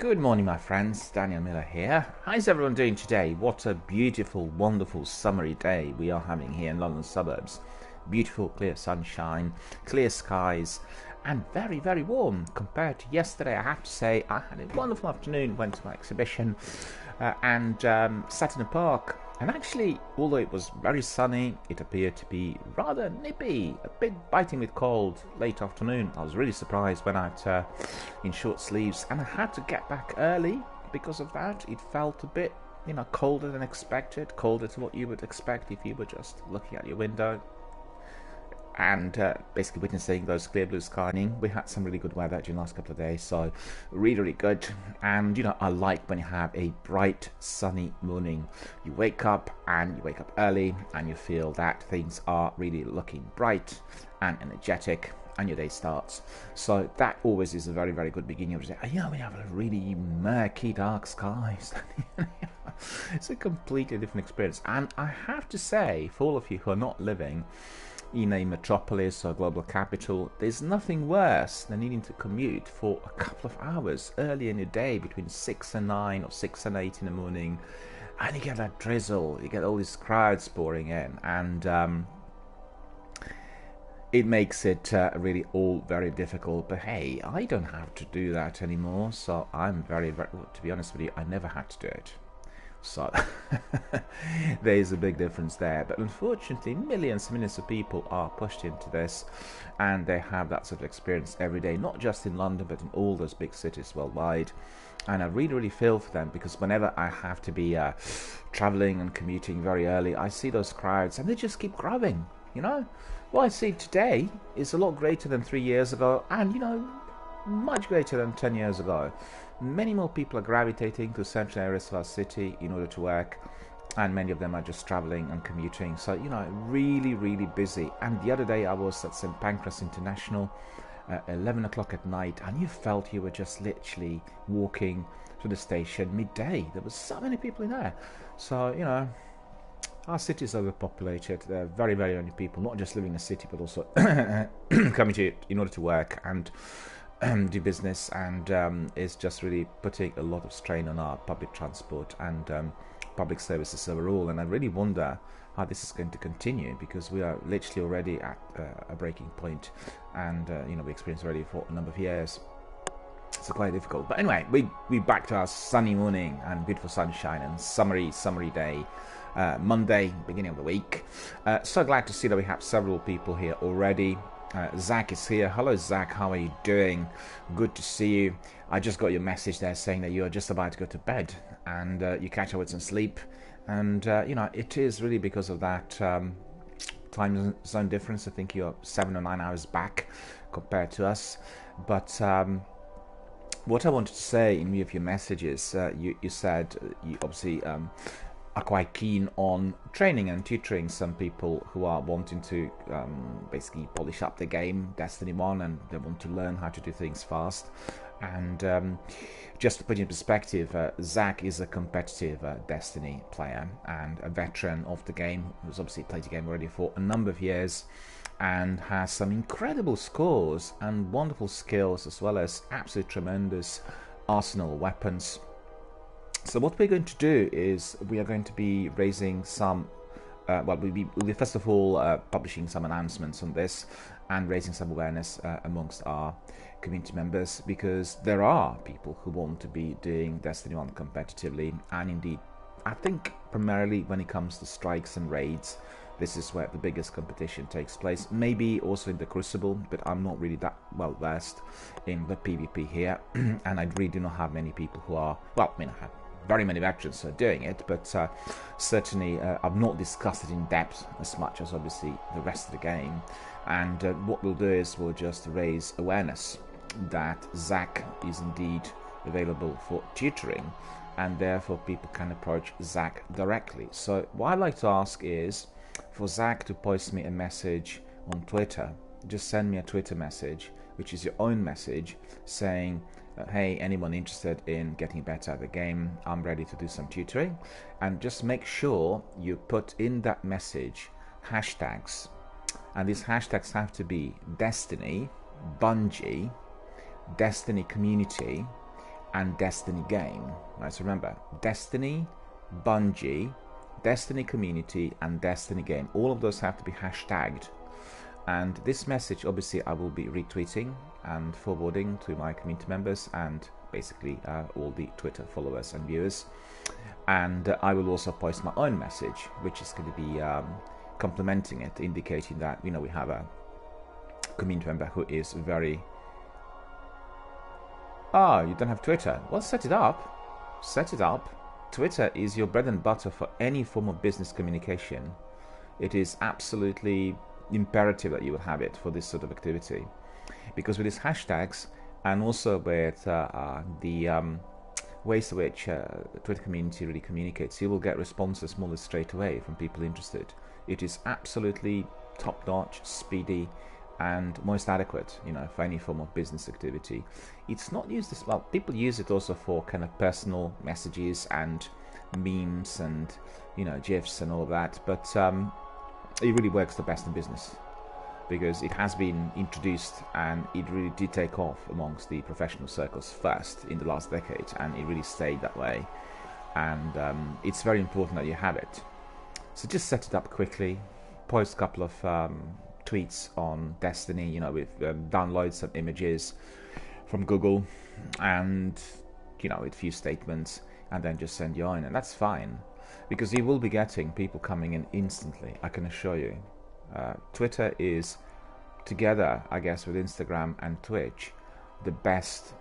Good morning, my friends. Daniel Miller here. How's everyone doing today? What a beautiful, wonderful, summery day we are having here in London suburbs. Beautiful, clear sunshine, clear skies, and very, very warm compared to yesterday. I have to say, I had a wonderful afternoon, went to my exhibition and sat in a park. And actually, although it was very sunny, it appeared to be rather nippy, a bit biting with cold late afternoon. I was really surprised when I was in short sleeves, and I had to get back early because of that. It felt a bit, colder than expected, colder to what you would expect if you were just looking out your window and basically witnessing those clear blue skies. We had some really good weather during the last couple of days, so really good. And I like when you have a bright sunny morning. You wake up early and you feel that things are really looking bright and energetic and your day starts. So that always is a very, very good beginning of the day. We have a really murky dark skies. It's a completely different experience. And I have to say, for all of you who are not living in a metropolis or global capital, there's nothing worse than needing to commute for a couple of hours early in the day between 6 and 9 or 6 and 8 in the morning, and you get that drizzle, you get all these crowds pouring in, and it makes it really all very difficult. But hey, I don't have to do that anymore, so I'm very, very, to be honest with you, I never had to do it. So there is a big difference there, but unfortunately millions and millions of people are pushed into this, and they have that sort of experience every day, not just in London but in all those big cities worldwide. And I really feel for them, because whenever I have to be traveling and commuting very early, I see those crowds and they just keep growing. What I see today is a lot greater than 3 years ago, and much greater than 10 years ago. Many more people are gravitating to central areas of our city in order to work, and many of them are just traveling and commuting. So, really busy. And the other day I was at St. Pancras International at 11 o'clock at night, and you felt you were just literally walking to the station midday. There were so many people in there. So, our city is overpopulated. There are very, very many people, not just living in the city, but also coming to in order to work and do business, and it's just really putting a lot of strain on our public transport and public services overall. And I really wonder how this is going to continue, because we are literally already at a breaking point, and we experienced already for a number of years. So quite difficult. But anyway, we back to our sunny morning and beautiful sunshine and summery day. Monday, beginning of the week. So glad to see that we have several people here already. Zach is here. Hello Zach, how are you doing? Good to see you. I just got your message there saying that you are just about to go to bed, and you catch up with some sleep, and it is really because of that time zone difference. I think you're 7 or 9 hours back compared to us. But what I wanted to say in view of your messages, you said you obviously are quite keen on training and tutoring some people who are wanting to basically polish up the game, Destiny 1, and they want to learn how to do things fast. And just to put in perspective, Zach is a competitive Destiny player and a veteran of the game, who's obviously played the game already for a number of years, and has some incredible scores and wonderful skills, as well as absolutely tremendous arsenal weapons. So what we're going to do is we are going to be raising some, we'll be first of all publishing some announcements on this and raising some awareness amongst our community members, because there are people who want to be doing Destiny 1 competitively, and indeed I think primarily when it comes to strikes and raids, this is where the biggest competition takes place. Maybe also in the Crucible, but I'm not really that well versed in the PvP here, and I really do not have many people who are, I have very many veterans are doing it, but certainly I've not discussed it in depth as much as obviously the rest of the game. And what we'll do is we'll just raise awareness that Zach is indeed available for tutoring, and therefore people can approach Zach directly. So what I'd like to ask is for Zach to post me a message on Twitter. Just send me a Twitter message, which is your own message, saying, hey, anyone interested in getting better at the game, I'm ready to do some tutoring. And just make sure you put in that message hashtags, and these hashtags have to be Destiny, Bungie, Destiny Community, and Destiny game. Right, so remember, Destiny, Bungie, Destiny community, and Destiny game. All of those have to be hashtagged. And this message, obviously, I will be retweeting and forwarding to my community members and basically all the Twitter followers and viewers. And I will also post my own message, which is going to be complementing it, indicating that, we have a community member who is very... Ah, you don't have Twitter? Well, set it up. Set it up. Twitter is your bread and butter for any form of business communication. It is absolutely imperative that you will have it for this sort of activity, because with these hashtags and also with the ways in which the Twitter community really communicates, you will get responses more or less straight away from people interested. It is absolutely top-notch, speedy, and most adequate, for any form of business activity. It's not used as well. People use it also for kind of personal messages and memes and GIFs and all of that, but it really works the best in business, because it has been introduced and it really did take off amongst the professional circles first in the last decade, and it really stayed that way. And it's very important that you have it. So just set it up quickly, post a couple of tweets on Destiny, with download some images from Google and with a few statements, and then just send your own, and that's fine, because you will be getting people coming in instantly, I can assure you. Twitter is, together I guess with Instagram and Twitch, the best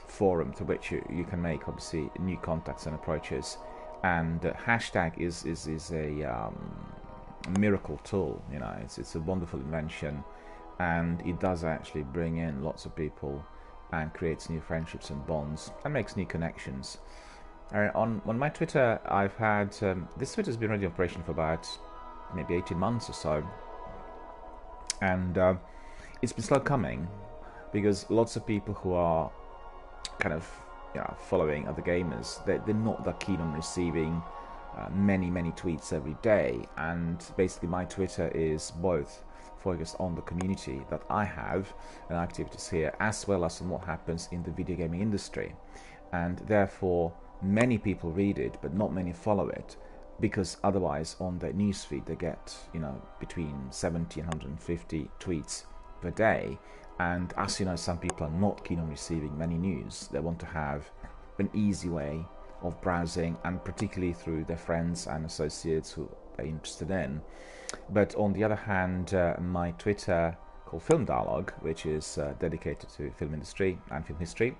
forum to which you can make obviously new contacts and approaches. And hashtag is a miracle tool. It's a wonderful invention, and it does actually bring in lots of people and creates new friendships and bonds and makes new connections. On my Twitter, I've had this Twitter's been already in operation for about maybe 18 months or so, and it's been slow coming, because lots of people who are kind of following other gamers, they're not that keen on receiving many tweets every day. And basically my Twitter is both focused on the community that I have and activities here, as well as on what happens in the video gaming industry. And therefore many people read it, but not many follow it, because otherwise on their newsfeed they get between 70 and 150 tweets per day. And as you know, some people are not keen on receiving many news. They want to have an easy way of browsing, and particularly through their friends and associates who are interested in. But on the other hand, my Twitter called Film Dialogue, which is dedicated to film industry and film history,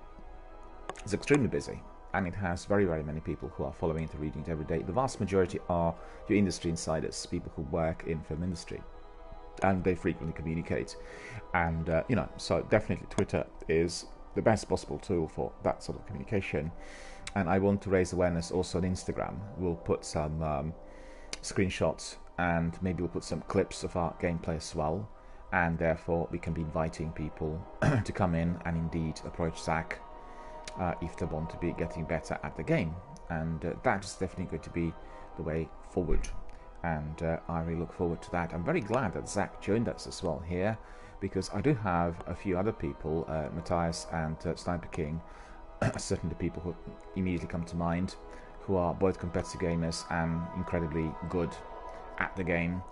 is extremely busy, and it has very many people who are following it and reading it every day. The vast majority are your industry insiders, people who work in film industry, and they frequently communicate. And so definitely Twitter is the best possible tool for that sort of communication. And I want to raise awareness also on Instagram. We'll put some screenshots, and maybe we'll put some clips of our gameplay as well, and therefore we can be inviting people to come in and indeed approach Zach if they want to be getting better at the game. And that is definitely going to be the way forward, and I really look forward to that. I'm very glad that Zach joined us as well here, because I do have a few other people, Matthias and Sniper King, certainly the people who immediately come to mind, who are both competitive gamers and incredibly good at the game,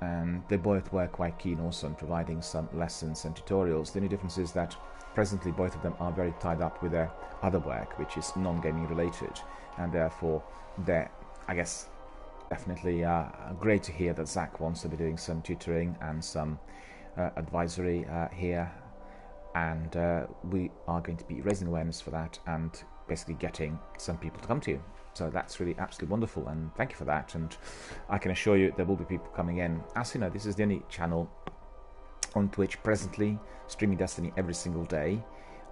and they both were quite keen also on providing some lessons and tutorials. The only difference is that presently both of them are very tied up with their other work, which is non-gaming related, and therefore they're, I guess, definitely great to hear that Zach wants to be doing some tutoring and some advisory here, and we are going to be raising awareness for that and basically getting some people to come to you. So that's really absolutely wonderful, and thank you for that. And I can assure you there will be people coming in. As you know, this is the only channel on Twitch presently streaming Destiny every single day,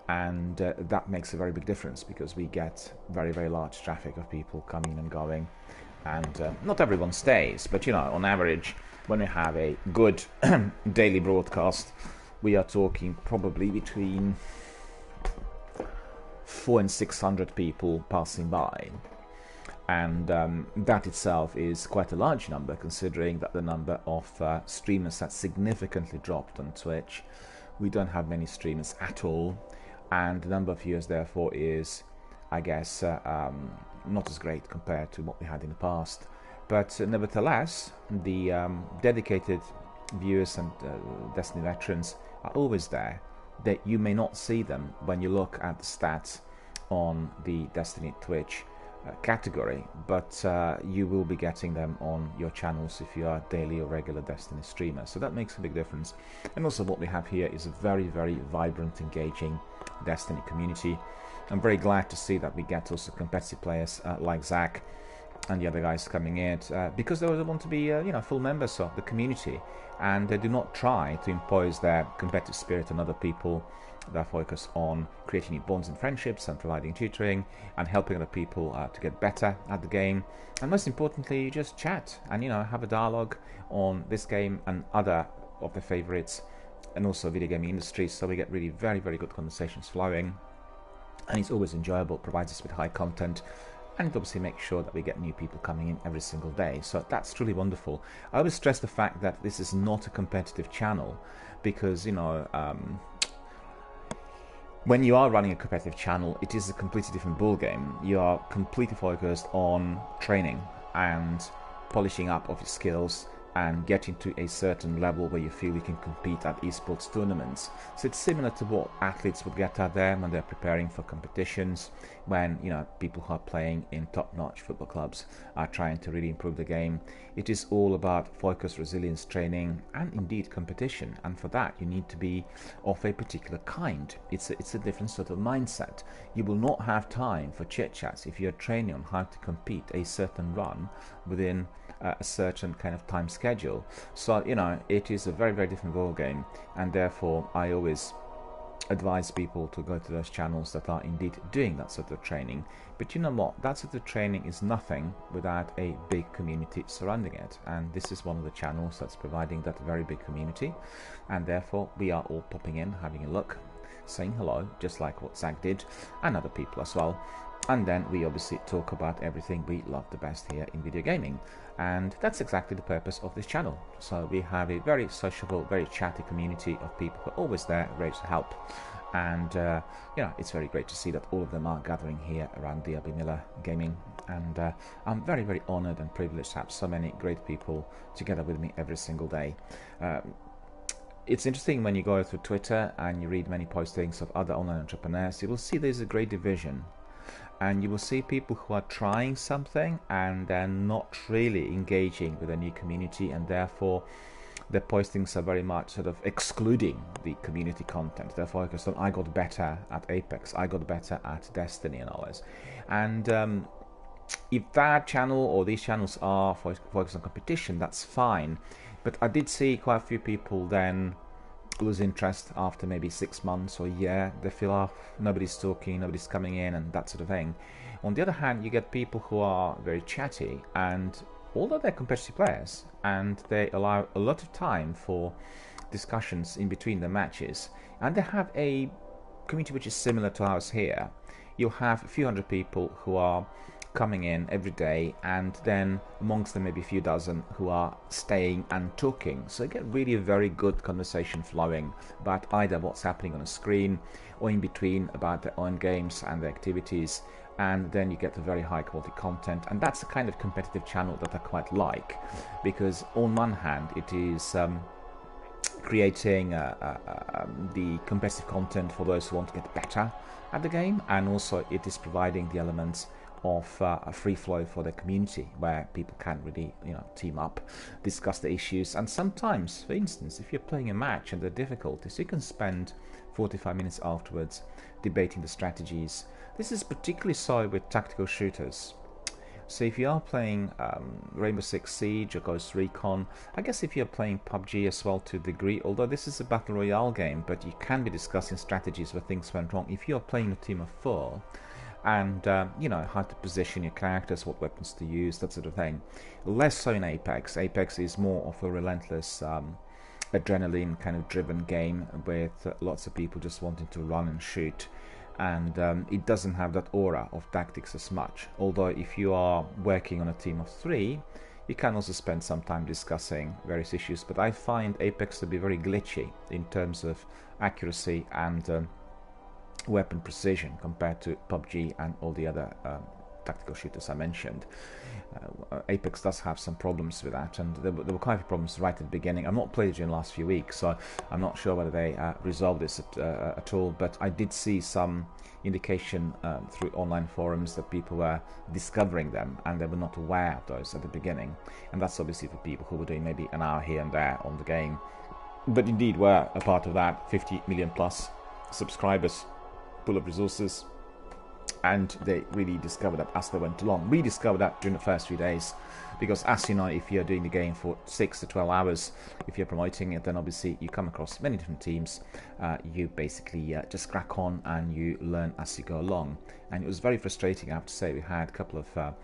and that makes a very big difference, because we get very large traffic of people coming and going, and not everyone stays, but on average, when we have a good daily broadcast, we are talking probably between 400 and 600 people passing by. And that itself is quite a large number, considering that the number of streamers has significantly dropped on Twitch. We don't have many streamers at all, and the number of viewers therefore is I guess, not as great compared to what we had in the past. But nevertheless, the dedicated viewers and Destiny veterans are always there. That you may not see them when you look at the stats on the Destiny Twitch category, but you will be getting them on your channels if you are a daily or regular Destiny streamer. So that makes a big difference. And also what we have here is a very, very vibrant, engaging Destiny community. I'm very glad to see that we get also competitive players like Zach and the other guys coming in because they want to be full members of the community, and they do not try to impose their competitive spirit on other people. They focus on creating new bonds and friendships and providing tutoring and helping other people to get better at the game. And most importantly, you just chat and have a dialogue on this game and other of their favorites, and also video gaming industry. So we get really very, very good conversations flowing, and it's always enjoyable, provides us with high content, and it obviously makes sure that we get new people coming in every single day. So that's truly wonderful. I always stress the fact that this is not a competitive channel, because when you are running a competitive channel, it is a completely different ball game. You are completely focused on training and polishing up of your skills and getting to a certain level where you feel you can compete at esports tournaments. So it's similar to what athletes would get out there when they're preparing for competitions, when people who are playing in top-notch football clubs are trying to really improve the game. It is all about focus, resilience training, and indeed competition. And for that, you need to be of a particular kind. It's a different sort of mindset. You will not have time for chit-chats if you're training on how to compete a certain run within a certain kind of time schedule. So it is a very, very different ball game, and therefore I always advise people to go to those channels that are indeed doing that sort of training. But you know what, that sort of training is nothing without a big community surrounding it, and this is one of the channels that's providing that very big community, and therefore we are all popping in, having a look, saying hello, just like what Zach did, and other people as well. And then we obviously talk about everything we love the best here in video gaming, and that's exactly the purpose of this channel. So we have a very sociable, very chatty community of people who are always there, ready to help, and it's very great to see that all of them are gathering here around DRBMiller Gaming, and I'm very, very honored and privileged to have so many great people together with me every single day. It's interesting when you go through Twitter and you read many postings of other online entrepreneurs, you will see there's a great division. And you will see people who are trying something and they're not really engaging with a new community, and therefore their postings are very much sort of excluding the community content. They're focused on, I got better at Apex, I got better at Destiny and all this. And if that channel or these channels are focused on competition, that's fine. But I did see quite a few people then lose interest after maybe 6 months or a year. They feel, oh, nobody's talking, nobody's coming in, and that sort of thing. On the other hand, you get people who are very chatty, and although they're competitive players and they allow a lot of time for discussions in between the matches, and they have a community which is similar to ours here, you'll have a few hundred people who are coming in every day, and then amongst them maybe a few dozen who are staying and talking. So you get really a very good conversation flowing about either what's happening on a screen or in between about their own games and their activities, and then you get a very high quality content. And that's the kind of competitive channel that I quite like, because on one hand it is creating the competitive content for those who want to get better at the game, and also it is providing the elements of a free flow for the community where people can really team up, discuss the issues, and sometimes, for instance, if you're playing a match and the difficulties, you can spend 45 minutes afterwards debating the strategies. This is particularly so with tactical shooters. So if you are playing Rainbow Six Siege or Ghost Recon, I guess if you're playing PUBG as well to a degree, although this is a battle royale game, but you can be discussing strategies where things went wrong. If you're playing a team of 4, and how to position your characters, what weapons to use, that sort of thing. Less so in Apex. Apex is more of a relentless adrenaline kind of driven game with lots of people just wanting to run and shoot, and it doesn't have that aura of tactics as much. Although if you are working on a team of 3, you can also spend some time discussing various issues, but I find Apex to be very glitchy in terms of accuracy and weapon precision compared to PUBG and all the other tactical shooters I mentioned. Apex does have some problems with that, and there were quite a few problems right at the beginning. I've not played it in the last few weeks, so I'm not sure whether they resolved this at all, but I did see some indication through online forums that people were discovering them and they were not aware of those at the beginning, and that's obviously for people who were doing maybe an hour here and there on the game, but indeed were a part of that 50 million plus subscribers full of resources, and they really discovered that as they went along. We discovered that during the first few days, because as you know, if you're doing the game for 6 to 12 hours, if you're promoting it, then obviously you come across many different teams. You basically just crack on and you learn as you go along. And it was very frustrating, I have to say. We had a couple of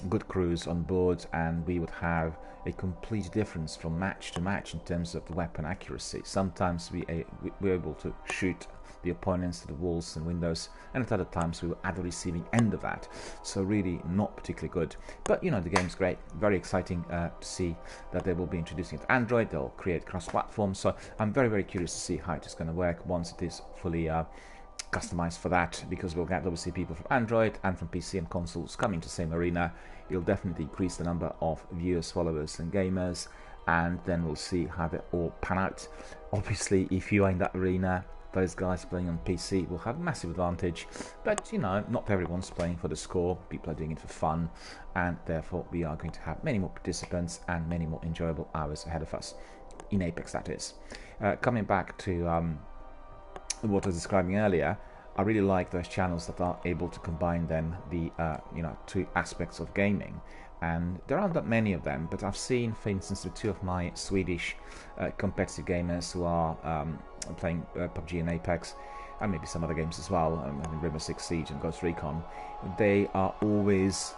good crews on board, and we would have a complete difference from match to match in terms of the weapon accuracy. Sometimes we were able to shoot the opponents to the walls and windows, and at other times we were at the receiving end of that, so really not particularly good. But you know, the game's great, very exciting to see that they will be introducing it to Android. They'll create cross-platform, so I'm very curious to see how it is going to work once it is fully customized for that, because we'll get obviously people from Android and from PC and consoles coming to the same arena. It'll definitely increase the number of viewers, followers and gamers, and then we'll see how they all pan out. Obviously, if you are in that arena, those guys playing on PC will have a massive advantage, but you know, not everyone's playing for the score. People are doing it for fun, and therefore we are going to have many more participants and many more enjoyable hours ahead of us in Apex, that is. Coming back to what I was describing earlier, I really like those channels that are able to combine then the two aspects of gaming, and there aren't that many of them, but I've seen, for instance, the two of my Swedish competitive gamers who are playing PUBG and Apex, and maybe some other games as well, Rainbow Six Siege and Ghost Recon. They are always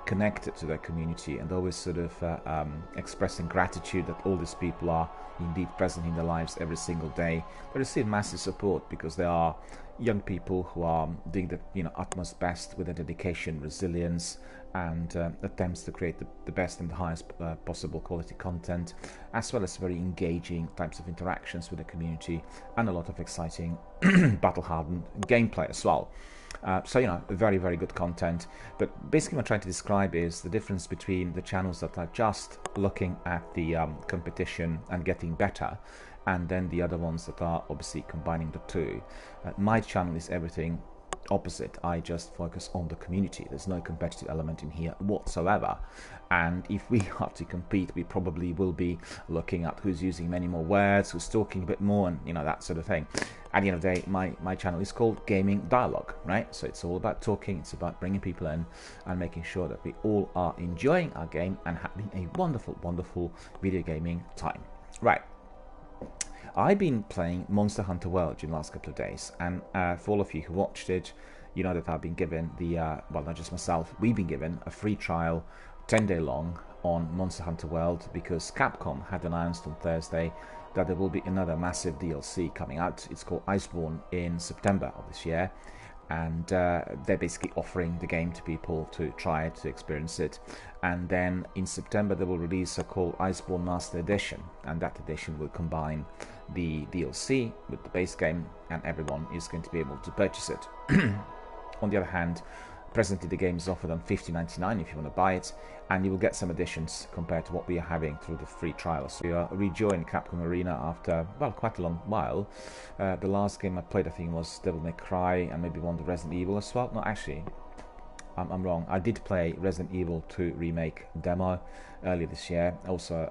connected to their community and always sort of expressing gratitude that all these people are indeed present in their lives every single day. They receive massive support because they are young people who are doing the utmost best with their dedication, resilience, and attempts to create the best and the highest possible quality content, as well as very engaging types of interactions with the community and a lot of exciting battle-hardened gameplay as well. So, you know, very good content. But basically what I'm trying to describe is the difference between the channels that are just looking at the competition and getting better, and then the other ones that are obviously combining the two. My channel is everything opposite. I just focus on the community. There's no competitive element in here whatsoever, and if we have to compete, we probably will be looking at who's using many more words, who's talking a bit more, and you know, that sort of thing. At the end of the day, my channel is called Gaming Dialogue, right? So it's all about talking, it's about bringing people in and making sure that we all are enjoying our game and having a wonderful video gaming time. Right, I've been playing Monster Hunter World during the last couple of days, and for all of you who watched it, you know that I've been given the, well, not just myself, we've been given a free trial, 10-day long, on Monster Hunter World, because Capcom had announced on Thursday that there will be another massive DLC coming out. It's called Iceborne in September of this year, and they're basically offering the game to people to try it, to experience it. And then in September they will release a called Iceborne Master Edition, and that edition will combine the DLC with the base game, and everyone is going to be able to purchase it. On the other hand, presently the game is offered on $50.99 if you want to buy it, and you will get some additions compared to what we are having through the free trial. So we are rejoined Capcom Arena after, well, quite a long while. The last game I played, I think, was Devil May Cry, and maybe one of the Resident Evil as well. No, actually, I'm wrong. I did play Resident Evil 2 Remake demo earlier this year. Also,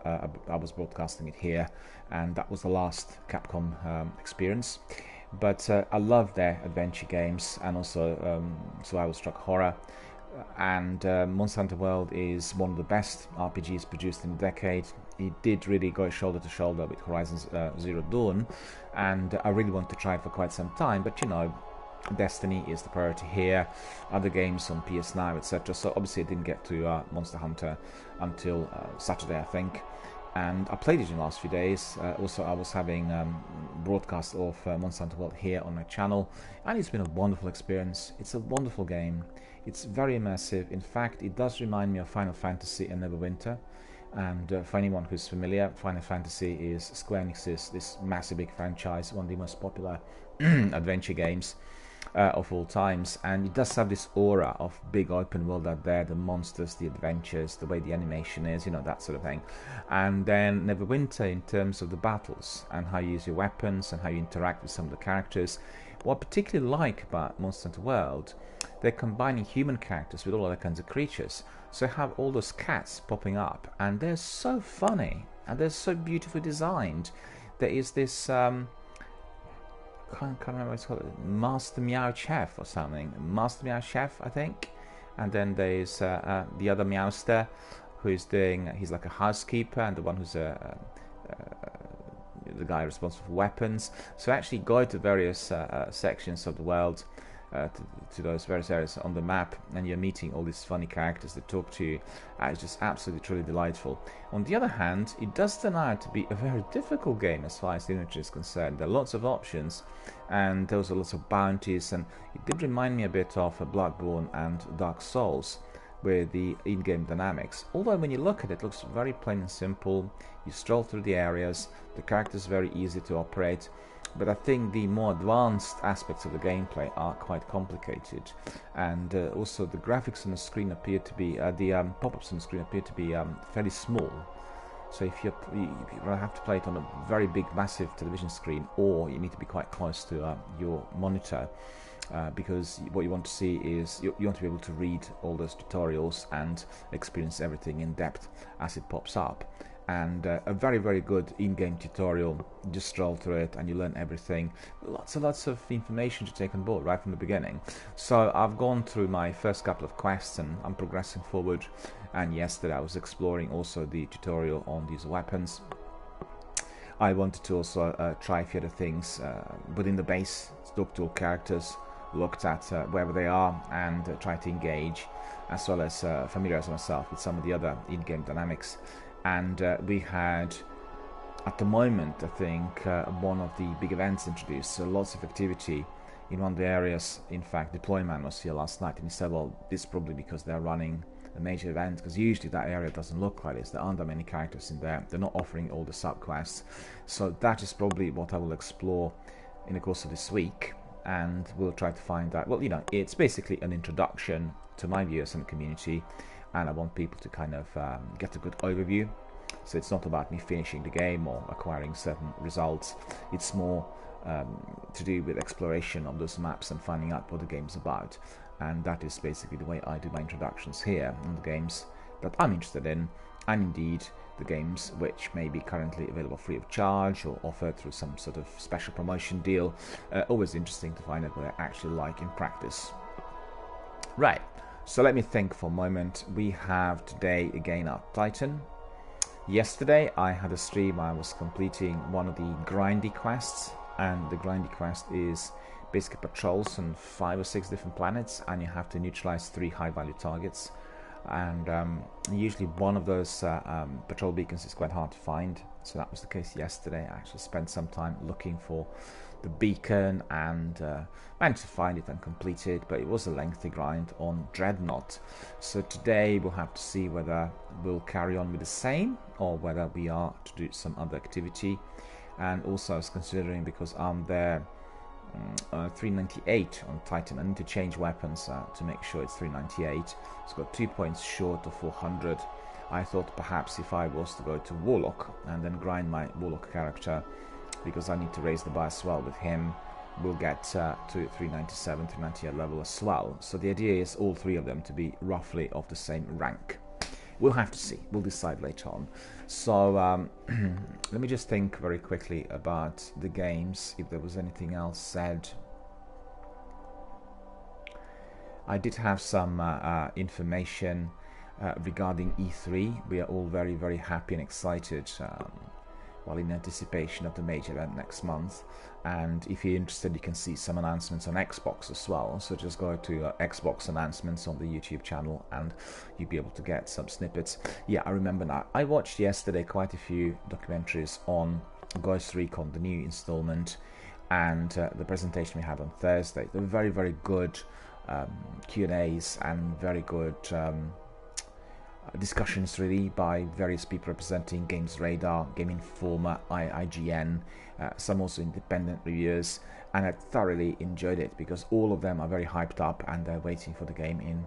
I was broadcasting it here, and that was the last Capcom experience. But I love their adventure games, and also survival struck horror. And Monster Hunter World is one of the best RPGs produced in a decade. It did really go shoulder to shoulder with Horizon Zero Dawn, and I really want to try it for quite some time. But you know, Destiny is the priority here, other games on PS Now, etc. So obviously I didn't get to Monster Hunter until Saturday, I think, and I played it in the last few days. Also, I was having broadcast of Monster Hunter World here on my channel, and it's been a wonderful experience. It's a wonderful game. It's very immersive. In fact, it does remind me of Final Fantasy and Neverwinter. And for anyone who's familiar, Final Fantasy is Square Enix's this massive big franchise, one of the most popular adventure games. of all times, and it does have this aura of big open world out there, the monsters, the adventures, the way the animation is, you know, that sort of thing. And then Neverwinter in terms of the battles and how you use your weapons and how you interact with some of the characters. What I particularly like about Monster Hunter World, they're combining human characters with all other kinds of creatures. So you have all those cats popping up, and they're so funny and they're so beautifully designed. There is this can't remember what it's called, Master Meow Chef or something. Master Meow Chef, I think. And then there's the other Meowster who's he's like a housekeeper, and the one who's the guy responsible for weapons. So actually go to various sections of the world, to those various areas on the map, and you're meeting all these funny characters that talk to you. It's just absolutely truly delightful. On the other hand, it does turn out to be a very difficult game as far as the inventory is concerned. There are lots of options, and there was lots of bounties, and it did remind me a bit of Bloodborne and Dark Souls with the in-game dynamics. Although when you look at it, it looks very plain and simple. You stroll through the areas, the characters are very easy to operate, but I think the more advanced aspects of the gameplay are quite complicated, and also the graphics on the screen appear to be, the pop-ups on the screen appear to be fairly small. So if you have to play it on a very big, massive television screen, or you need to be quite close to your monitor, because what you want to see is, you want to be able to read all those tutorials and experience everything in depth as it pops up. And a very, very good in-game tutorial. You just stroll through it and you learn everything. Lots and lots of information to take on board right from the beginning. So I've gone through my first couple of quests and I'm progressing forward. And yesterday I was exploring also the tutorial on these weapons. I wanted to also try a few other things within the base, talk to all characters, looked at wherever they are, and try to engage, as well as familiarize myself with some of the other in-game dynamics. And we had, at the moment, I think, one of the big events introduced, so lots of activity in one of the areas. In fact, Deployman was here last night, and he said, well, this is probably because they're running a major event, because usually that area doesn't look like this. There aren't that many characters in there. They're not offering all the sub-quests. So that is probably what I will explore in the course of this week, and we'll try to find out. Well, you know, it's basically an introduction to my viewers and the community, and I want people to kind of get a good overview. So it's not about me finishing the game or acquiring certain results. It's more to do with exploration of those maps and finding out what the game's about. And that is basically the way I do my introductions here on the games that I'm interested in, and indeed the games which may be currently available free of charge or offered through some sort of special promotion deal. Always interesting to find out what I actually like in practice. Right. So let me think for a moment. We have today again our Titan. Yesterday I had a stream. I was completing one of the grindy quests, and the grindy quest is basically patrols on 5 or 6 different planets, and you have to neutralize 3 high-value targets. And usually one of those patrol beacons is quite hard to find, so that was the case yesterday. I actually spent some time looking for the beacon and managed to find it and complete it, but it was a lengthy grind on Dreadnought. So today we'll have to see whether we'll carry on with the same or whether we are to do some other activity. And also I was considering, because I'm there 398 on Titan, I need to change weapons to make sure it's 398. It's got 2 points short of 400. I thought perhaps if I was to go to Warlock and then grind my Warlock character, because I need to raise the bar as well with him, we'll get to 397, 398 level as well. So the idea is all 3 of them to be roughly of the same rank. We'll have to see. We'll decide later on. So let me just think very quickly about the games, if there was anything else said. I did have some information regarding E3. We are all very, very happy and excited while in anticipation of the major event next month. And if you're interested, you can see some announcements on Xbox as well. So just go to Xbox announcements on the YouTube channel and you'll be able to get some snippets. Yeah, I remember now. I watched yesterday quite a few documentaries on Ghost Recon, the new installment, and the presentation we had on Thursday. They were very, very good Q&As and very good discussions really by various people representing Games Radar, Game Informer, IGN, some also independent reviewers, and I thoroughly enjoyed it because all of them are very hyped up and they're waiting for the game in,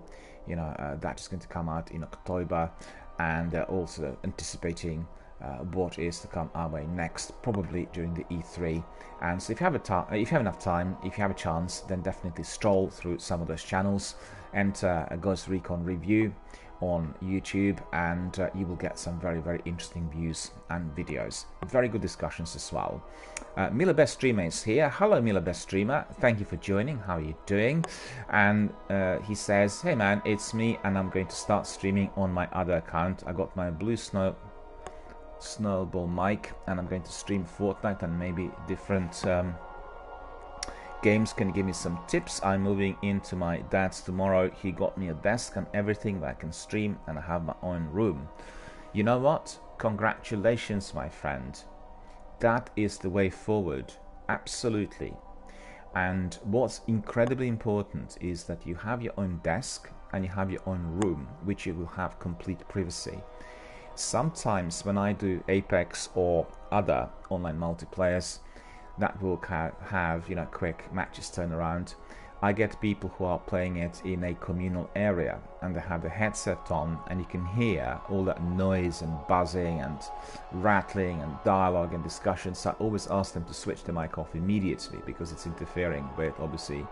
that is going to come out in October, and they're also anticipating what is to come our way next, probably during the E3. And so if you have enough time, if you have a chance, then definitely stroll through some of those channels, enter a Ghost Recon review on YouTube, and you will get some very, very interesting views and videos. Very good discussions as well. Miller Best Streamer is here. Hello, Miller Best Streamer. Thank you for joining. How are you doing? And he says, hey man, it's me, and I'm going to start streaming on my other account. I got my blue snowball mic, and I'm going to stream Fortnite and maybe different games. Can you give me some tips? I'm moving into my dad's tomorrow. He got me a desk and everything that I can stream, and I have my own room. You know what? Congratulations, my friend. That is the way forward. Absolutely. And what's incredibly important is that you have your own desk and you have your own room, which you will have complete privacy. Sometimes when I do Apex or other online multiplayers that will have quick matches turn around, I get people who are playing it in a communal area and they have the headset on, and you can hear all that noise and buzzing and rattling and dialogue and discussion. So I always ask them to switch the mic off immediately because it's interfering with obviously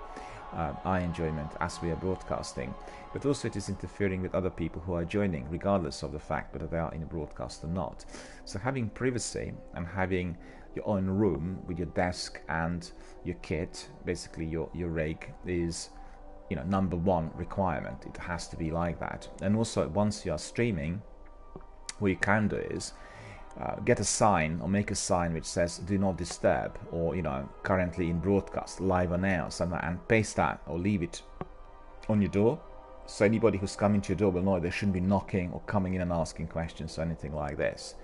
our enjoyment as we are broadcasting, but also it is interfering with other people who are joining regardless of the fact whether they are in a broadcast or not. So having privacy and having your own room with your desk and your kit, basically your rig, is number one requirement. It has to be like that. And also once you are streaming, what you can do is get a sign or make a sign which says do not disturb, or currently in broadcast, live on air or something, and paste that or leave it on your door, so anybody who's coming to your door will know they shouldn't be knocking or coming in and asking questions or anything like this.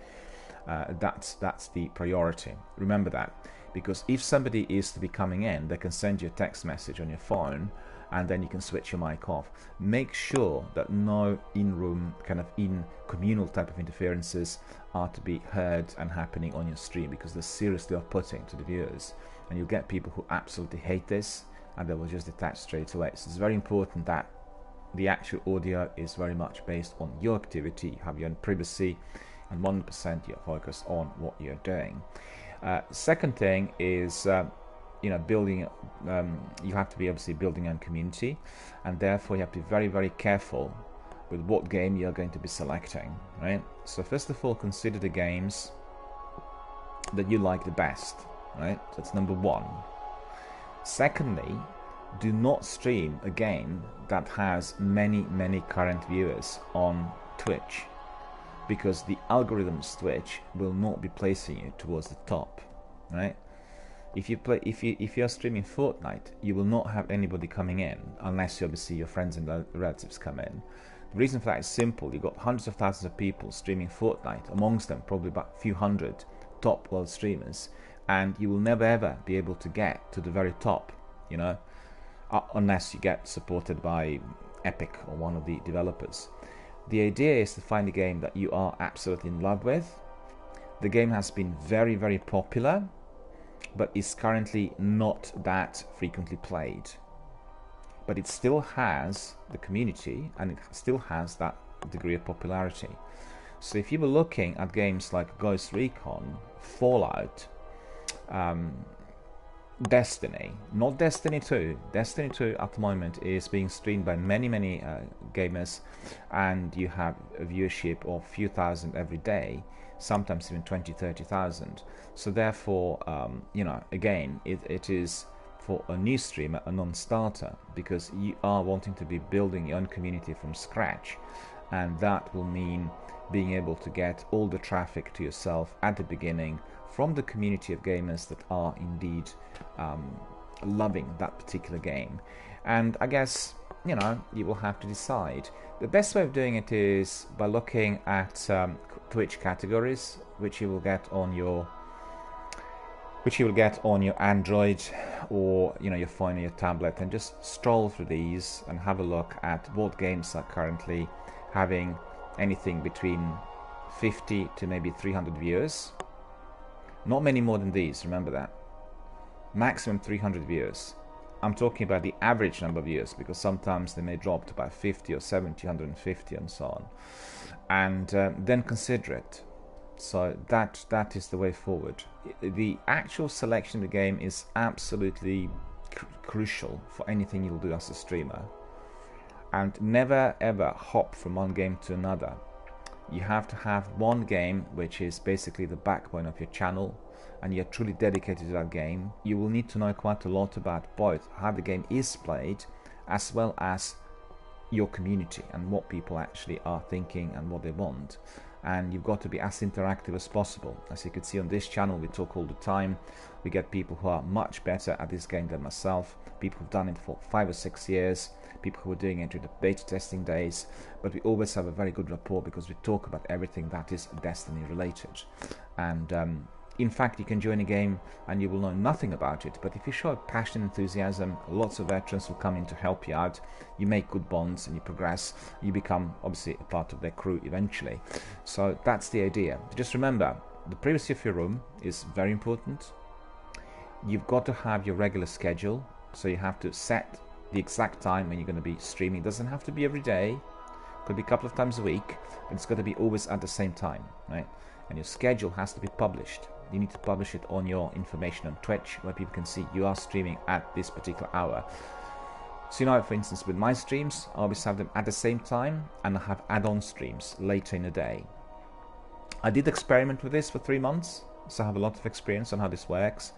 That's the priority. Remember that, because if somebody is to be coming in, they can send you a text message on your phone, and then you can switch your mic off. Make sure that no in-room, in communal type of interferences are to be heard and happening on your stream, because they're seriously off-putting to the viewers, and you'll get people who absolutely hate this and they will just detach straight away. So it's very important that the actual audio is very much based on your activity, you have your own privacy, and 100% you're focused on what you're doing. Second thing is building, you have to be obviously building your own community, and therefore you have to be very, very careful with what game you're going to be selecting, right? So first of all, consider the games that you like the best, right? That's number one. Secondly, do not stream a game that has many current viewers on Twitch, because the algorithms Twitch will not be placing you towards the top, right? If you're streaming Fortnite, you will not have anybody coming in unless you obviously your friends and relatives come in. The reason for that is simple. You've got hundreds of thousands of people streaming Fortnite, amongst them probably about a few hundred top world streamers, and you will never ever be able to get to the very top, unless you get supported by Epic or one of the developers. The idea is to find a game that you are absolutely in love with. The game has been very, very popular, but is currently not that frequently played. But it still has the community, and it still has that degree of popularity. So if you were looking at games like Ghost Recon, Fallout, Destiny, not Destiny 2. Destiny 2 at the moment is being streamed by many gamers, and you have a viewership of a few thousand every day, sometimes even 20-30,000. So therefore, again, it is for a new streamer a non-starter, because you are wanting to be building your own community from scratch, and that will mean being able to get all the traffic to yourself at the beginning from the community of gamers that are indeed loving that particular game. And I guess you will have to decide. The best way of doing it is by looking at Twitch categories, which you will get on your Android or your phone or your tablet, and just stroll through these and have a look at what games are currently having anything between 50 to maybe 300 viewers. Not many more than these, remember that. Maximum 300 viewers. I'm talking about the average number of viewers, because sometimes they may drop to about 50 or 70, 150 and so on. And then consider it. So that is the way forward. The actual selection of the game is absolutely crucial for anything you'll do as a streamer. And never ever hop from one game to another. You have to have one game which is basically the backbone of your channel, and you're truly dedicated to that game. You will need to know quite a lot about both how the game is played, as well as your community and what people actually are thinking and what they want. And you've got to be as interactive as possible. As you can see on this channel, we talk all the time. We get people who are much better at this game than myself, people who've done it for 5 or 6 years, people who are doing it during the beta testing days, but we always have a very good rapport because we talk about everything that is Destiny related. And in fact, you can join a game and you will know nothing about it, but if you show passion and enthusiasm, lots of veterans will come in to help you out. You make good bonds and you progress. You become obviously a part of their crew eventually. So that's the idea. Just remember, the privacy of your room is very important. You've got to have your regular schedule, so you have to set the exact time when you're going to be streaming. It doesn't have to be every day, it could be a couple of times a week, but it's got to be always at the same time, right? And your schedule has to be published. You need to publish it on your information on Twitch, where people can see you are streaming at this particular hour. So, you know, for instance, with my streams, I always have them at the same time, and I have add-on streams later in the day. I did experiment with this for 3 months, so I have a lot of experience on how this works,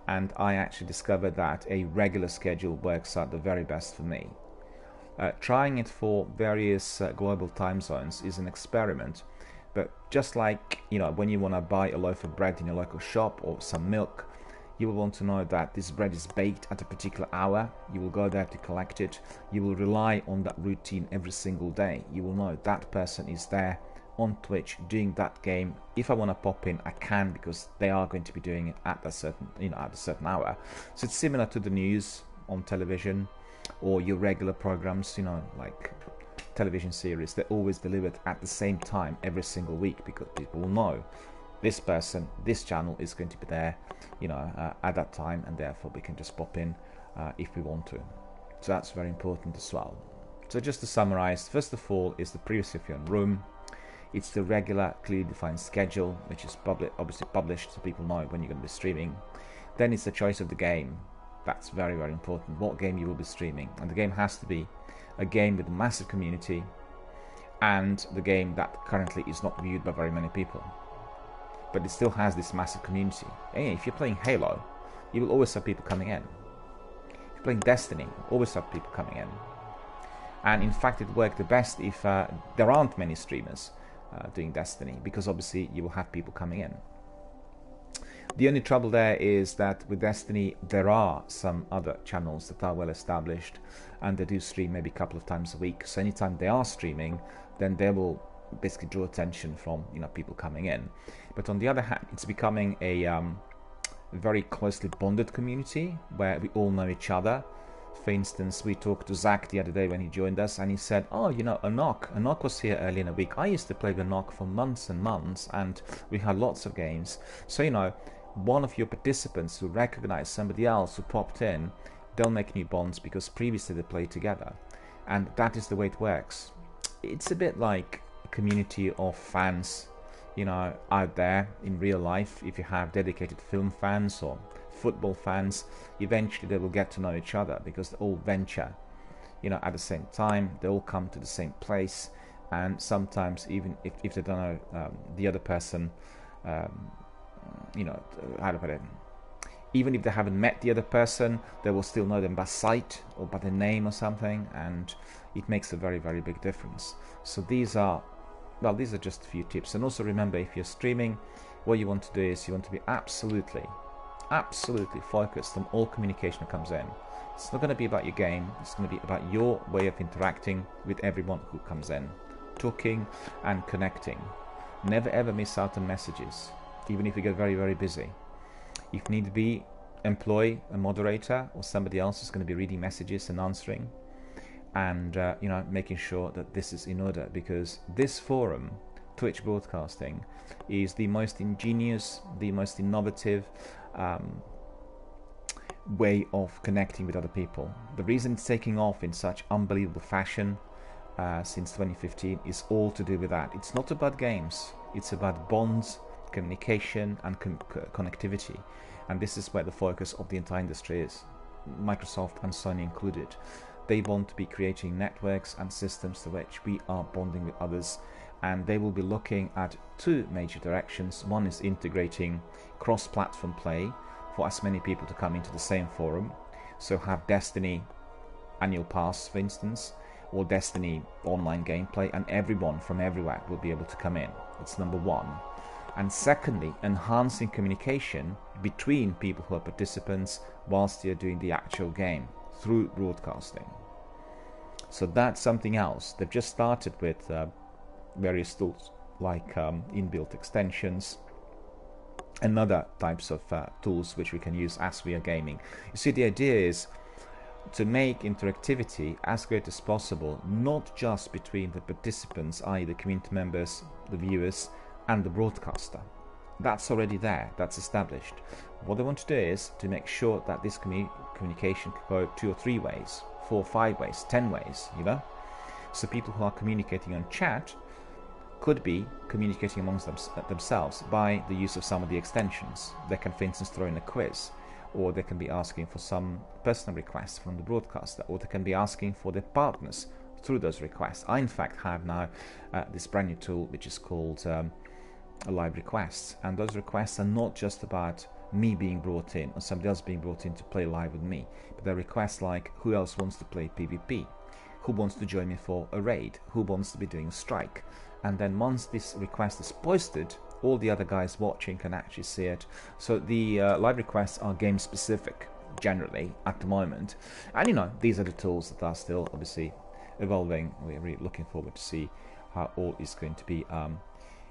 and I actually discovered that a regular schedule works out the very best for me. Trying it for various global time zones is an experiment. But just like, you know, when you want to buy a loaf of bread in your local shop or some milk, you will want to know that this bread is baked at a particular hour. You will go there to collect it. You will rely on that routine every single day. You will know that person is there on Twitch doing that game. If I want to pop in, I can, because they are going to be doing it at a certain, you know, at a certain hour. So it's similar to the news on television or your regular programs, you know, like television series. They're always delivered at the same time every single week, because people will know this person, this channel is going to be there, you know, at that time, and therefore we can just pop in if we want to. So that's very important as well. So just to summarize, first of all is the privacy of your own room. It's the regular, clearly defined schedule, which is obviously published so people know when you're going to be streaming. Then it's the choice of the game. That's very, very important. What game you will be streaming, and the game has to be a game with a massive community, and the game that currently is not viewed by very many people, but it still has this massive community. Hey, if you're playing Halo, you will always have people coming in. If you're playing Destiny, you always have people coming in. And in fact, it worked the best if there aren't many streamers doing Destiny, because obviously you will have people coming in. The only trouble there is that with Destiny, there are some other channels that are well established, and they do stream maybe a couple of times a week. So anytime they are streaming, then they will basically draw attention from, you know, people coming in. But on the other hand, it's becoming a very closely bonded community where we all know each other. For instance, we talked to Zach the other day when he joined us, and he said, oh, you know, Anok was here early in the week. I used to play with Anok for months and months, and we had lots of games. So, you know, one of your participants who recognize somebody else who popped in, they'll make new bonds because previously they played together. And that is the way it works. It's a bit like a community of fans, you know, out there in real life. If you have dedicated film fans or football fans, eventually they will get to know each other because they all venture, you know, at the same time. They all come to the same place, and sometimes even if they don't know the other person, you know, how to put it, even if they haven't met the other person, they will still know them by sight or by their name or something, and it makes a very, very big difference. So these are just a few tips. And also remember, if you're streaming, what you want to do is you want to be absolutely focused on all communication that comes in. It's not going to be about your game, it's going to be about your way of interacting with everyone who comes in, talking and connecting. Never ever miss out on messages, even if you get very, very busy. If need be, employ a moderator or somebody else who's going to be reading messages and answering. and you know, making sure that this is in order, because this forum, Twitch broadcasting, is the most ingenious, the most innovative way of connecting with other people. The reason it's taking off in such unbelievable fashion since 2015 is all to do with that. It's not about games, it's about bonds, communication and connectivity, and this is where the focus of the entire industry is, Microsoft and Sony included. They want to be creating networks and systems to which we are bonding with others, and they will be looking at two major directions. One is integrating cross-platform play for as many people to come into the same forum, so have Destiny annual pass, for instance, or Destiny online gameplay, and everyone from everywhere will be able to come in. It's number one. And secondly, enhancing communication between people who are participants whilst they're doing the actual game through broadcasting. So that's something else. They've just started with various tools like inbuilt extensions and other types of tools which we can use as we are gaming. You see, the idea is to make interactivity as great as possible, not just between the participants, i.e. the community members, the viewers, and the broadcaster. That's already there, that's established. What they want to do is to make sure that this communication can go 2 or 3 ways, 4 or 5 ways, 10 ways, you know? So people who are communicating on chat could be communicating amongst themselves by the use of some of the extensions. They can, for instance, throw in a quiz, or they can be asking for some personal requests from the broadcaster, or they can be asking for their partners through those requests. I, in fact, have now this brand new tool which is called live requests, and those requests are not just about me being brought in or somebody else being brought in to play live with me, but they're requests like who else wants to play PvP, who wants to join me for a raid, who wants to be doing a strike. And then once this request is posted, all the other guys watching can actually see it. So the live requests are game specific generally at the moment, and you know, these are the tools that are still obviously evolving. We're really looking forward to see how all is going to be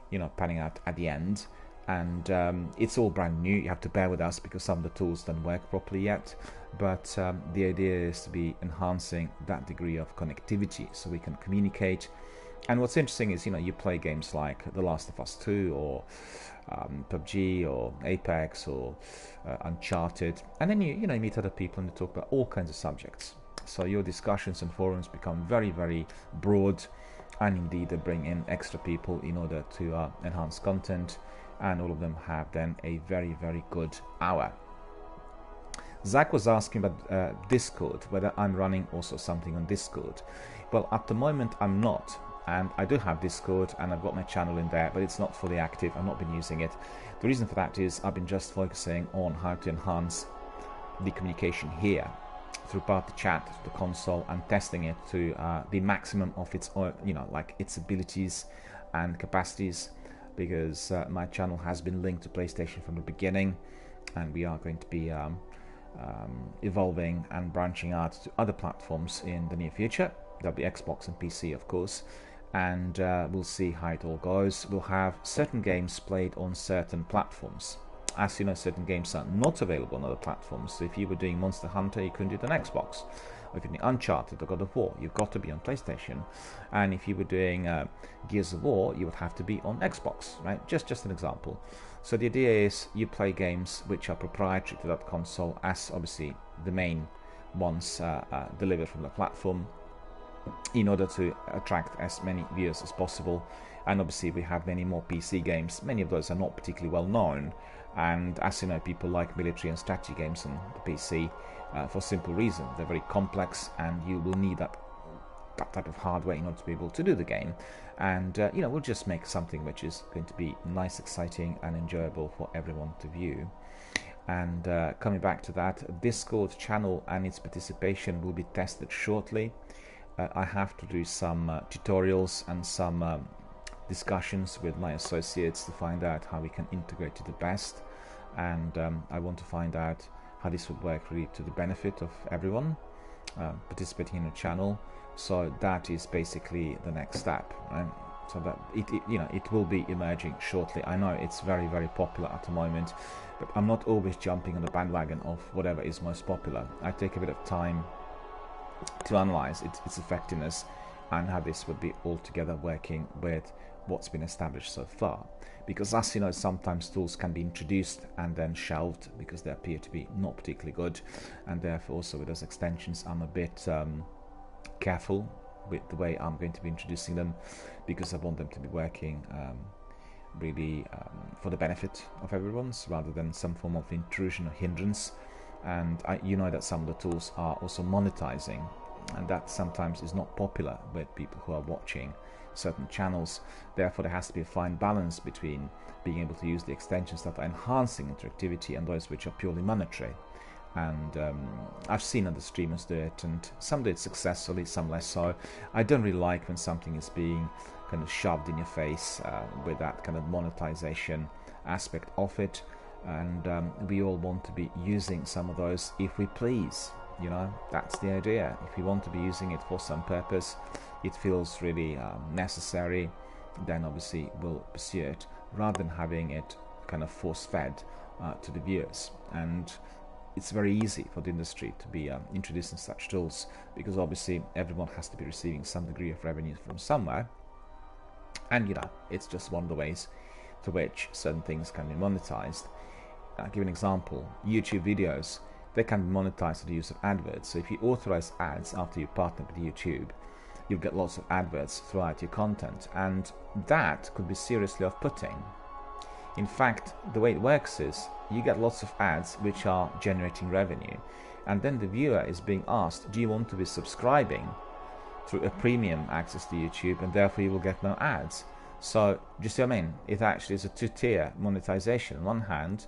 you know, panning out at the end. And it's all brand new. You have to bear with us because some of the tools don't work properly yet, but the idea is to be enhancing that degree of connectivity so we can communicate. And what's interesting is, you know, you play games like The Last of Us 2 or PUBG or Apex or Uncharted, and then you meet other people and you talk about all kinds of subjects. So your discussions and forums become very, very broad, and indeed they bring in extra people in order to enhance content, and all of them have then a very, very good hour. Zach was asking about Discord, whether I'm running also something on Discord. Well, at the moment I'm not, and I do have Discord and I've got my channel in there, but it's not fully active. I've not been using it. The reason for that is I've been just focusing on how to enhance the communication here through party chat, through the console, and testing it to the maximum of its, you know, like its abilities and capacities, because my channel has been linked to PlayStation from the beginning, and we are going to be evolving and branching out to other platforms in the near future. There'll be Xbox and PC, of course, and we'll see how it all goes. We'll have certain games played on certain platforms. As you know, certain games are not available on other platforms. So if you were doing Monster Hunter, you couldn't do it on Xbox. Or if you're doing Uncharted or God of War, you've got to be on PlayStation. And if you were doing Gears of War, you would have to be on Xbox, right? Just an example. So the idea is you play games which are proprietary to that console, as obviously the main ones delivered from the platform, in order to attract as many viewers as possible. And obviously we have many more PC games. Many of those are not particularly well known, and as you know, people like military and strategy games on the PC for simple reason. They're very complex, and you will need that type of hardware in order to be able to do the game. And you know, we'll just make something which is going to be nice, exciting and enjoyable for everyone to view. And coming back to that, Discord channel and its participation will be tested shortly. I have to do some tutorials and some discussions with my associates to find out how we can integrate it the best, and I want to find out how this would work really to the benefit of everyone participating in the channel. So that is basically the next step, right? So that it will be emerging shortly. I know it's very, very popular at the moment, but I'm not always jumping on the bandwagon of whatever is most popular. I take a bit of time to analyze its effectiveness and how this would be altogether working with what's been established so far. Because as you know, sometimes tools can be introduced and then shelved because they appear to be not particularly good, and therefore also with those extensions I'm a bit careful with the way I'm going to be introducing them, because I want them to be working really for the benefit of everyone's rather than some form of intrusion or hindrance. And you know that some of the tools are also monetizing, and that sometimes is not popular with people who are watching certain channels. Therefore there has to be a fine balance between being able to use the extensions that are enhancing interactivity and those which are purely monetary. And I've seen other streamers do it, and some do it successfully, some less so. I don't really like when something is being kind of shoved in your face with that kind of monetization aspect of it, and we all want to be using some of those if we please. You know, that's the idea. If we want to be using it for some purpose, it feels really necessary, then obviously we'll pursue it, rather than having it kind of force-fed to the viewers. And it's very easy for the industry to be introducing such tools, because obviously everyone has to be receiving some degree of revenue from somewhere, and you know, it's just one of the ways to which certain things can be monetized. I'll give you an example. YouTube videos, they can be monetized through the use of adverts. So if you authorize ads after you partner with YouTube, you'll get lots of adverts throughout your content, and that could be seriously off-putting. In fact, the way it works is you get lots of ads which are generating revenue, and then the viewer is being asked, do you want to be subscribing through a premium access to YouTube, and therefore you will get no ads. So, do you see what I mean? It actually is a two-tier monetization. On one hand,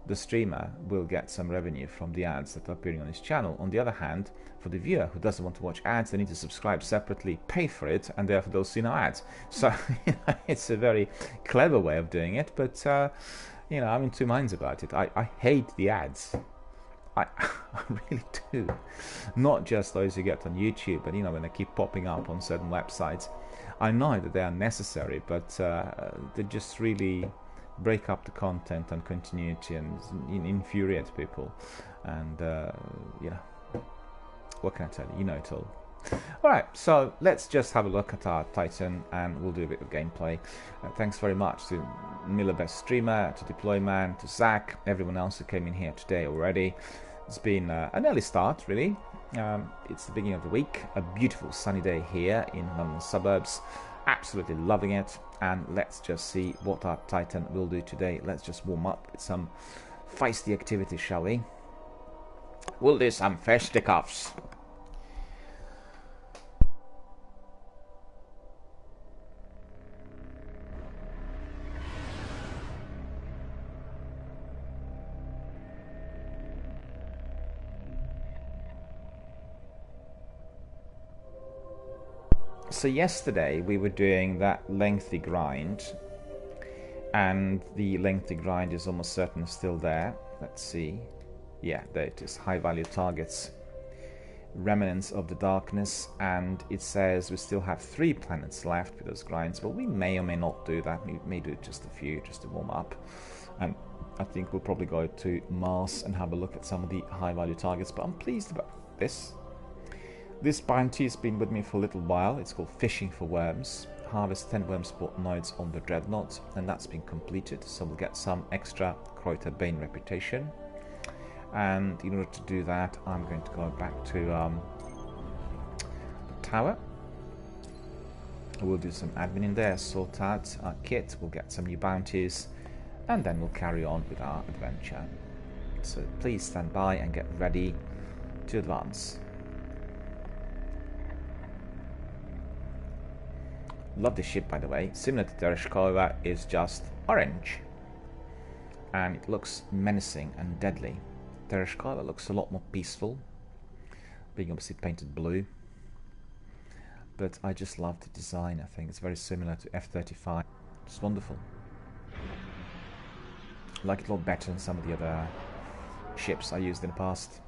the streamer will get some revenue from the ads that are appearing on his channel. On the other hand, for the viewer who doesn't want to watch ads, they need to subscribe separately, pay for it, and therefore they'll see no ads. So it's a very clever way of doing it, but you know, I'm in two minds about it. I hate the ads. I really do. Not just those you get on YouTube, but you know, when they keep popping up on certain websites. I know that they are necessary, but they just really break up the content and continuity and infuriate people. And you know, what can I tell you? You know it all. Alright, so let's just have a look at our Titan and we'll do a bit of gameplay. Thanks very much to Miller Best Streamer, to Deployman, to Zach, everyone else who came in here today already. It's been an early start, really. It's the beginning of the week, a beautiful sunny day here in London suburbs. Absolutely loving it, and let's just see what our Titan will do today. Let's just warm up with some feisty activity, shall we? We'll do some fisticuffs. So yesterday we were doing that lengthy grind, and the lengthy grind is almost certainly still there. Let's see. Yeah, there it is. High value targets. Remnants of the darkness, and it says we still have 3 planets left with those grinds, but we may or may not do that. We may do just a few just to warm up, and I think we'll probably go to Mars and have a look at some of the high value targets, but I'm pleased about this. This bounty has been with me for a little while. It's called Fishing for Worms. Harvest 10 worm sport nodes on the Dreadnought, and that's been completed, so we'll get some extra Kreuter Bane reputation. And in order to do that, I'm going to go back to the tower. We'll do some admin in there, sort out our kit, we'll get some new bounties, and then we'll carry on with our adventure. So please stand by and get ready to advance. Love this ship, by the way. Similar to Tereshkova, is just orange, and it looks menacing and deadly. Tereshkova looks a lot more peaceful, being obviously painted blue. But I just love the design. I think it's very similar to F-35. It's wonderful. I like it a lot better than some of the other ships I used in the past.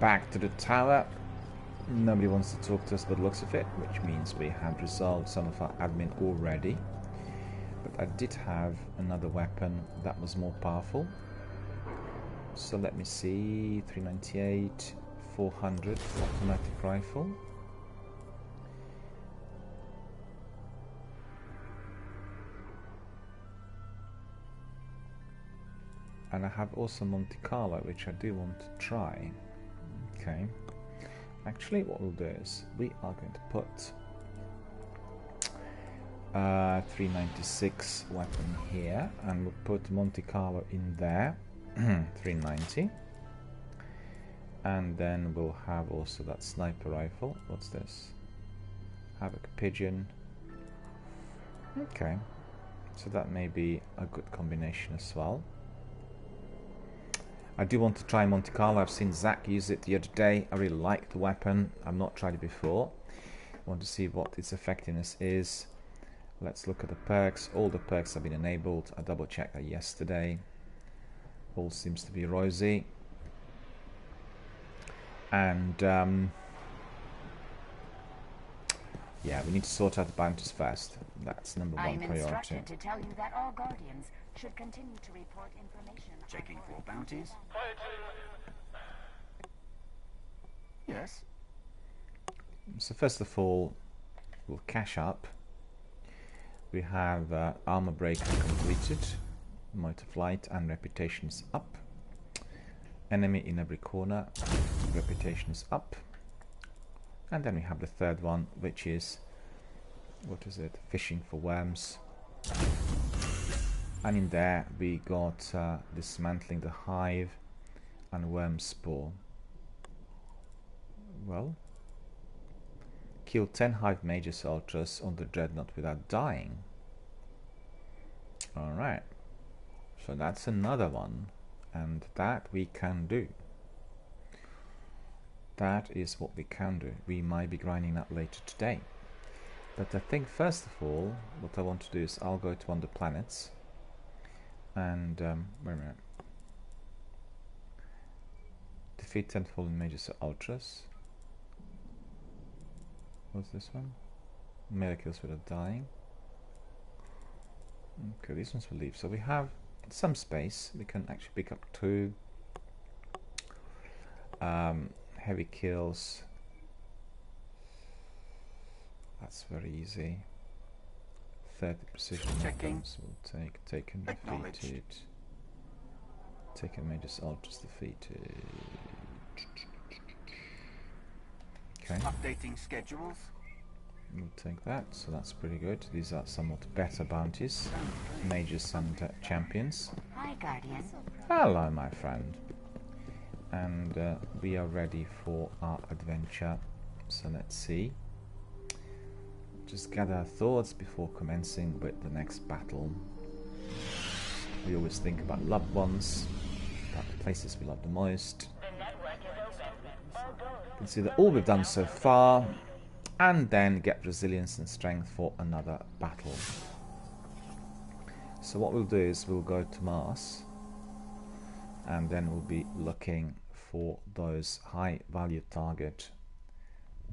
back to the tower. Nobody wants to talk to us by the looks of it, which means we had resolved some of our admin already. But I did have another weapon that was more powerful. So let me see, 398, 400 automatic rifle. And I have also Monte Carlo, which I do want to try. Okay. Actually, what we'll do is we are going to put 396 weapon here, and we'll put Monte Carlo in there, 390. And then we'll have also that sniper rifle. What's this? Havoc Pigeon. Okay. So that may be a good combination as well. I do want to try Monte Carlo. I've seen Zach use it the other day. I really like the weapon. I've not tried it before. I want to see what its effectiveness is. Let's look at the perks. All the perks have been enabled. I double checked that yesterday. All seems to be rosy. And yeah, we need to sort out the bounties first. That's number one priority. I'm instructed to tell you that all guardians should continue to report information. Checking for bounties. Yes. So first of all, we'll cash up. We have armor breaker completed, motor flight and reputation is up. Enemy in every corner, reputation is up. And then we have the third one, which is, what is it? Fishing for worms. And in there we got dismantling the hive and worm spore. Well, kill 10 hive mages ultras on the dreadnought without dying. Alright, so that's another one, and that we can do. That is what we can do. We might be grinding that later today. But I think first of all, what I want to do is I'll go to one of the planets. And, wait a minute. Defeat 10 fallen mages or ultras. What's this one? Melee kills without dying. Okay, these ones will leave. So we have some space. We can actually pick up 2 heavy kills. That's very easy. 30 precision weapons will take. Taken, defeated. Taken mages ultras defeated. Okay. Updating schedules. We'll take that, so that's pretty good. These are somewhat better bounties. Mages and champions. Hi, Guardian. Hello, my friend. And we are ready for our adventure. So let's see. Just gather our thoughts before commencing with the next battle. We always think about loved ones, about the places we love the most. Consider all we've done so far, and then get resilience and strength for another battle. So what we'll do is we'll go to Mars, and then we'll be looking for those high value target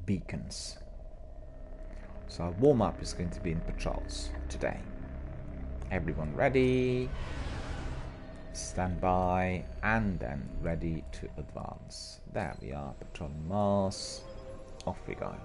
beacons. So our warm-up is going to be in patrols today. Everyone ready? Stand by, and then ready to advance. There we are, patrolling Mars. Off we go.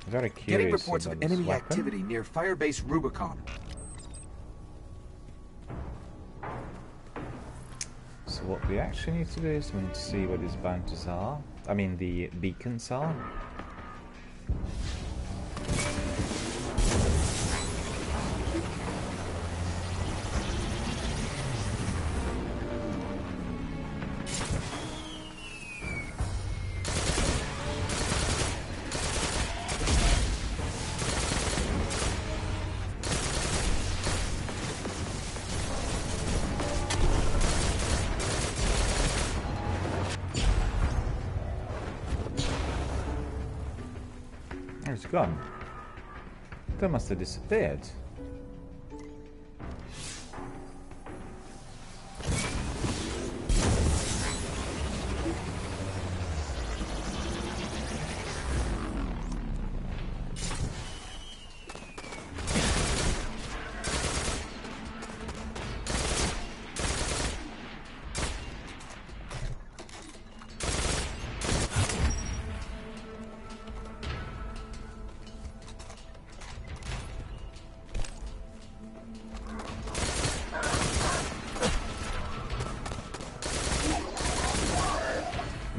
Very curious. Getting reports of enemy weapon. activity near Firebase Rubicon. So what we actually need to do is we need to see what these bounties are. I mean the beacons are. Where's it gone? They must have disappeared.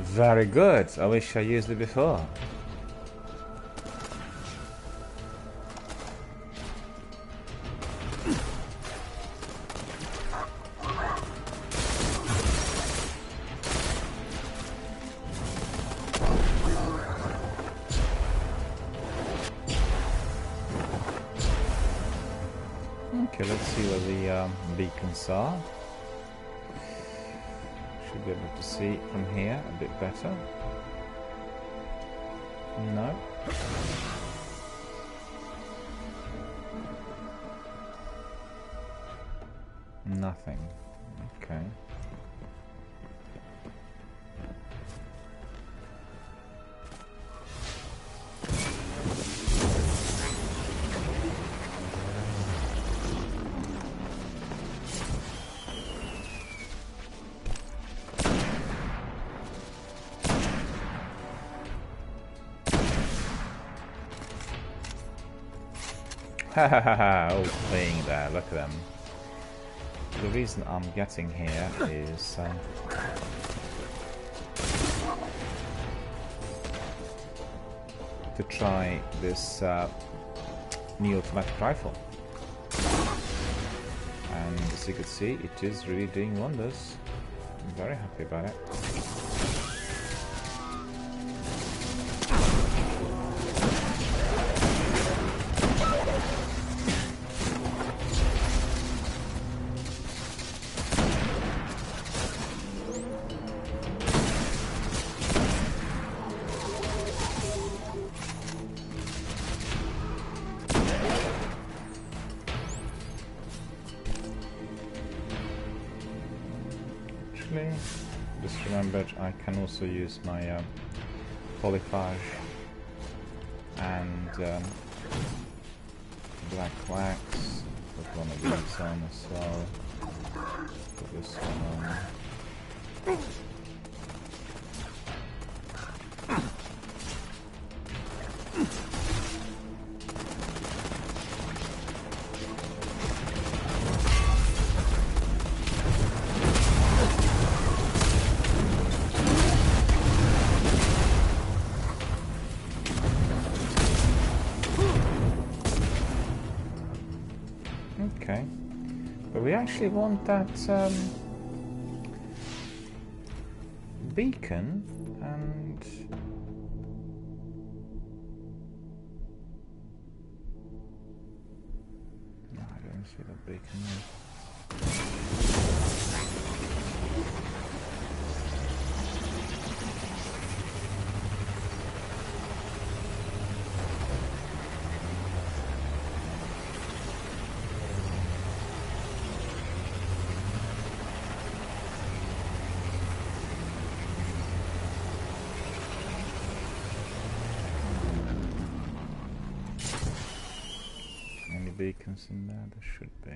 Very good. I wish I used it before. Okay, let's see where the beacons are. Should be able to see from here a bit better. No. Nothing. Okay. All playing there, look at them. The reason I'm getting here is to try this new automatic rifle. And as you can see, it is really doing wonders. I'm very happy about it. Just remembered I can also use my polyphage and black wax. Put one of these on as well. Put this one on. Okay, but we actually want that beacon, and no, I don't see that beacon yet. Beacons in there, there should be.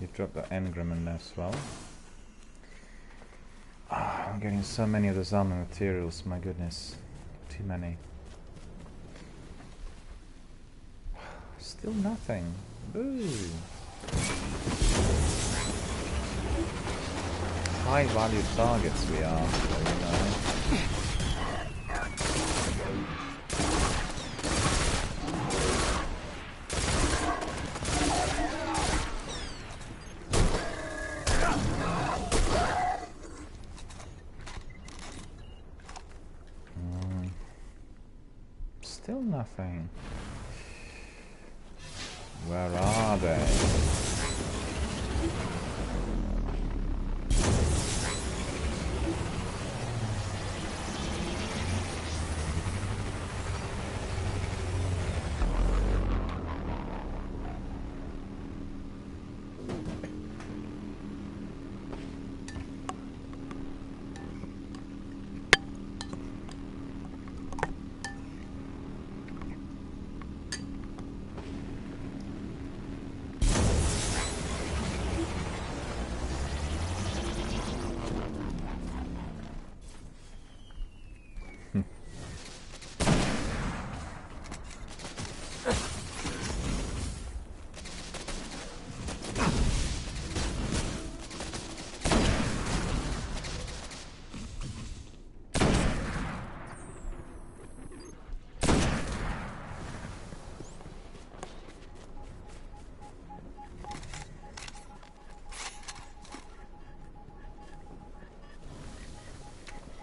You dropped that engram in there as well. I'm getting so many of those armor materials, my goodness. Too many. Still nothing. Boo! High value targets we are, so you know. Still nothing. Where are they?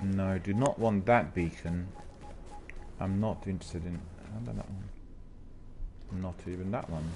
No, I do not want that beacon. I'm not interested in... How about that one? Not even that one.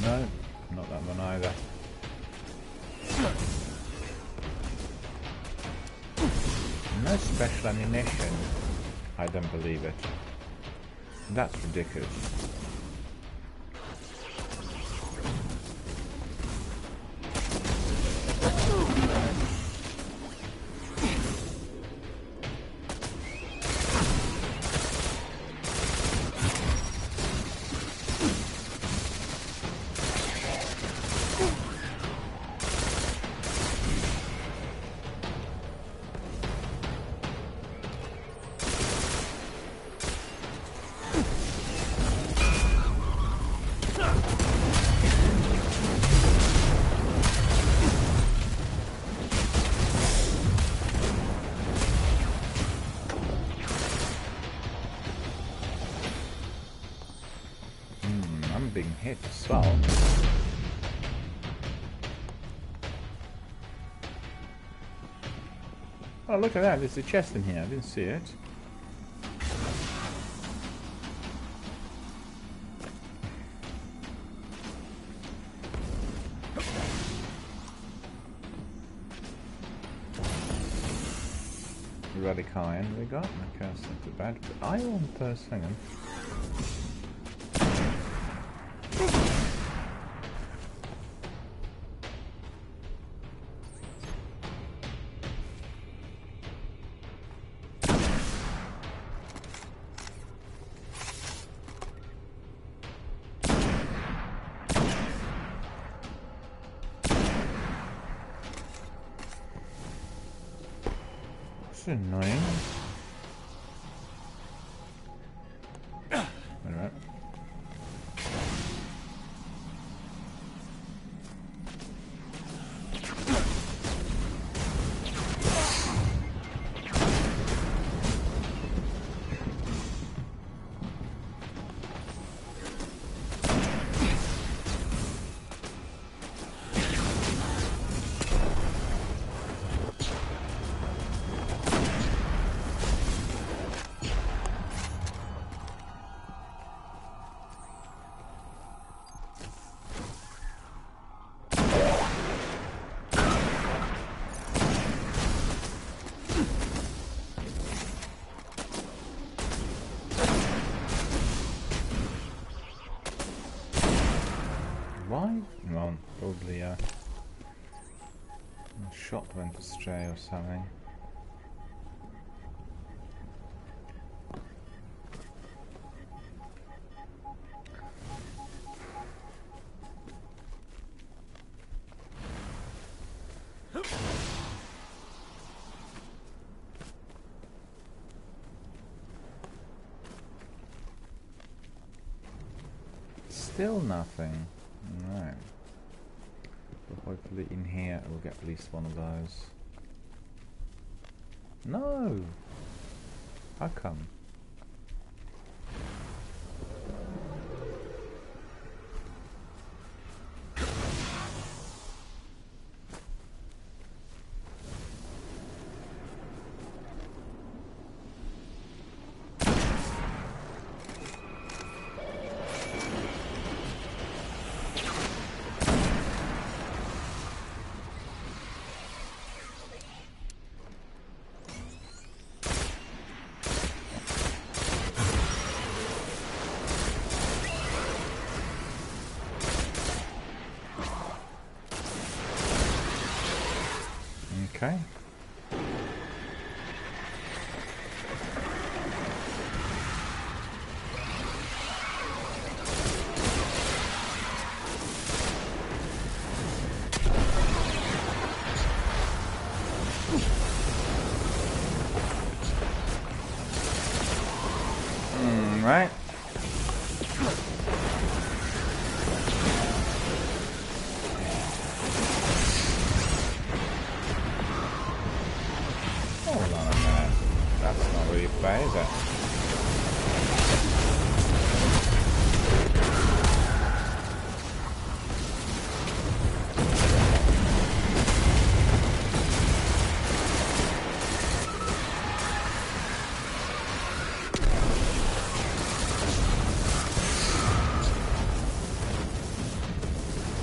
No, not that one either. No special ammunition. I don't believe it. That's ridiculous. Being hit as well. Oh, look at that, there's a chest in here, I didn't see it. Radicine we got, okay, that's not too bad. But I want those, hang on. That's annoying. Alright. Why? Well, probably a shot went astray or something. Still nothing. Right. But hopefully in here we'll get at least one of those. No! How come? Okay. Right. Hold on a minute. That's not really fair, is it?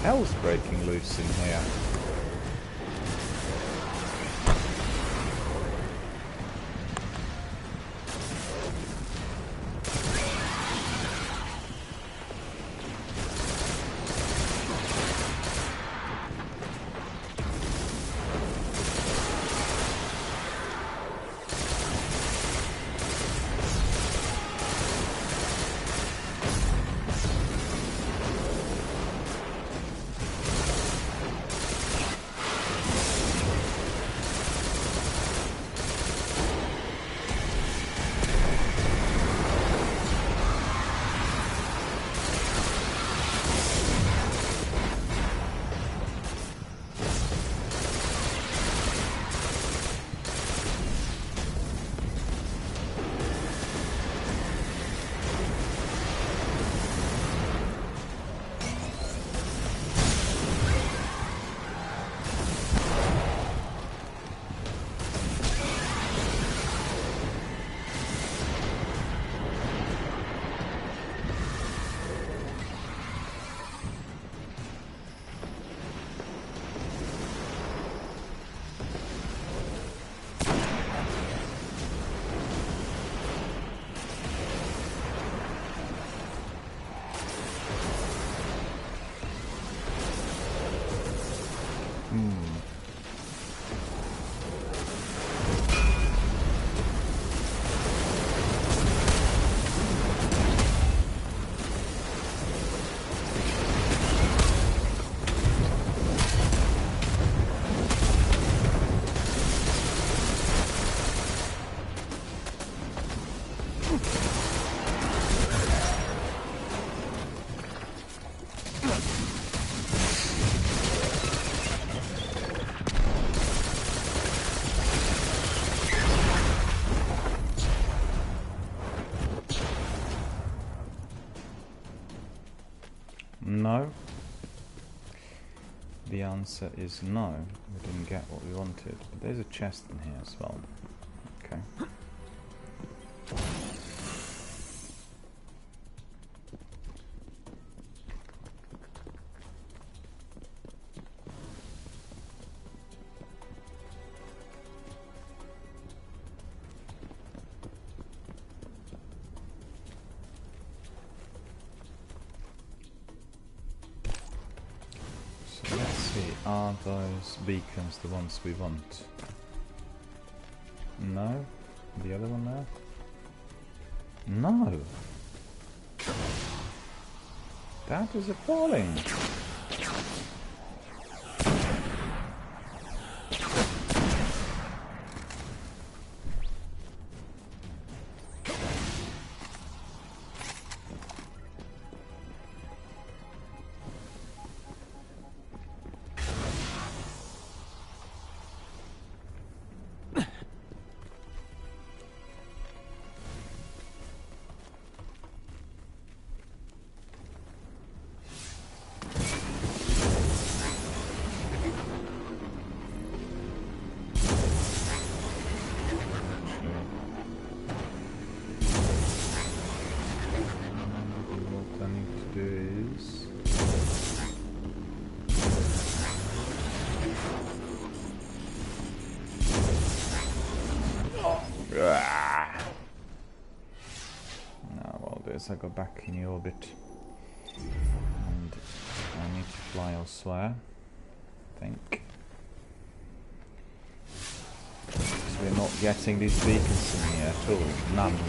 Hell's breaking loose in here. No. The answer is no. We didn't get what we wanted. But there's a chest in here as well. Okay. Are those beacons the ones we want? No? The other one there? No! That is appalling! Ah. Now what I'll do is I go back in the orbit, and I need to fly elsewhere, I think. Because we're not getting these beacons in here at all, none.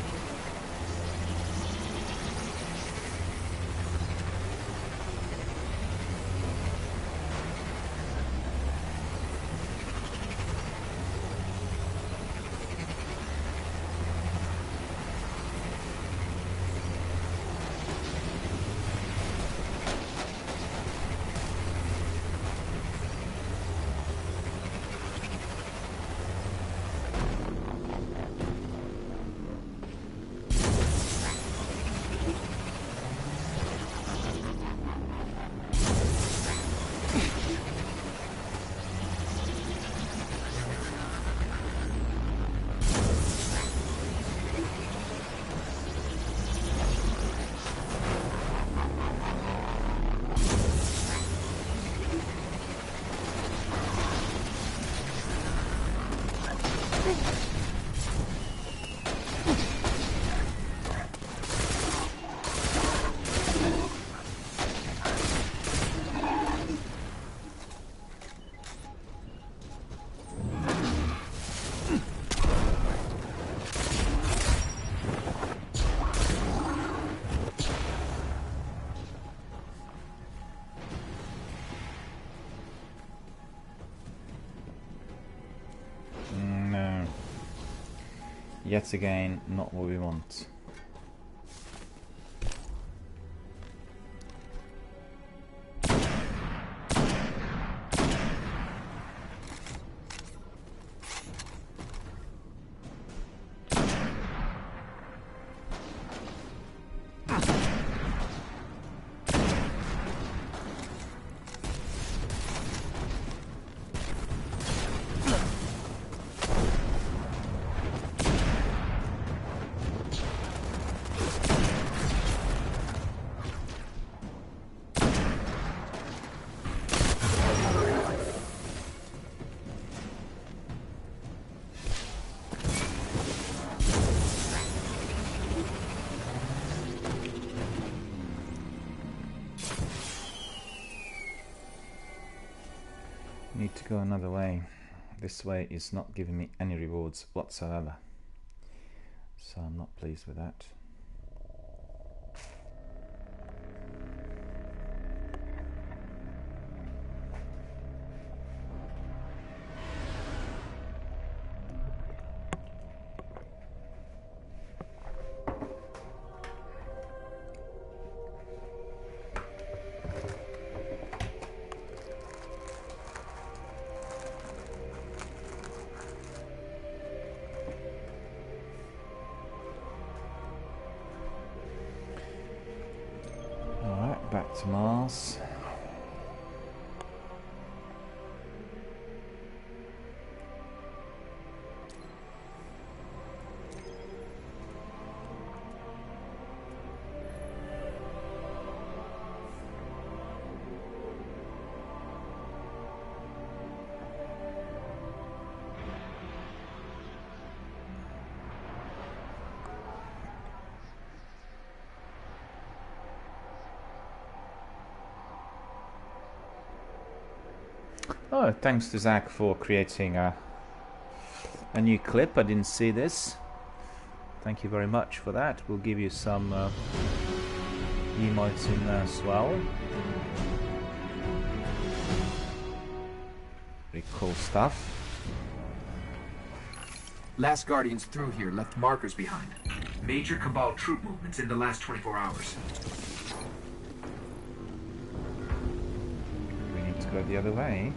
No. Yet again, not what we want. Need to go another way. This way is not giving me any rewards whatsoever, so I'm not pleased with that. Back to Mars. Oh, thanks to Zach for creating a new clip. I didn't see this. Thank you very much for that. We'll give you some emotes in there as well. Pretty cool stuff. Last Guardians through here left markers behind. Major Cabal troop movements in the last 24 hours. We need to go the other way.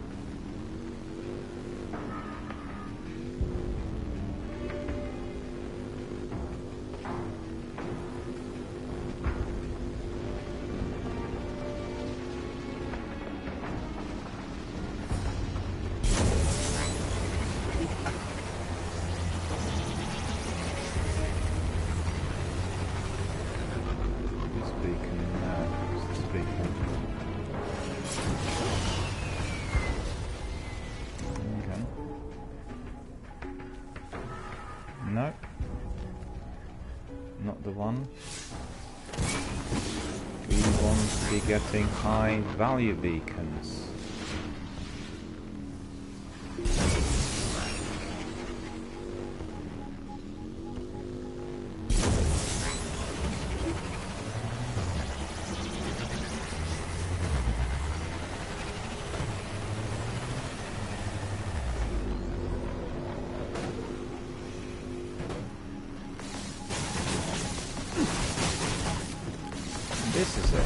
No. Not the one. We want to be getting high value beacons. This is it.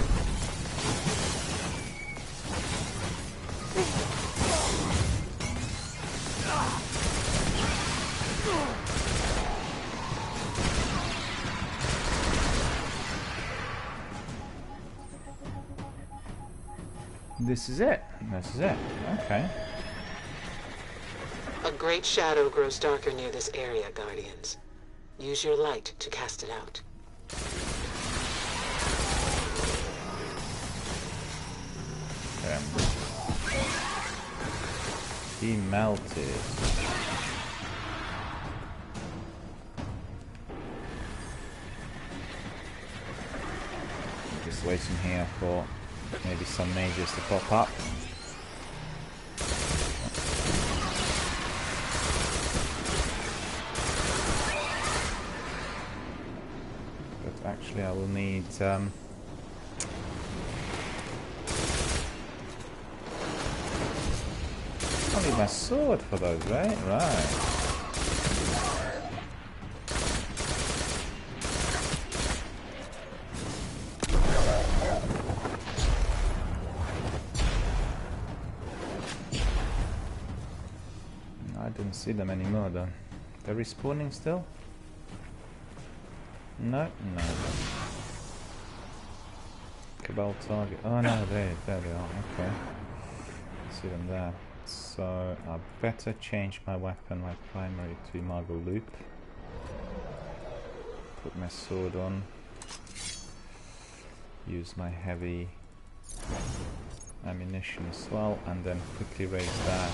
This is it. This is it. Okay. A great shadow grows darker near this area, Guardians. Use your light to cast it out. He melted. Just waiting here for maybe some mages to pop up. But actually I will need I'll need my sword for those, right? Right. I didn't see them anymore though. They're respawning still? No, no. Cabal target. Oh no, there they are. Okay. I see them there. So I better change my weapon, my primary, to Margot Loop. Put my sword on. Use my heavy ammunition as well, and then quickly raise that.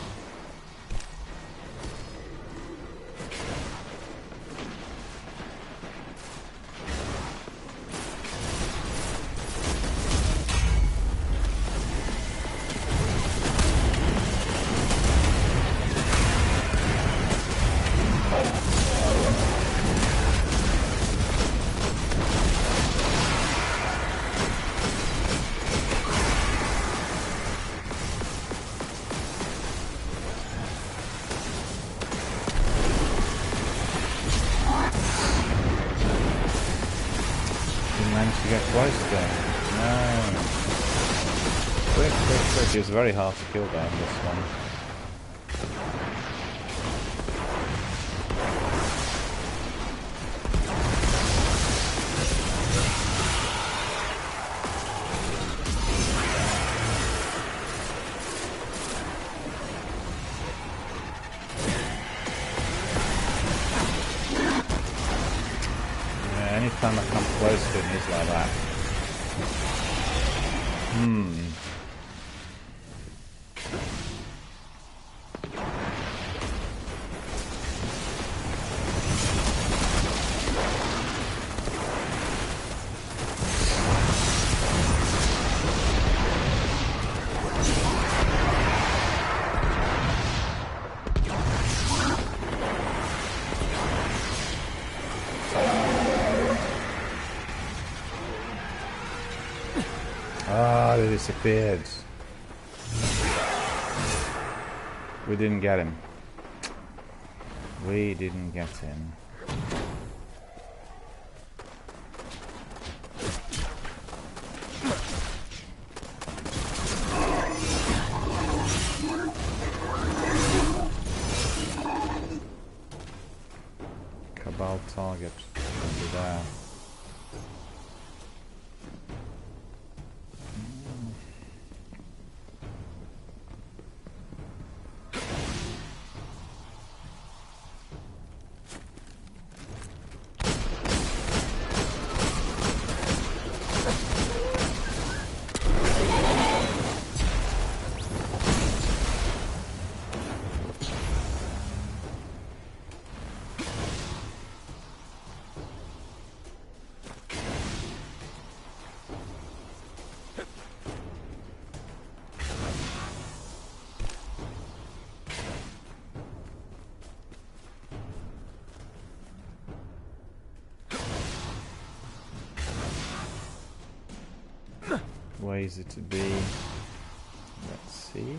Managed to get close there. No. Quick, quick, quick. It was very hard to kill that in this one. Anytime I come close to him, he's like that. Ah, they disappeared. We didn't get him. We didn't get him. Cabal target over there. Where is it to be? Let's see.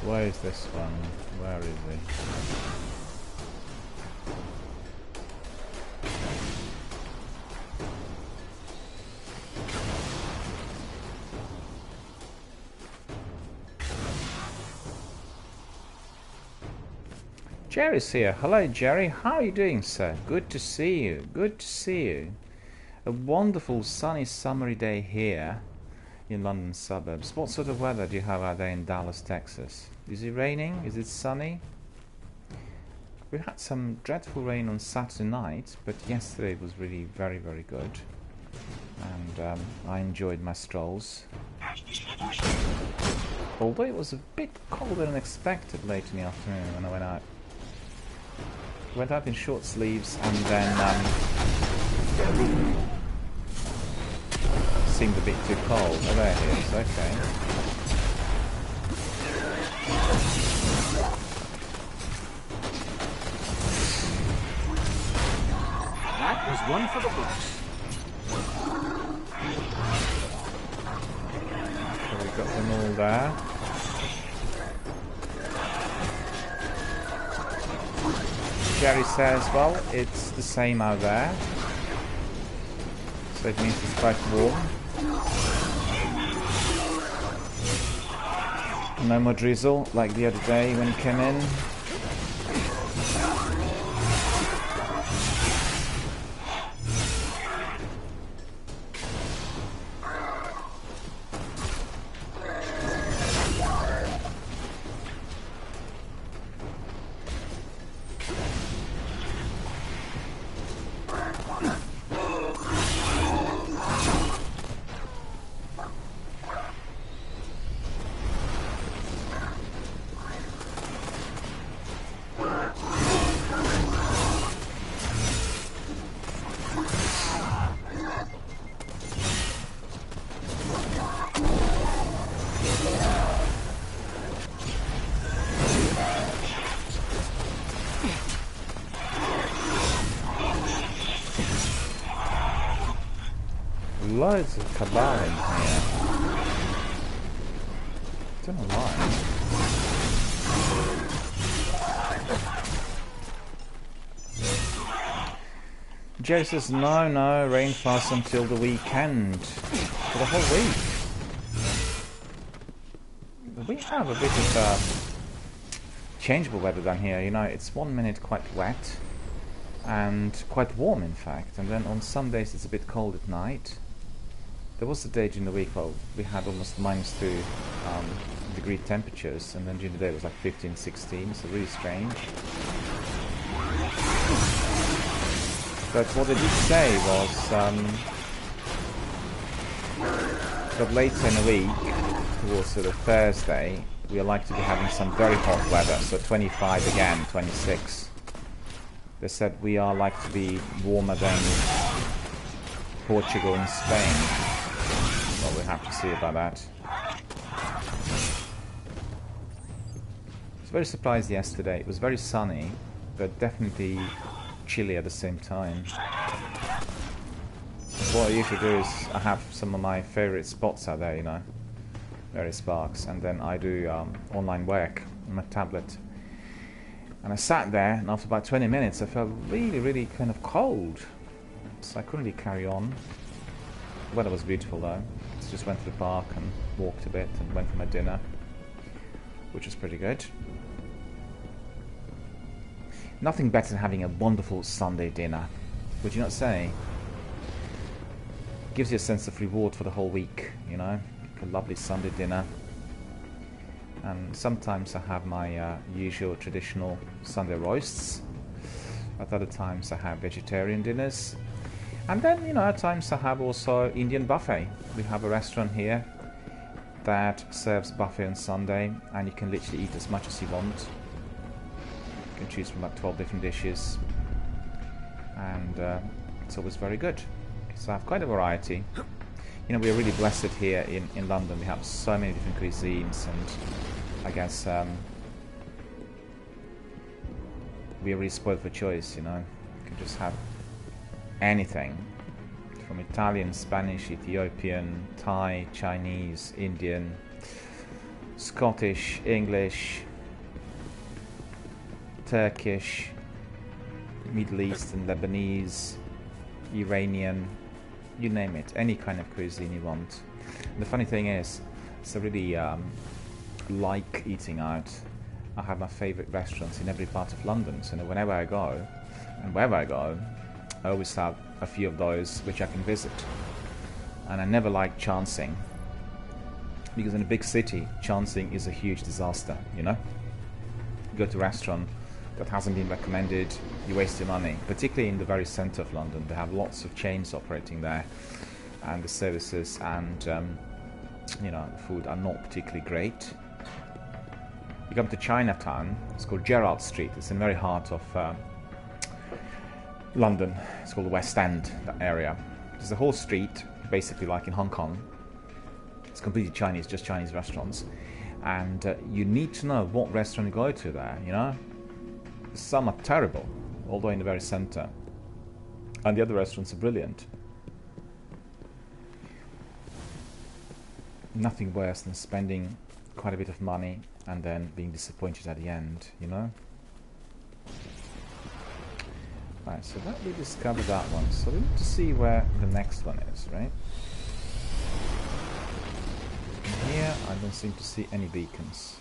Where is this one? Where is he? Jerry's here. Hello Jerry, how are you doing, sir? Good to see you. Good to see you. A wonderful sunny summery day here in London suburbs. What sort of weather do you have out there in Dallas, Texas? Is it raining? Is it sunny? We had some dreadful rain on Saturday night, but yesterday was really very, very good. And I enjoyed my strolls. Although it was a bit colder than expected late in the afternoon when I went out. Went out in short sleeves and then seemed a bit too cold. Oh, there it is. Okay. That was one for the books. So we got them all there. Jerry says, well, it's the same out there. So it means it's quite warm. No more drizzle like the other day when he came in. Loads of cabal in here. Don't know why. Joe says no, rain fast until the weekend. For the whole week. We have a bit of changeable weather down here, you know, it's 1 minute quite wet and quite warm in fact, and then on some days it's a bit cold at night. There was a day during the week where we had almost -2 degree temperatures, and then during the day it was like 15, 16, so really strange. But what they did say was that later in the week, towards sort of Thursday, we are likely to be having some very hot weather, so 25 again, 26. They said we are likely to be warmer than Portugal and Spain. Well, we'll have to see about that. I was very surprised yesterday. It was very sunny, but definitely chilly at the same time. What I usually do is I have some of my favorite spots out there, you know, various parks, and then I do online work on my tablet. And I sat there, and after about 20 minutes I felt really, really kind of cold. so I couldn't really carry on. The weather was beautiful though. So just went to the park and walked a bit and went for my dinner, which was pretty good. Nothing better than having a wonderful Sunday dinner, would you not say? Gives you a sense of reward for the whole week, you know? A lovely Sunday dinner. And sometimes I have my usual traditional Sunday roasts. At other times I have vegetarian dinners. And then, you know, at times I have also Indian buffet. We have a restaurant here that serves buffet on Sunday, and you can literally eat as much as you want. You can choose from about 12 different dishes, and it's always very good. So I have quite a variety. You know, we are really blessed here in London. We have so many different cuisines, and I guess we are really spoiled for choice, you know. You can just have anything from Italian, Spanish, Ethiopian, Thai, Chinese, Indian, Scottish, English, Turkish, Middle Eastern, Lebanese, Iranian, you name it, any kind of cuisine you want. And the funny thing is, I really like eating out. I have my favourite restaurants in every part of London, so whenever I go, and wherever I go, I always have a few of those which I can visit. And I never like chancing, because in a big city, chancing is a huge disaster, you know? You go to a restaurant that hasn't been recommended, you waste your money. Particularly in the very centre of London, they have lots of chains operating there, and the services and you know, the food are not particularly great. You come to Chinatown, it's called Gerrard Street, it's in the very heart of London. It's called the West End, that area. There's a whole street, basically like in Hong Kong. It's completely Chinese, just Chinese restaurants. And you need to know what restaurant you go to there, you know? Some are terrible, although in the very centre. And the other restaurants are brilliant. Nothing worse than spending quite a bit of money and then being disappointed at the end, you know? Right, so that we discovered that one. So we need to see where the next one is, right? And here I don't seem to see any beacons.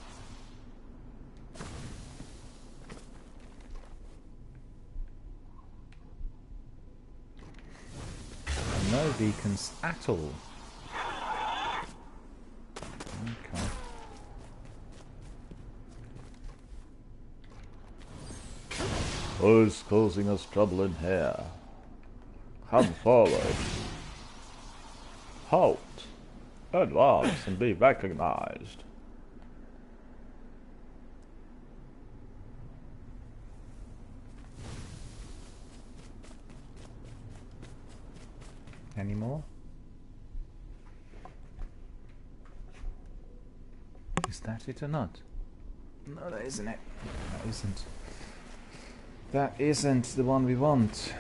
No beacons at all. Okay. Who's causing us trouble in here? Come forward. Halt. Advance and be recognized. Any more? Is that it or not? No, that isn't it. That isn't. That isn't the one we want.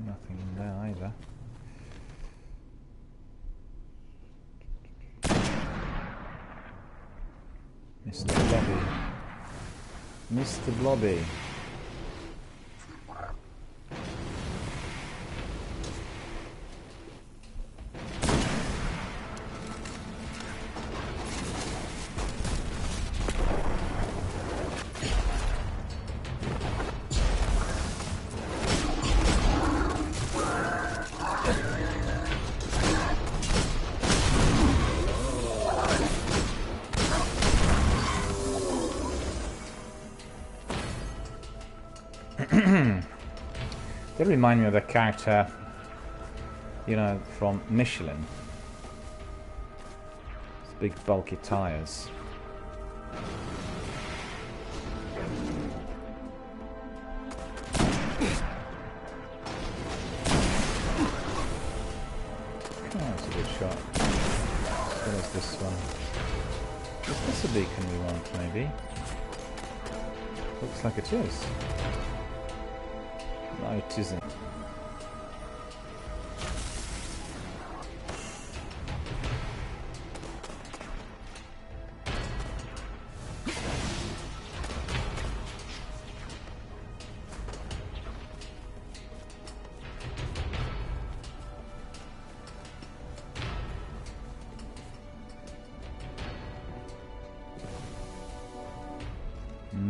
Nothing in there either. Mr. Blobby. Mr. Blobby. They remind me of the character, you know, from Michelin. It's big bulky tires. Oh, that's a good shot. As well as this one. Is this a beacon we want, maybe? Looks like it is. No, it isn't.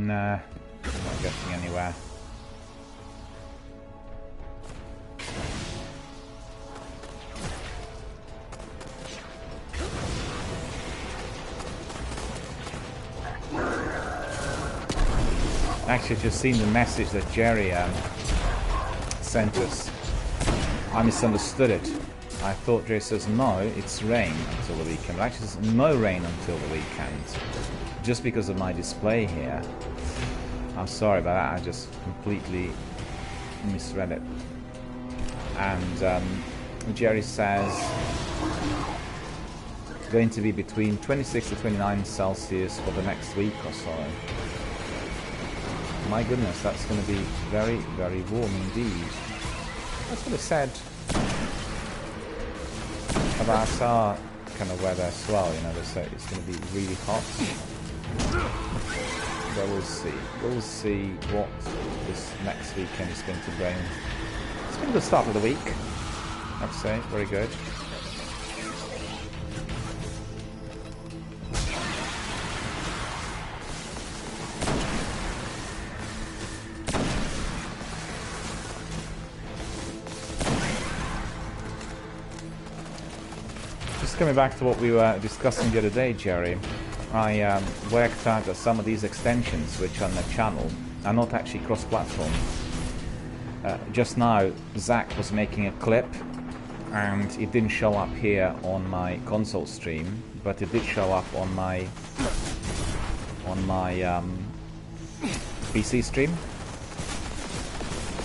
Nah, not getting anywhere. Actually, just seen the message that Jerry sent us. I misunderstood it. I thought Jerry says no, it's rain until the weekend. But actually, it says no rain until the weekend. Just because of my display here. I'm sorry about that. I just completely misread it. And Jerry says it's going to be between 26 to 29 Celsius for the next week or so. My goodness, that's going to be very, very warm indeed. That's what it said about our kind of weather as well. You know, they say it's going to be really hot. But we'll see. We'll see what this next weekend is going to bring. It's been a good start of the week, I'd say. Very good. Coming back to what we were discussing the other day, Jerry, I worked out that some of these extensions which are on the channel are not actually cross-platform. Just now, Zach was making a clip, and it didn't show up here on my console stream, but it did show up on my PC stream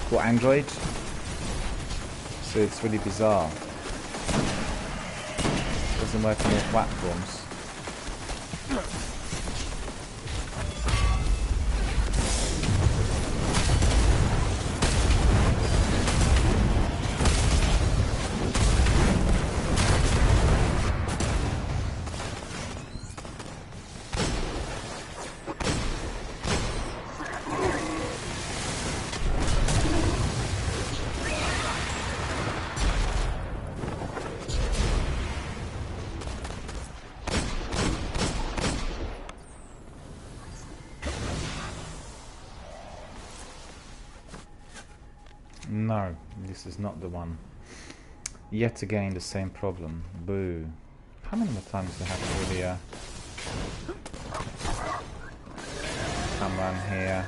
for Android. So it's really bizarre. Doesn't work on all platforms. No, this is not the one. Yet again, the same problem. Boo. How many more times do I have to really come around here?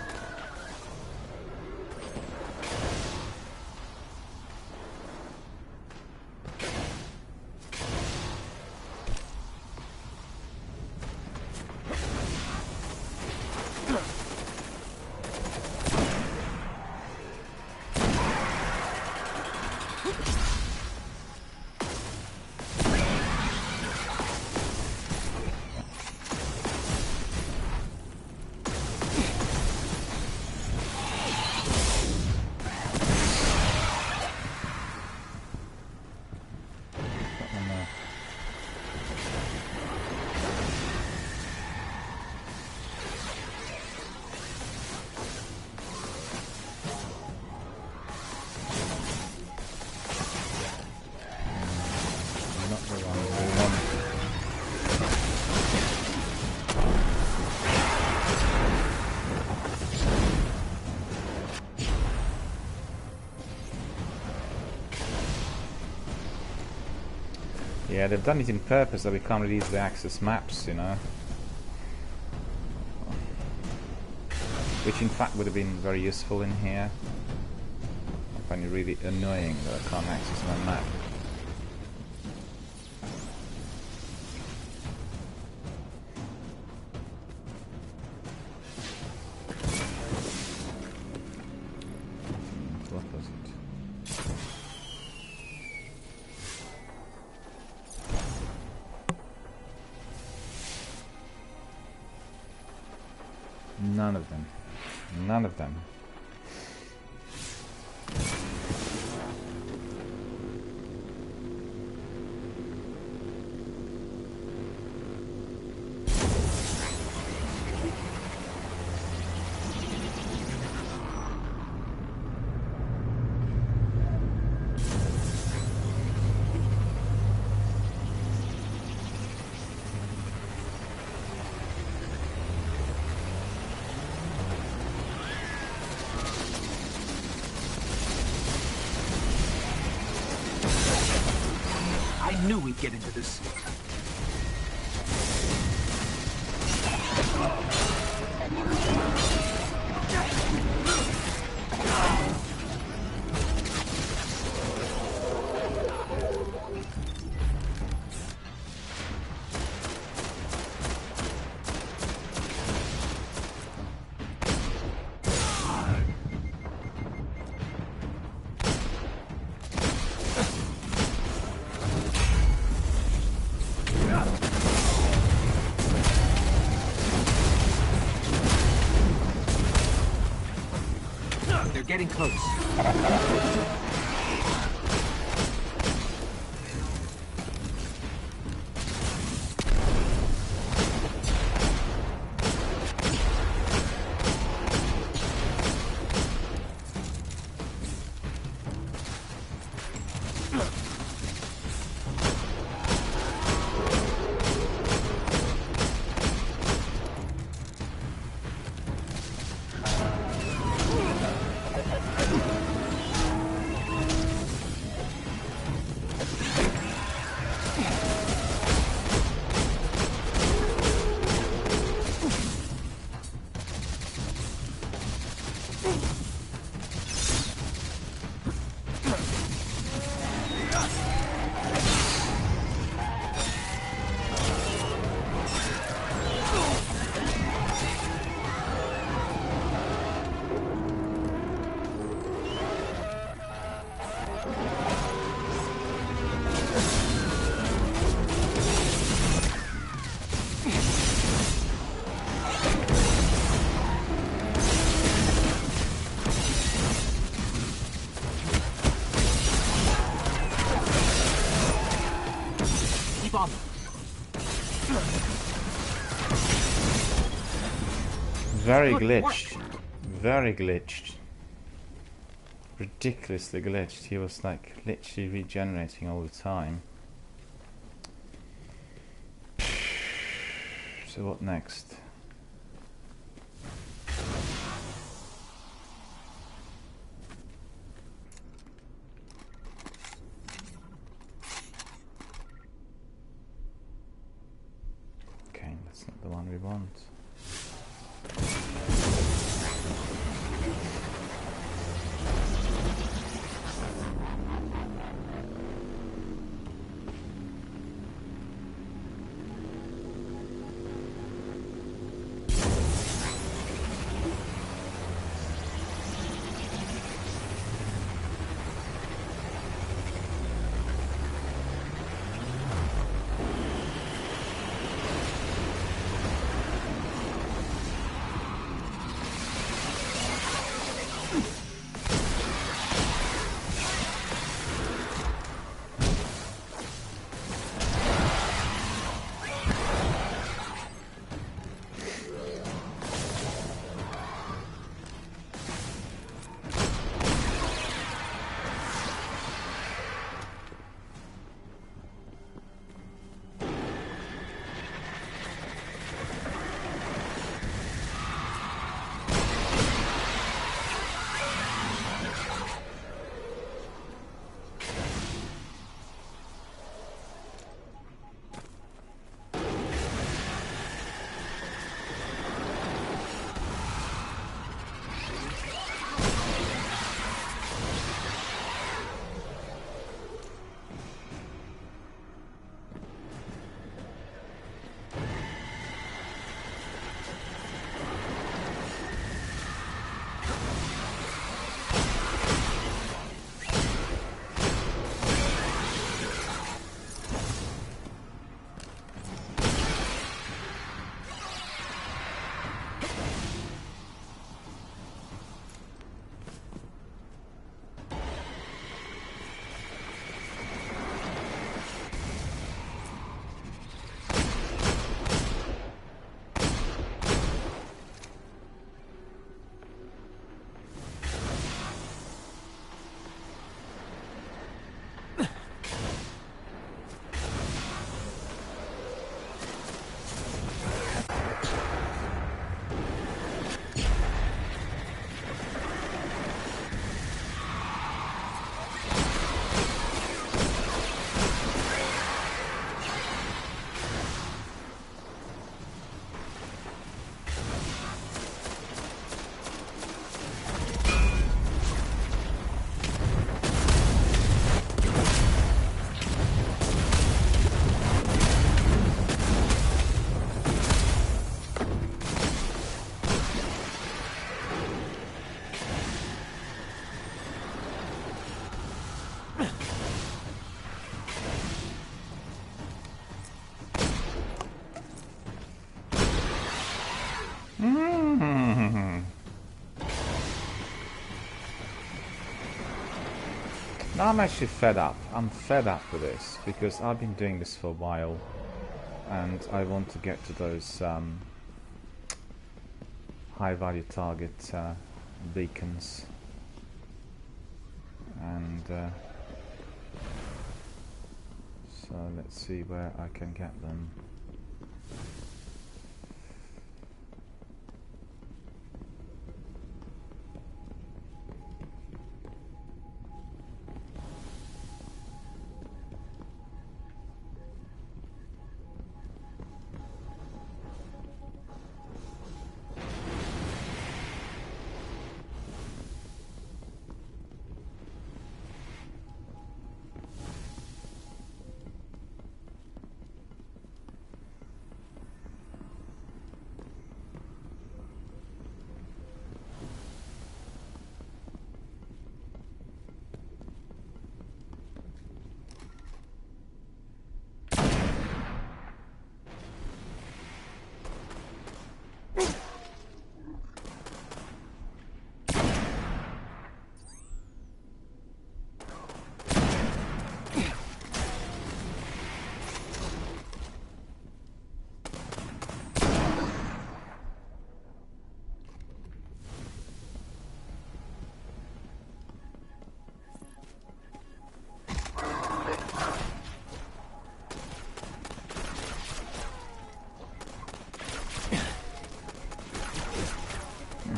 Yeah, they've done it in purpose that we can't really easily access maps, you know. Which in fact would have been very useful in here. I find it really annoying that I can't access my map. What was it? None of them. None of them. knew we'd get into this. They're getting close. Very glitched. Very glitched. Ridiculously glitched. He was like literally regenerating all the time. So what next? Okay, that's not the one we want. I'm actually fed up. I'm fed up with this because I've been doing this for a while, and I want to get to those high-value target beacons, and so let's see where I can get them.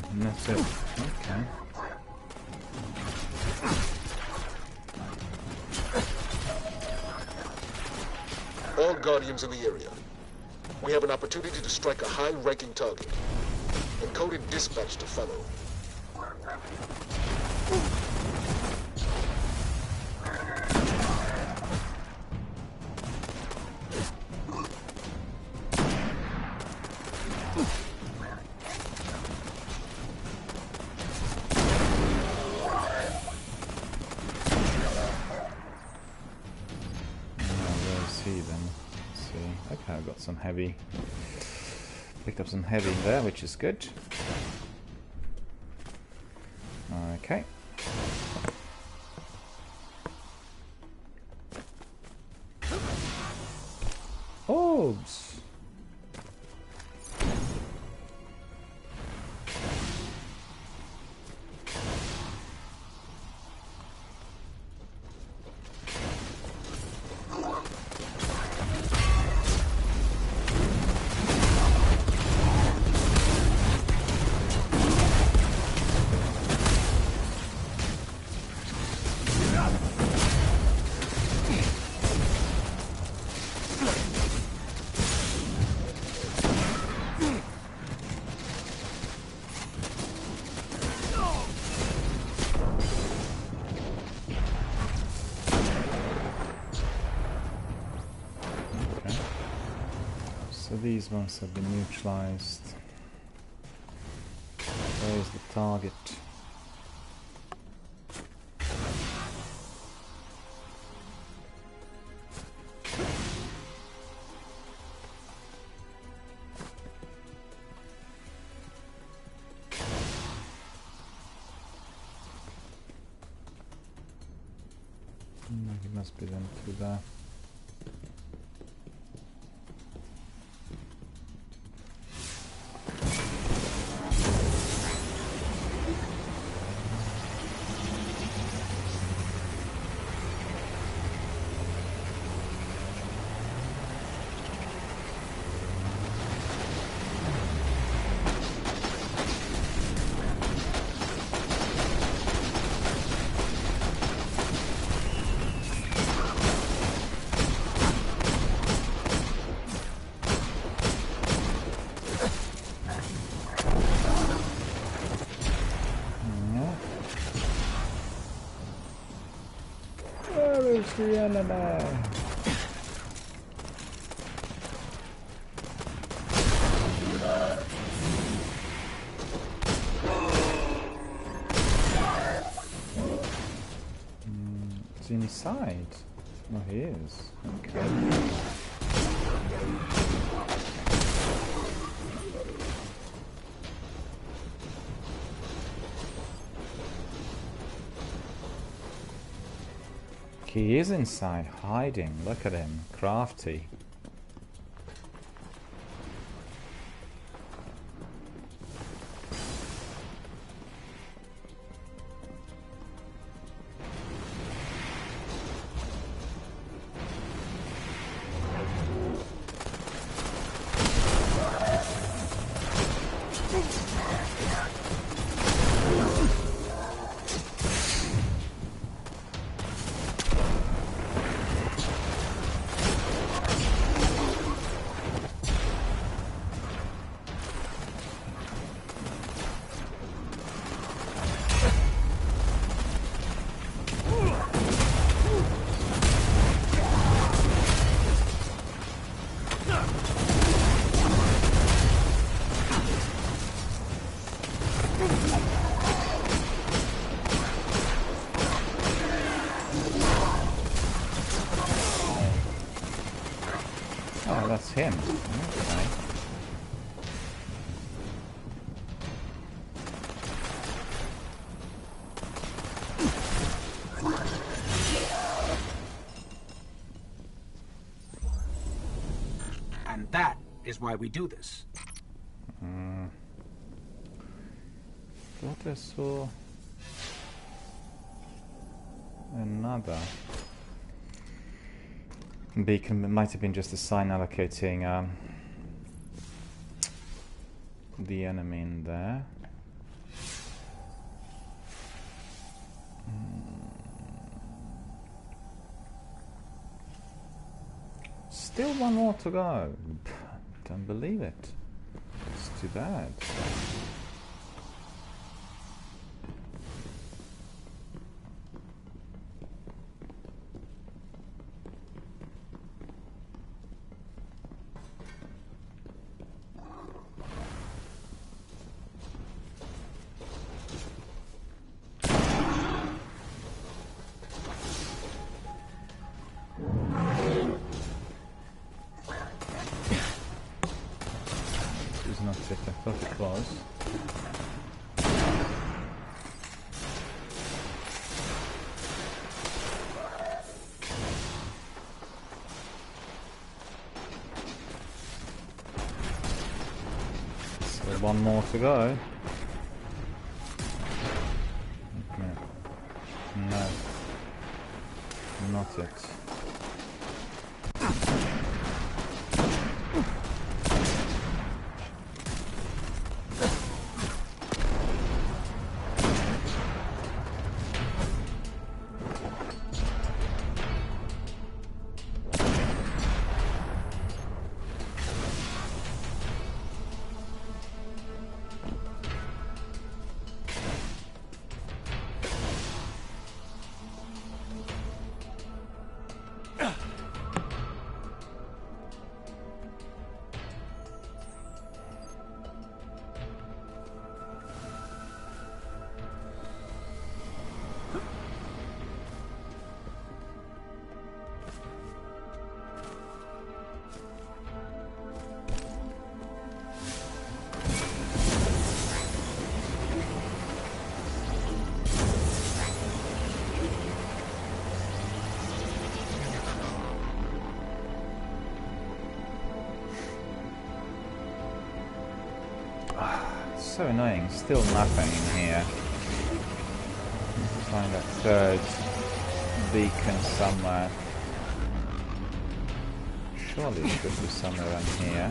And that's it. Okay. All Guardians in the area. We have an opportunity to strike a high-ranking target. Encoded dispatch to follow. Okay, I've got some heavy. Picked up some heavy in there, which is good. Okay. Orbs! So these ones have been neutralized. Where's the target? It must be them two there. The enemy. Is he inside? Oh, he is. Okay. He is inside, hiding. Look at him, crafty. Oh, that's him. Okay. And that is why we do this. Thought I saw another beacon. It might have been just a sign allocating the enemy in there. Still one more to go. Don't believe it. It's too bad. Not it, I thought it was. Still one more to go. Okay. No. Not it. So annoying, still nothing in here. Find a third beacon somewhere. Surely it should be somewhere around here.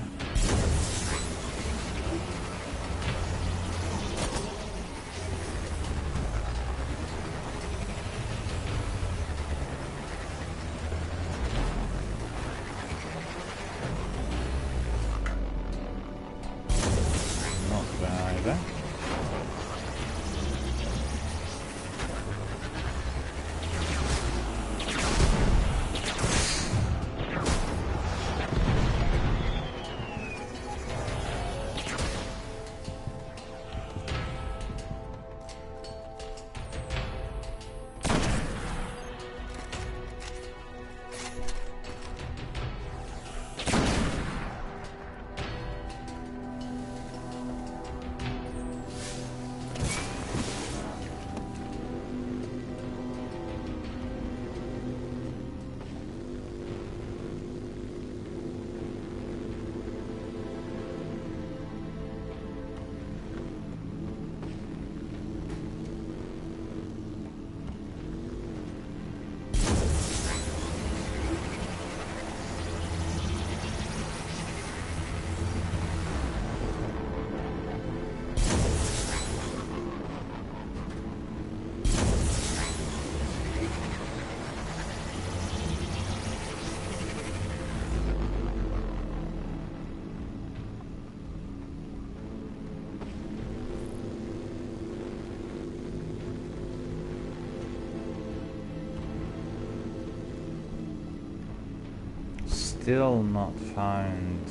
still not found.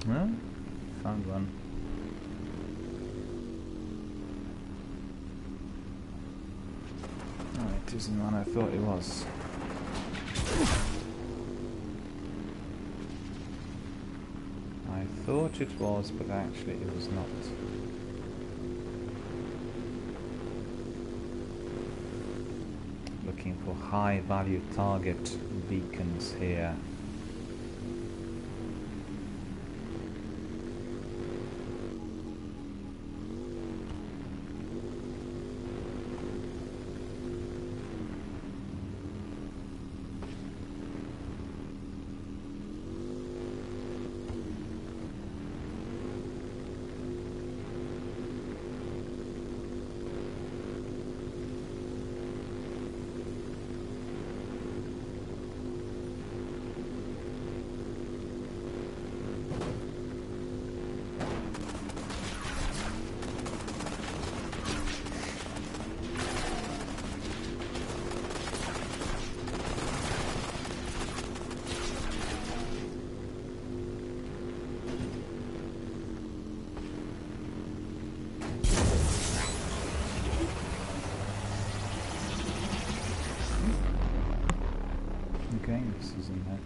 No? Found one. Oh, it isn't one I thought it was. I thought it was, but actually it was not. Looking for high value target beacons here. Okay, this isn't that.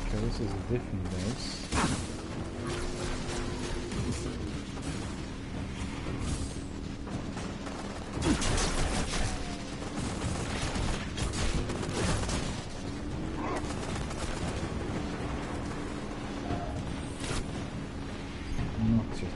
Okay, this is a different base. Not yet.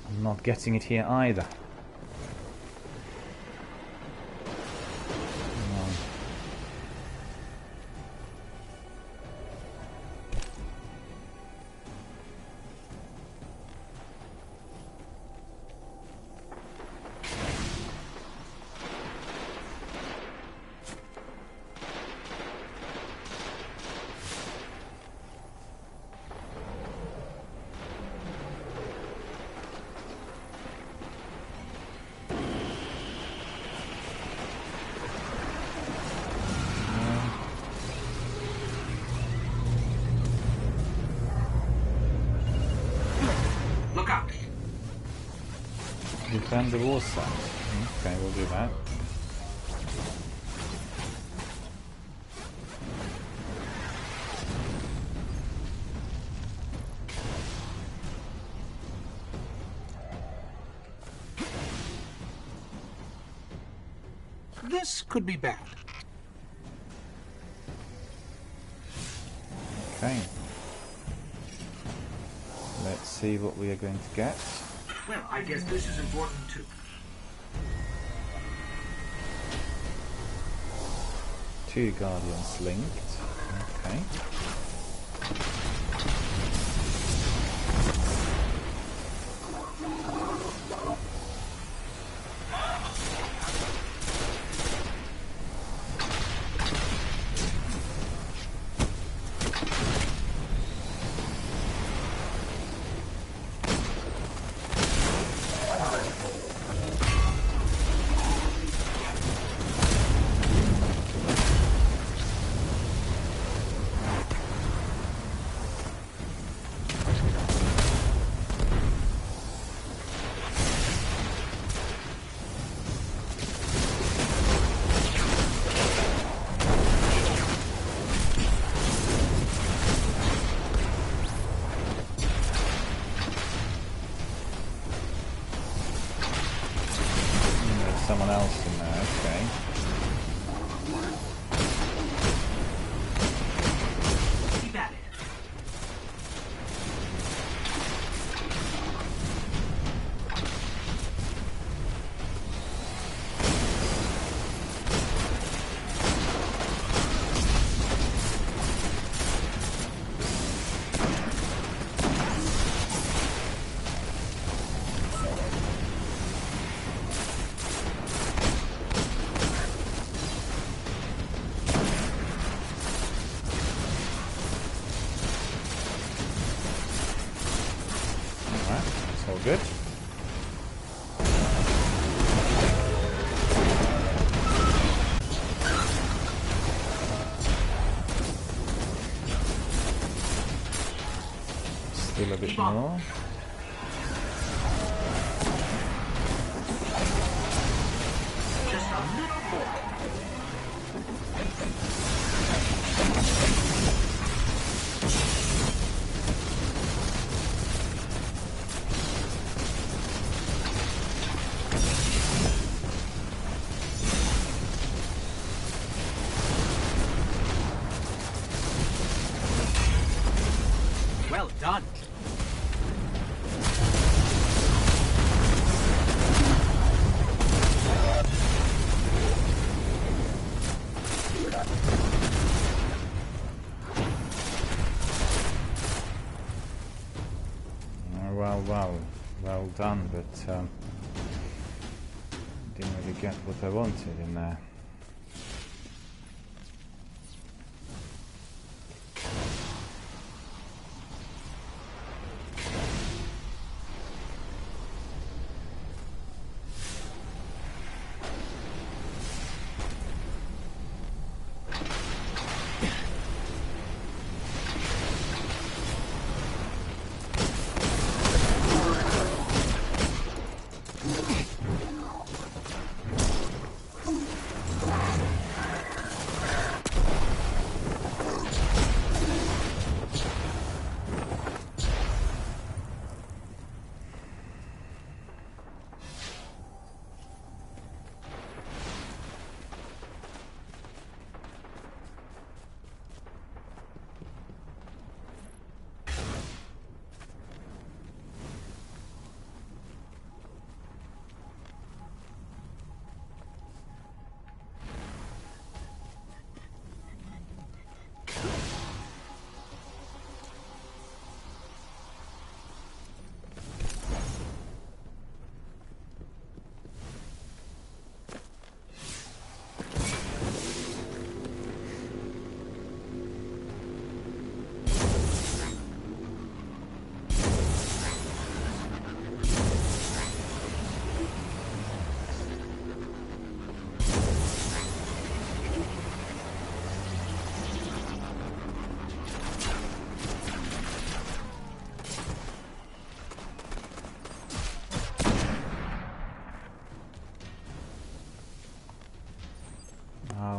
I'm not getting it here either. Look out! Defend the war site. Okay, we'll do that. This could be bad. Okay. Let's see what we are going to get. Well, I guess this is important too. 2 Guardians linked. Okay. someone else in there, okay. Keep at it. Good. Still a bit more. Just a little more. Well done. Well done, but didn't really get what I wanted in there.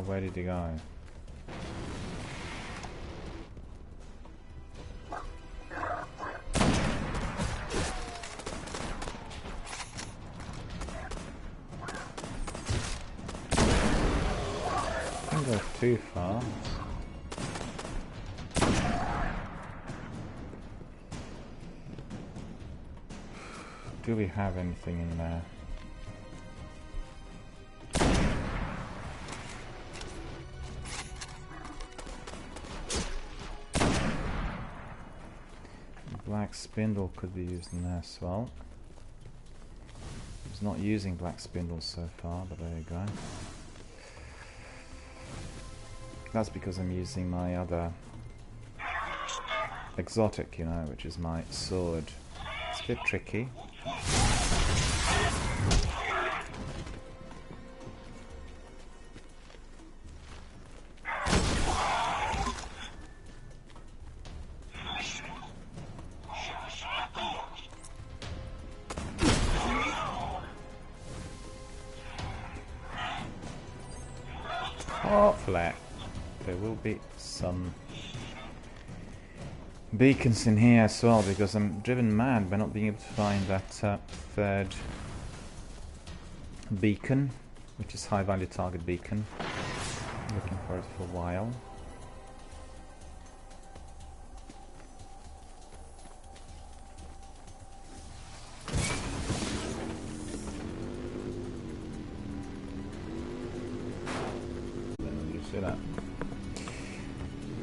Where did he go? I think that's too far. Do we have anything in there? Black spindle could be used in there as well. I was not using black spindles so far, but there you go. That's because I'm using my other exotic, you know, which is my sword. It's a bit tricky. Hopefully there will be some beacons in here as well, because I'm driven mad by not being able to find that third beacon, which is high value target beacon. Looking for it for a while. Did you see that?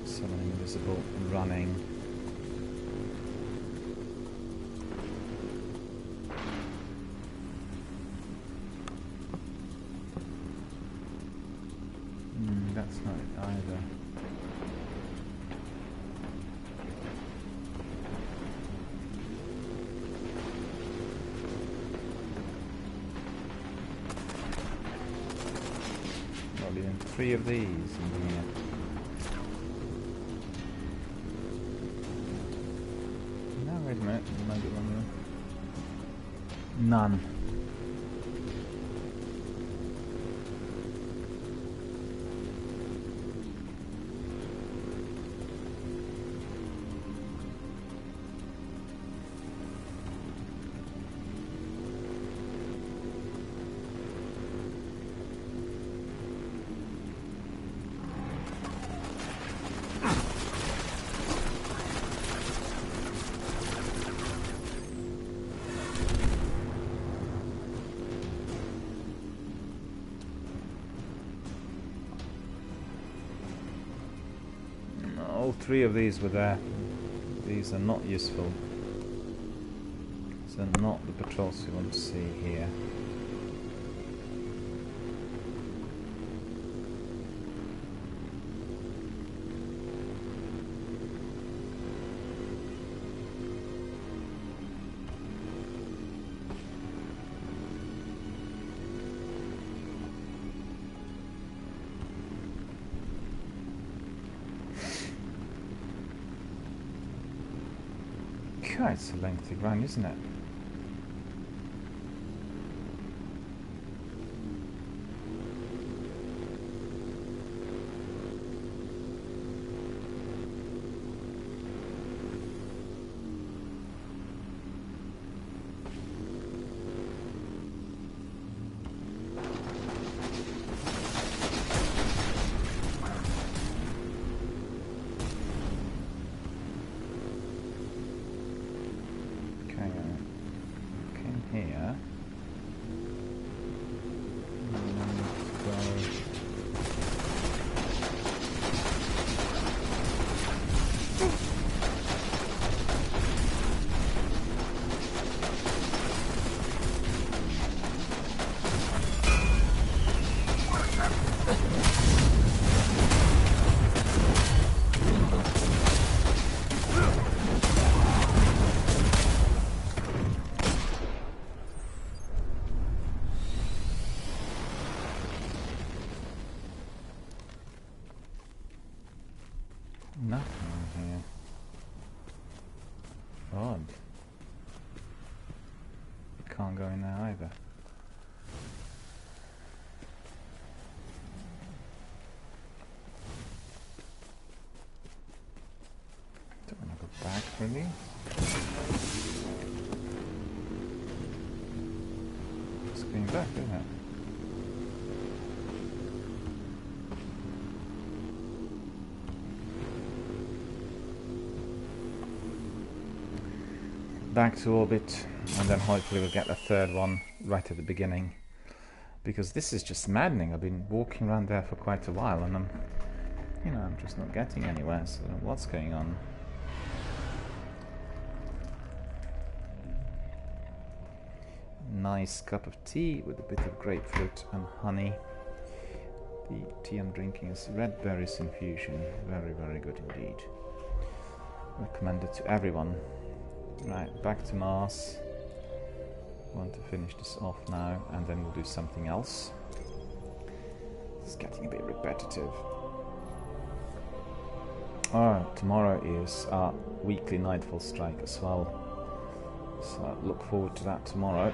Someone invisible running. That's not it either. Not even 3 of these in here. No, wait a minute. Maybe one more. None. All 3 of these were there. These are not useful. These are not the patrols you want to see here. God, it's a lengthy run, isn't it? Here. Nothing in here. Odd. Can't go in there either. Don't want to go back really. It's going back, isn't it? Back to orbit, and then hopefully we'll get the 3rd one right at the beginning, because this is just maddening. I've been walking around there for quite a while and I'm just not getting anywhere, so what's going on? Nice cup of tea with a bit of grapefruit and honey. The tea I'm drinking is red berries infusion, very, very good indeed. Recommended to everyone. Right, back to Mars. Want to finish this off now, and then we'll do something else. It's getting a bit repetitive. Alright, tomorrow is our weekly Nightfall strike as well. So look forward to that tomorrow.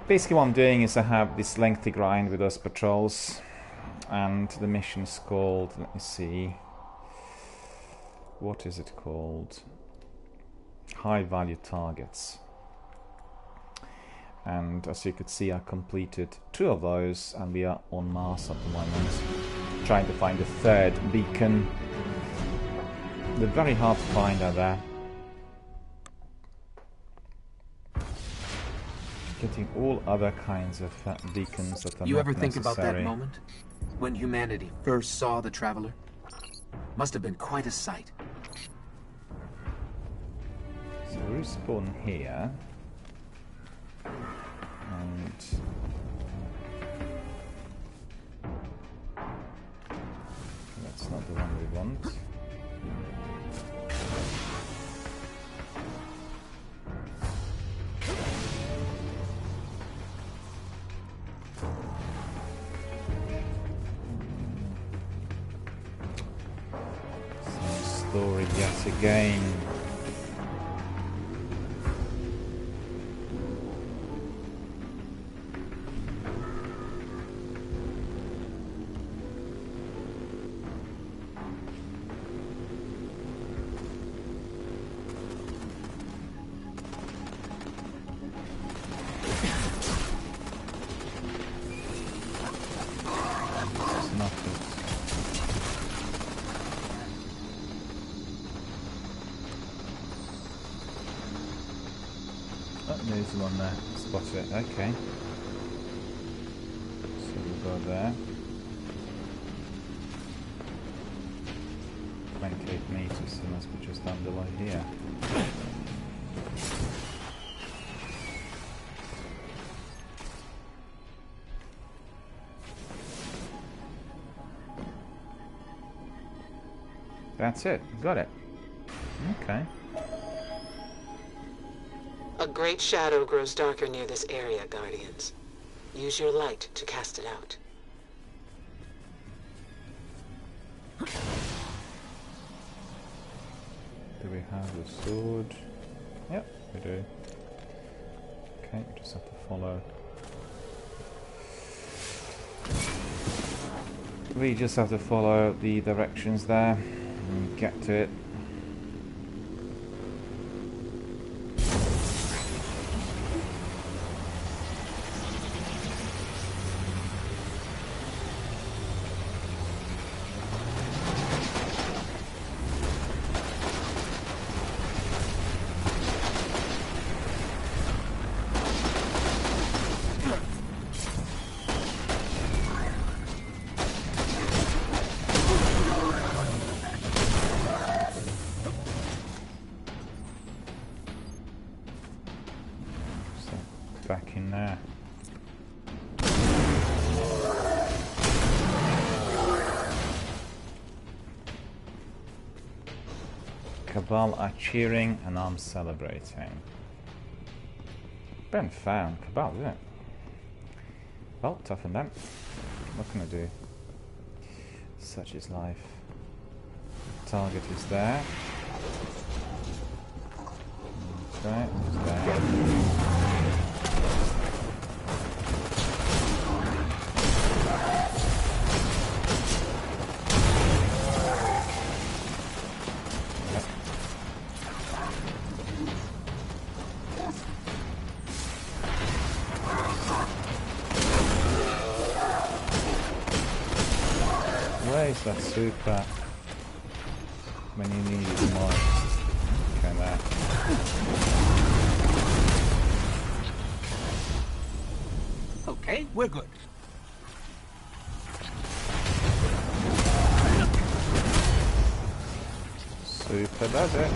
Basically what I'm doing is I have this lengthy grind with those patrols, and the mission is called, let me see, what is it called? High value targets. And as you could see, I completed 2 of those, and we are on Mars at the moment, trying to find the 3rd beacon. They're very hard to find out there. Getting all other kinds of beacons that are You not ever think about that necessary. moment? When humanity first saw the Traveler? Must have been quite a sight. So we respawn here. And that's not the one we want. Same story yet again. There's one there. Spot it. Okay. So we'll go there. 28 meters, so must be just down below here. That's it. Got it. Okay. A great shadow grows darker near this area, Guardians. Use your light to cast it out. Do we have the sword? Yep, we do. Okay, we just have to follow. We just have to follow the directions there and get to it. Back in there. Cabal are cheering and I'm celebrating. Ben found Cabal, isn't it? Well, toughen them. What can I do? Such is life. Target is there. Okay, it's there. Where's that super when you need it more? Okay, there. Okay, we're good. Super does it.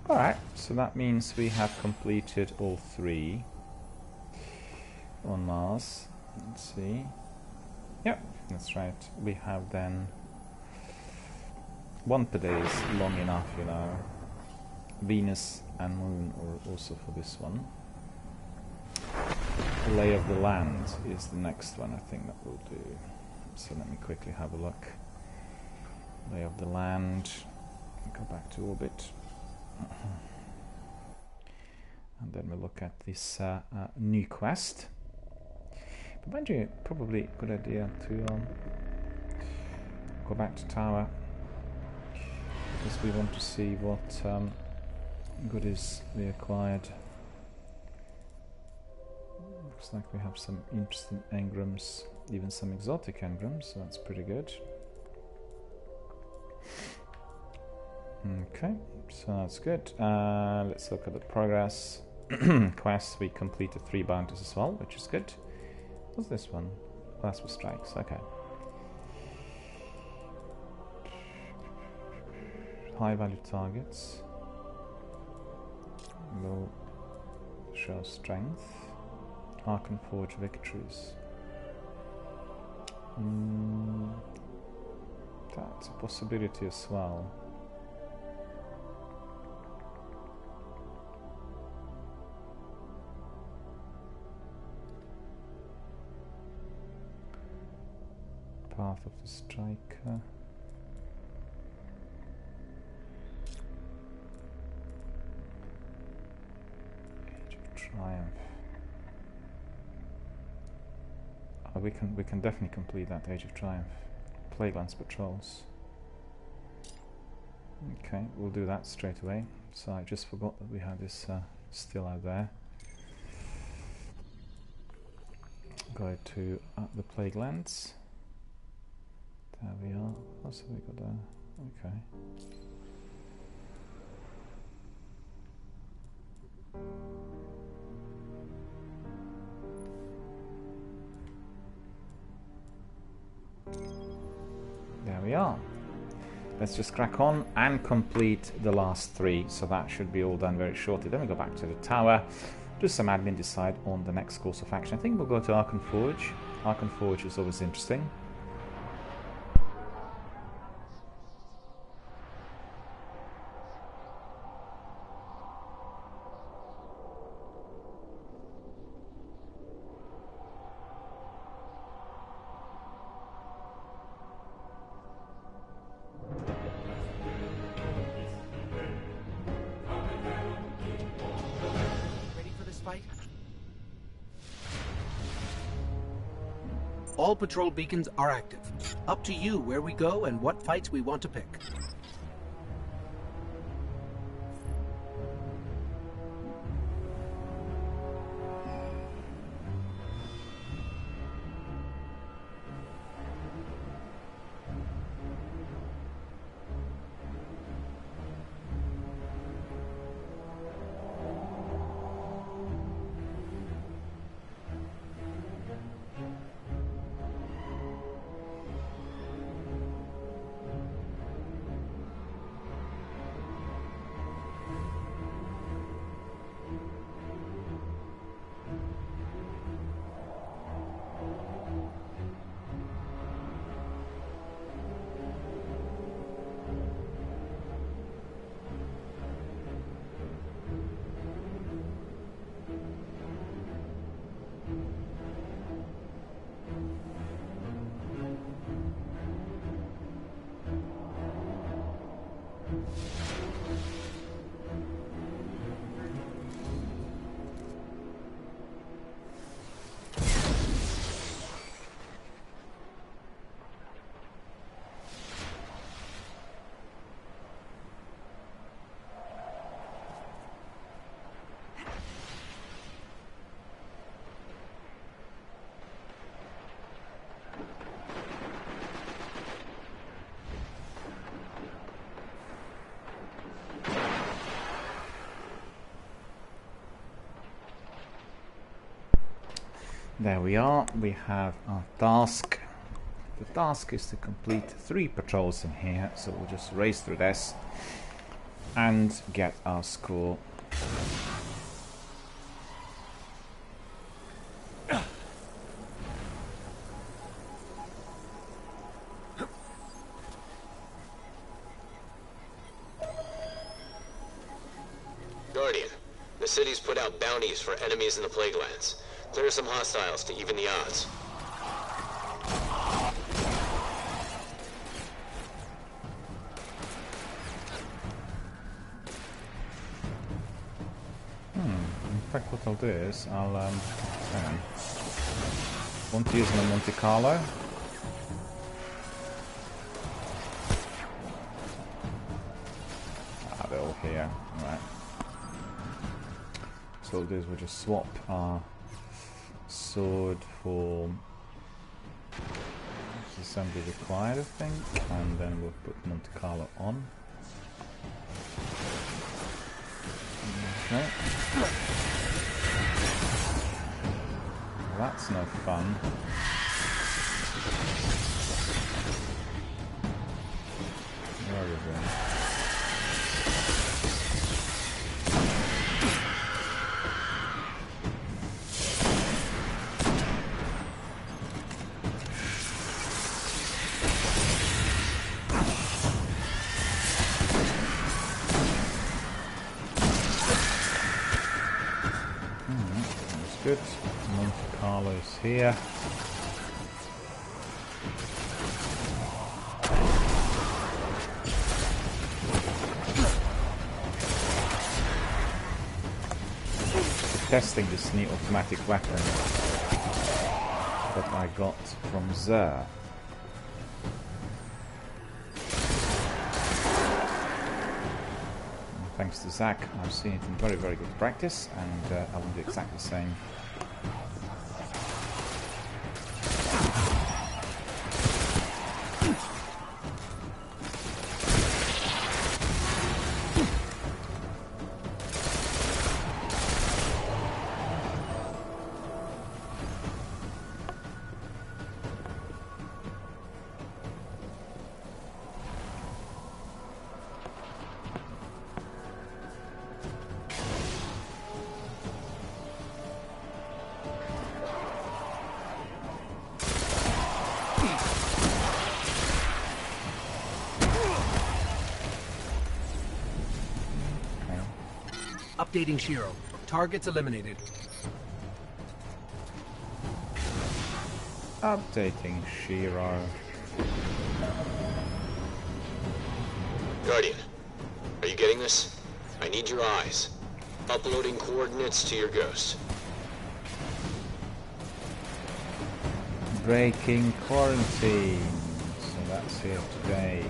Alright, so that means we have completed all 3 on Mars. Let's see. Yep, that's right. We have then 1 per day is long enough, you know. Venus and Moon are also for this one. Lay of the Land is the next one I think that we'll do. So let me quickly have a look. Lay of the Land. Go back to orbit. And then we'll look at this new quest. But mind you, probably a good idea to go back to Tower, because we want to see what goodies we acquired Looks like we have some interesting engrams, even some exotic engrams, so that's pretty good. Okay, so that's good. Let's look at the progress. Quests, we completed 3 bounties as well, which is good. What's this one? Oh, that's for strikes, okay. High value targets. Low show strength. Arcan Forge victories. That's a possibility as well. Path of the Striker. Age of Triumph. We can definitely complete that Age of Triumph. Plaguelands patrols. Okay, we'll do that straight away. So I just forgot that we had this still out there. Go to the Plaguelands. There we are. What else have we got there? Okay. There we are. Let's just crack on and complete the last 3. So that should be all done very shortly. Then we go back to the tower, do some admin, decide on the next course of action. I think we'll go to Arcan Forge. Arcan Forge is always interesting. All patrol beacons are active. Up to you where we go and what fights we want to pick. There we are. We have our task. The task is to complete 3 patrols in here, so we'll just race through this and get our score. Guardian, the city's put out bounties for enemies in the Plaguelands. Clear some hostiles to even the odds. In fact, what I'll do is I'll hang on. Want to use my Monte Carlo. They're all here. Alright. So what we'll do is we'll just swap our sword for assembly required, I think, and then we'll put Monte Carlo on. Okay. That's no fun. Where is it? That's good. Monte Carlo's here. Testing this new automatic weapon that I got from Zer. And thanks to Zach, I've seen it in very, very good practice, and I will do exactly the same. Updating Shiro. Targets eliminated. Updating Shiro. Guardian, are you getting this? I need your eyes. Uploading coordinates to your ghost. Breaking quarantine. So that's here today.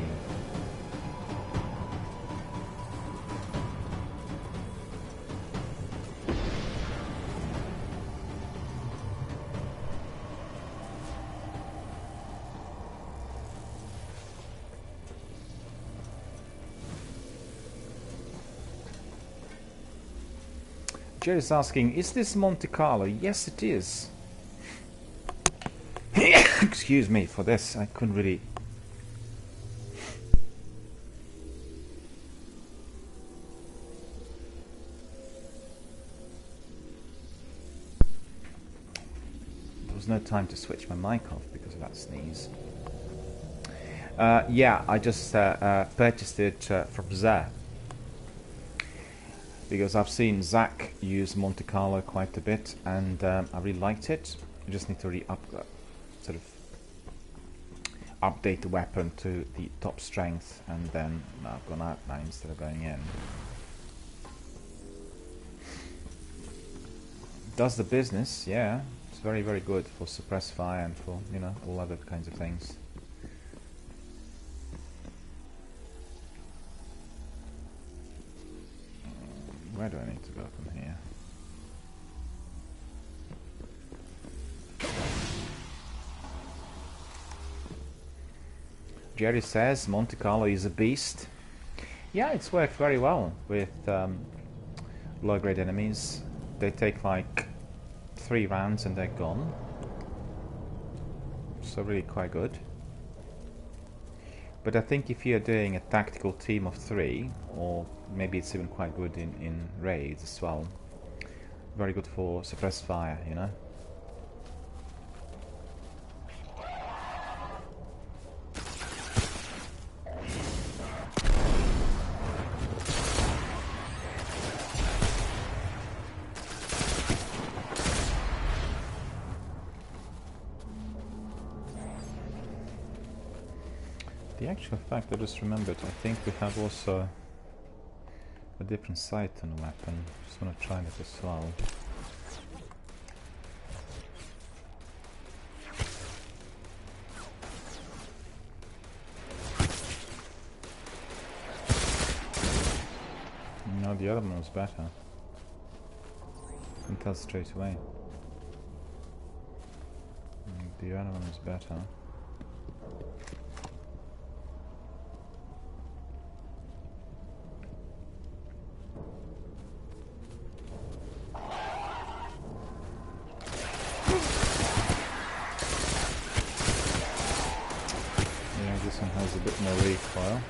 Jerry's asking, is this Monte Carlo? Yes, it is. Excuse me for this, I couldn't really... There was no time to switch my mic off because of that sneeze. Yeah, I just purchased it from Zer. Because I've seen Zach use Monte Carlo quite a bit, and I really liked it. I just need to sort of update the weapon to the top strength, and then I've gone out now instead of going in. Does the business, yeah. It's very, very good for suppress fire and for, you know, all other kinds of things. Where do I need to go from here? Jerry says Monte Carlo is a beast. Yeah, it's worked very well with low-grade enemies. They take like 3 rounds and they're gone. So really quite good. But I think if you're doing a tactical team of 3, or maybe it's even quite good in raids as well, very good for suppress fire, you know. The actual fact, I just remembered, I think we have also a different sight on the weapon. Just want to try that as well. No, the other one was better. You can tell straight away. The other one is better. Yeah, this one has a bit more recoil.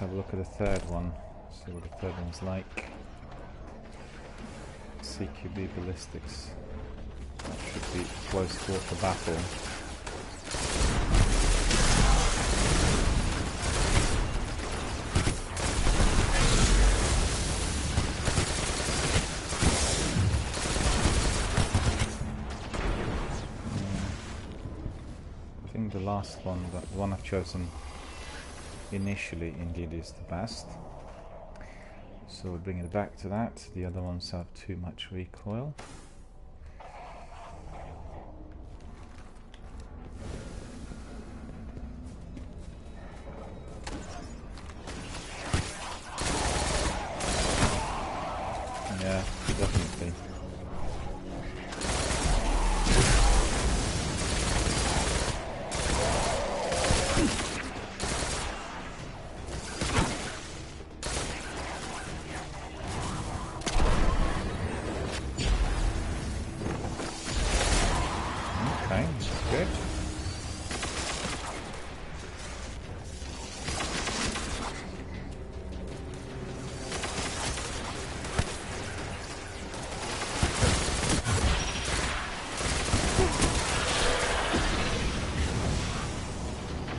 Have a look at the third one, see what the third one's like. CQB ballistics. That should be close quarter battle. I think the last one, the one I've chosen initially, indeed is the best. So we'll bring it back to that. The other ones have too much recoil. Yeah, definitely. Good.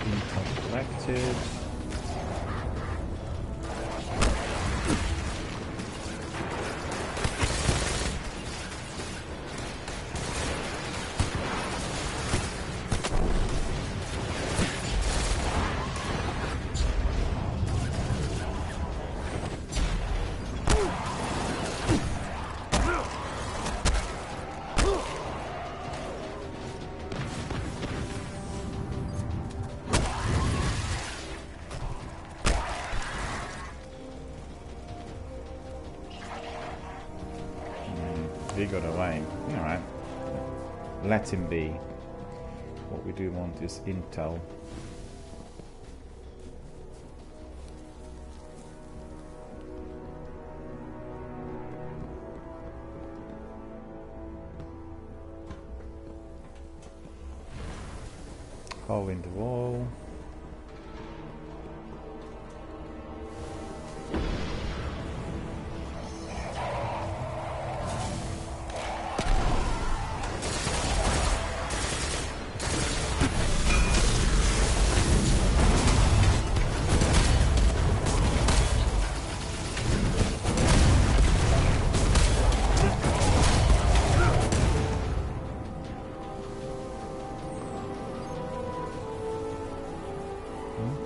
Intel collected. He got away. Alright. Let him be. What we do want is intel. Hole in the wall.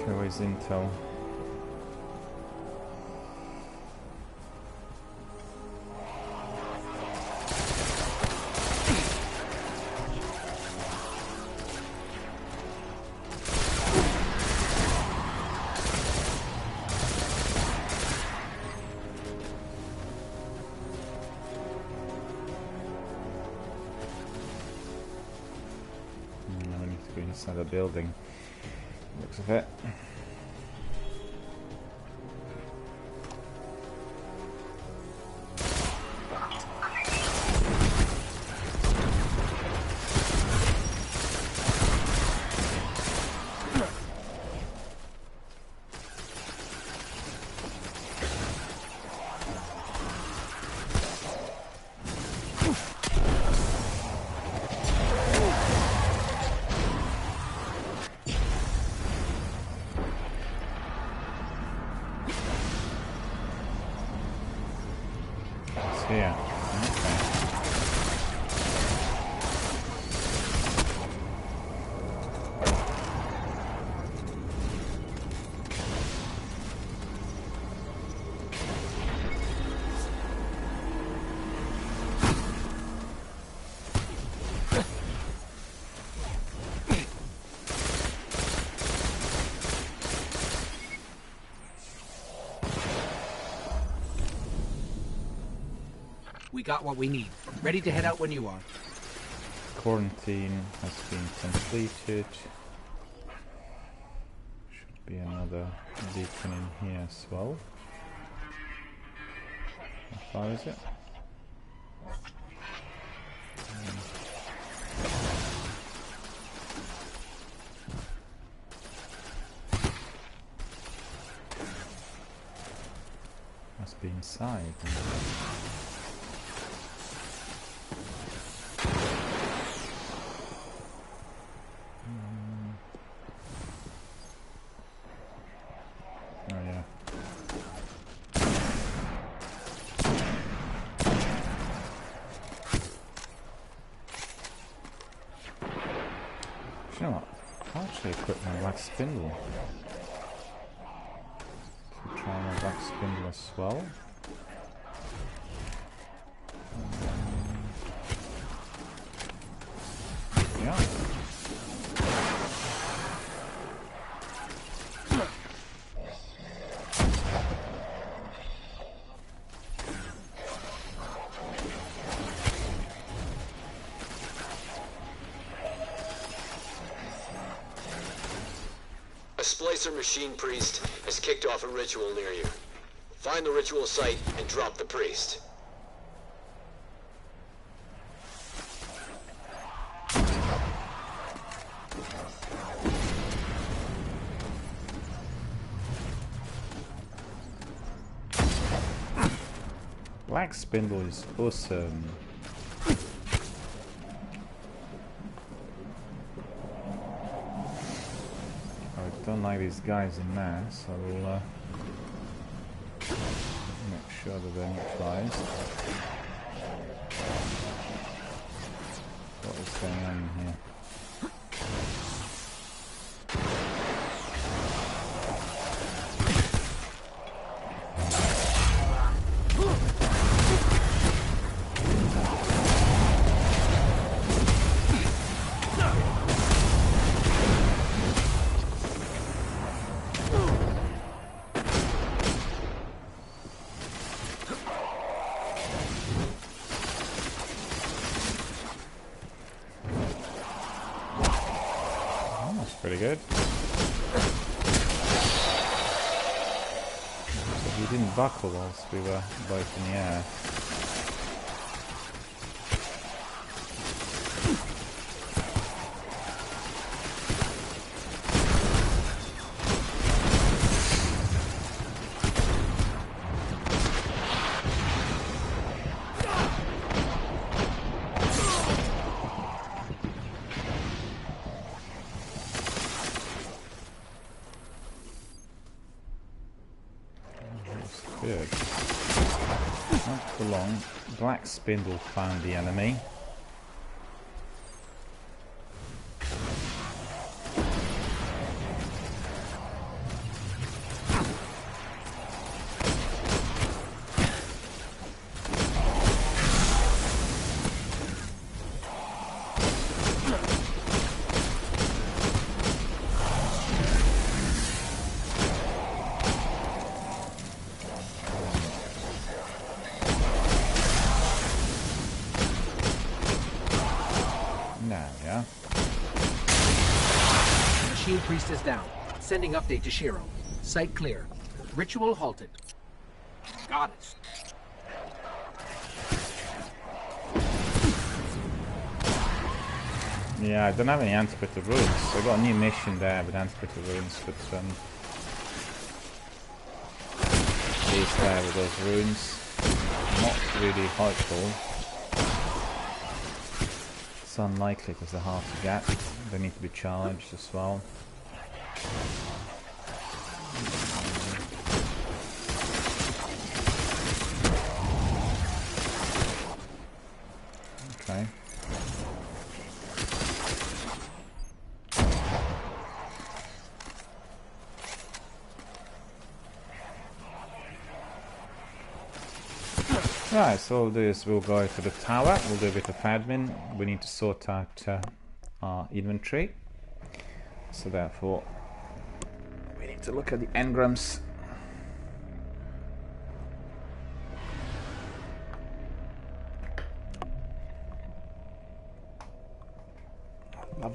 Where's intel? I need to go inside the building. Looks of it. Here. Okay. We got what we need. Ready to head out when you are. Quarantine has been completed. Should be another beacon in here as well. How far is it? Must be inside. Oh yeah. You know what? I'll actually equip my black spindle. Try my black spindle as well. Yeah. A splicer machine priest has kicked off a ritual near you. Find the ritual site and drop the priest. Black spindle is awesome. I don't like these guys in there, so we'll make sure that they're neutralized. What is going on in here? Pretty good. So he didn't buckle whilst we were both in the air. Good. Not for long. Black spindle found the enemy. Machine priest is down. Sending update to Shiro. Site clear. Ritual halted. Got it. Yeah, I don't have any Antipater runes. I got a new mission there with Antipater runes, but these there with those runes, not really helpful. It's unlikely because they're hard to get. They need to be charged as well. Okay. Right, so we'll do is we'll go to the tower, we'll do a bit of admin. We need to sort out our inventory. So therefore, we need to look at the engrams. .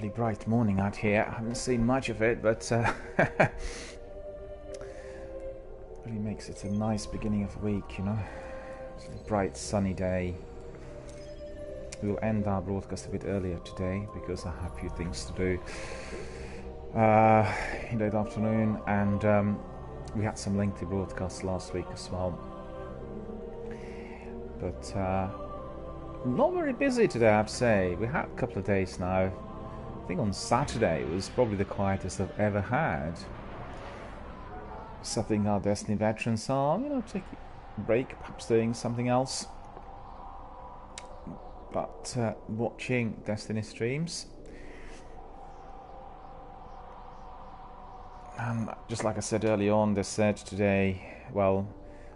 lovely bright morning out here. I haven't seen much of it, but really makes it a nice beginning of the week, you know. It's a bright sunny day. We'll end our broadcast a bit earlier today because I have a few things to do in the late afternoon, and we had some lengthy broadcasts last week as well. But not very busy today, I have to say. We had a couple of days now. I think on Saturday it was probably the quietest I've ever had. Something our Destiny veterans are, you know, taking a break, perhaps doing something else. But watching Destiny streams. Just like I said early on, they said today, well,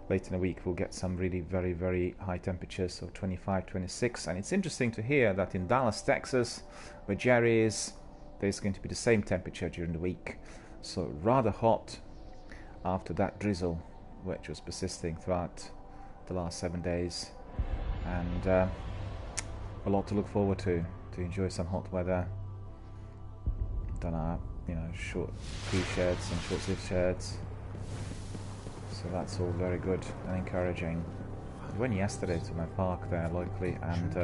late in the week we'll get some really very, very high temperatures of 25, 26. And it's interesting to hear that in Dallas, Texas, where Jerry is, there's going to be the same temperature during the week. So rather hot after that drizzle, which was persisting throughout the last 7 days. And a lot to look forward to enjoy some hot weather. Done our, you know, short t-shirts and short sleeve shirts. So that's all very good and encouraging. I went yesterday to my park there locally, and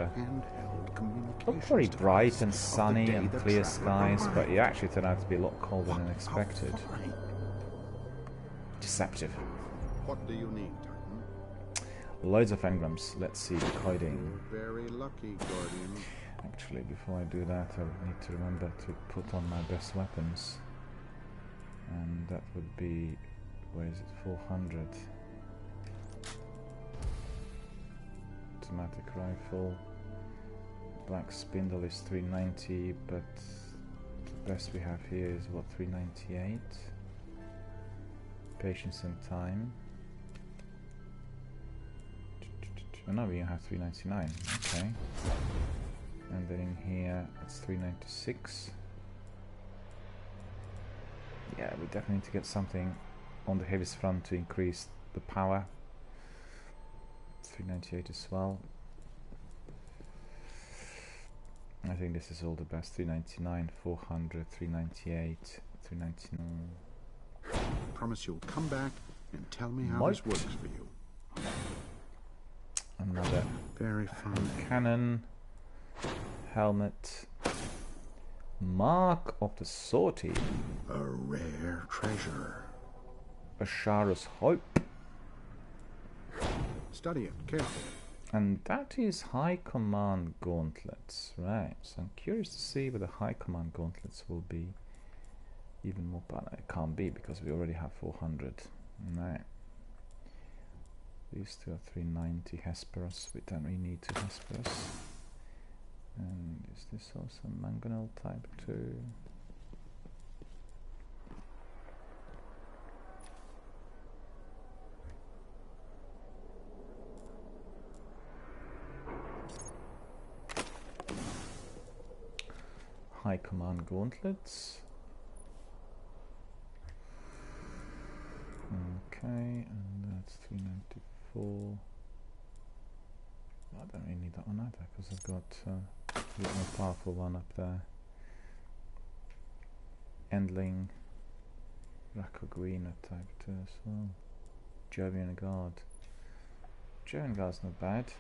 looked very bright and sunny and clear skies, but it actually turned out to be a lot colder than expected. Deceptive. What do you need, Titan? Loads of engrams. Let's see the coding. Very lucky, Guardian. Actually, before I do that, I need to remember to put on my best weapons. And that would be, where is it, 400. Automatic rifle. Black spindle is 390, but the best we have here is, what, 398? Patience and time. Oh no, we have 399, okay. And then in here it's 396. Yeah, we definitely need to get something on the heaviest front to increase the power. 398 as well. I think this is all the best. 399, 400, 398, 399. Promise you'll come back and tell me how this works for you. Another very fine cannon, helmet, mark of the sortie, a rare treasure, Ashara's Hope. Study it carefully. And that is High Command gauntlets, right? So I'm curious to see whether High Command gauntlets will be even more powerful. It can't be because we already have 400. Right. These two are 390 Hesperus. We don't really need two Hesperus. And is this also Mangonel type 2? High Command gauntlets. Okay, and that's 394. I don't really need that one either because I've got a bit more powerful one up there. Endling, Rakoguina type 2 as well. Jovian Guard. Jovian Guard's not bad.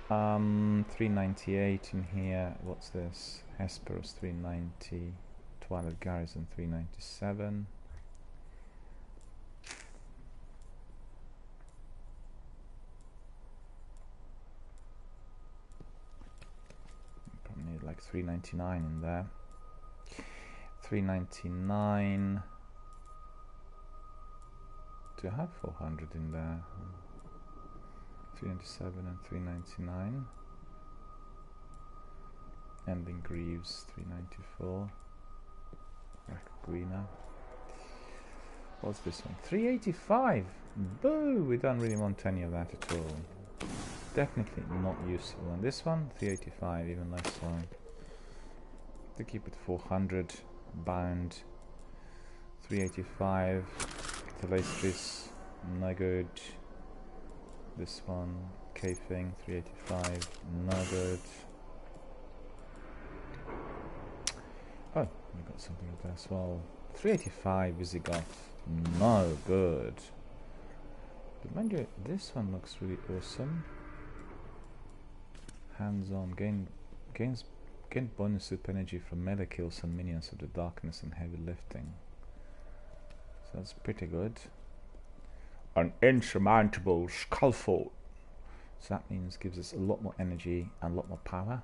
398 in here. What's this? Hesperus 390. Twilight Garrison 397. Probably need like 399 in there. 399. Do I have 400 in there? 397 and 399. Ending Greaves 394. Rakoguina. What's this one? 385. Boo! We don't really want any of that at all. Definitely not useful. And this one, 385, even less so. To keep it 400. Bound. 385. Telestris, no good. This one, K-Thing, 385, no good. We got something like that as well. 385 Visigoth. No good. But mind you, this one looks really awesome. Hands-on. Gain bonus super energy from melee kills and minions of the darkness and heavy lifting. So that's pretty good. An insurmountable skullfold. So that means gives us a lot more energy and a lot more power.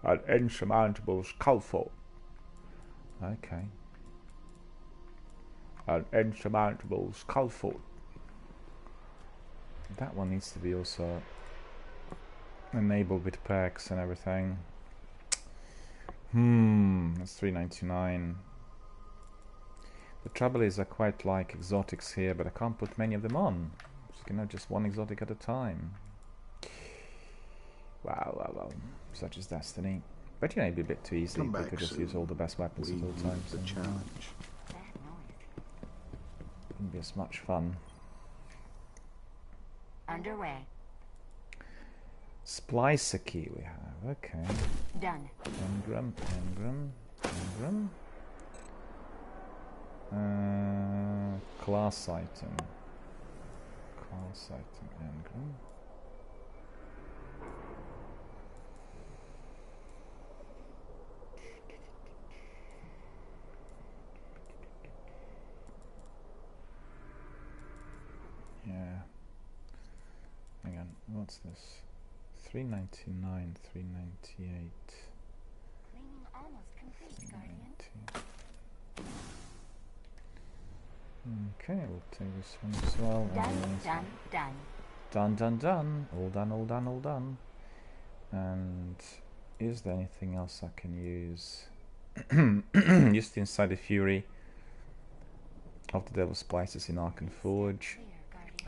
An insurmountable skullfold. Okay. An insurmountable skullfold. That one needs to be also enabled with perks and everything. That's 399. The trouble is I quite like exotics here, but I can't put many of them on. So you can have just one exotic at a time. Wow. Such is destiny. But you know, it'd be a bit too easy. We could just use all the best weapons at all times. The challenge. Wouldn't be as much fun. Underway. Splicer key we have. Okay. Done. Engram. Class item. Engram. Yeah. Hang on. What's this? 399, 398. Cleaning almost complete, Guardian. Okay, we'll take this one as well. Done. All done. And is there anything else I can use? Just inside the Fury of the Devil's Splicers in Ark and Forge.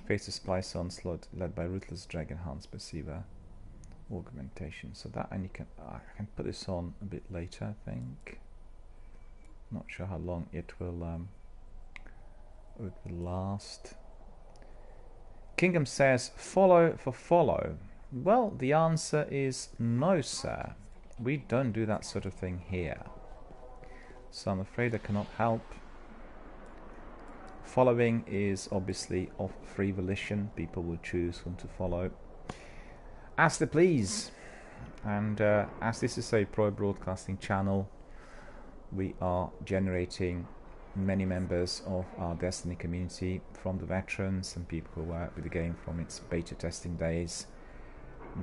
Face the Splice onslaught led by Ruthless Dragon Hans Perceiver. Augmentation. So that, and I can put this on a bit later, I think. Not sure how long it will last. Kingdom says follow for follow. Well, the answer is no, sir. We don't do that sort of thing here. So I'm afraid I cannot help. Following is obviously of free volition. People will choose whom to follow as they please. And as this is a pro broadcasting channel, we are generating many members of our Destiny community from the veterans and people who work with the game from its beta testing days.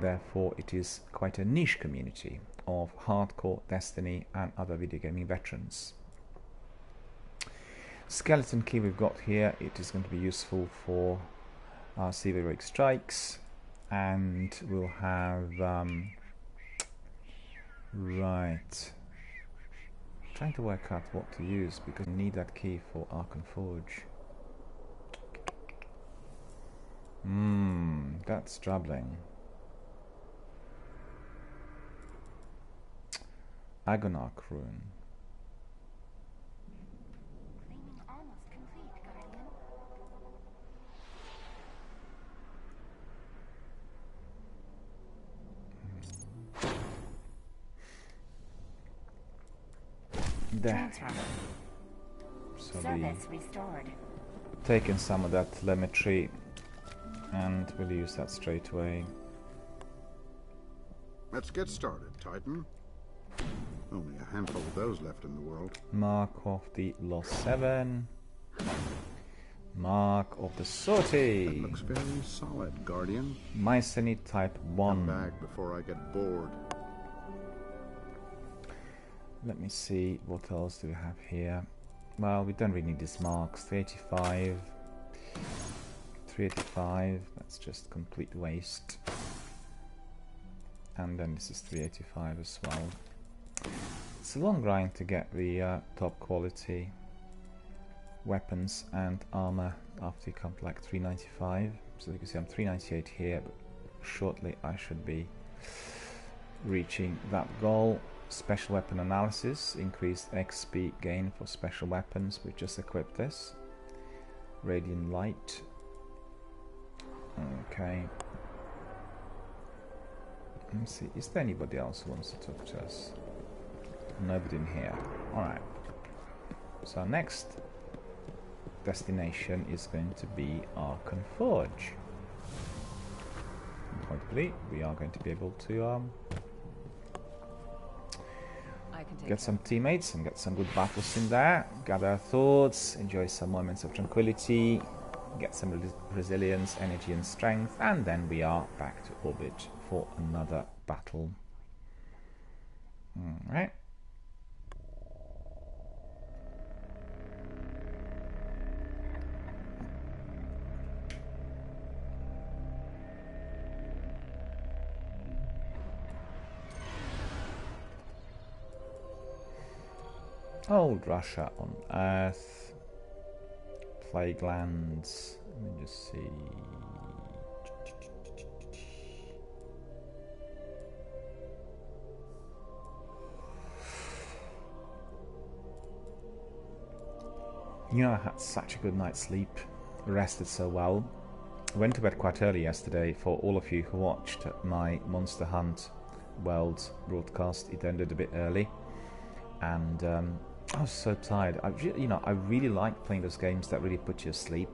Therefore, it is quite a niche community of hardcore Destiny and other video gaming veterans. Skeleton key we've got here, it is going to be useful for our Heroic Strikes, and we'll have right, trying to work out what to use because we need that key for Ark and Forge. That's troubling. Agonarch rune. Cleaning almost complete, Guardian. There. Transfer. So Service restored. taking some of that telemetry, and we'll use that straight away. Let's get started, Titan. Only a handful of those left in the world. Mark of the Lost 7. Mark of the Sortie. Looks very solid, Guardian. Mycenae Type 1. Come back before I get bored. Let me see, what else do we have here? Well, we don't really need these marks. 385. 385, that's just complete waste. And then this is 385 as well. It's a long grind to get the top quality weapons and armor after you come to like 395. So you can see I'm 398 here, but shortly I should be reaching that goal. Special weapon analysis, increased XP gain for special weapons. We just equipped this. Radiant light. Okay. Let's see, is there anybody else who wants to talk to us? Nobody in here. Alright. So next destination is going to be Archon Forge. Hopefully we are going to be able to get some teammates and get some good battles in there, gather our thoughts, enjoy some moments of tranquility, get some resilience, energy and strength, and then we are back to orbit for another battle. Alright. Old Russia on Earth, Plague Lands, let me just see. You know, I had such a good night's sleep, rested so well. I went to bed quite early yesterday. For all of you who watched my Monster Hunt World broadcast, it ended a bit early, and I was so tired. I really like playing those games that really put you asleep,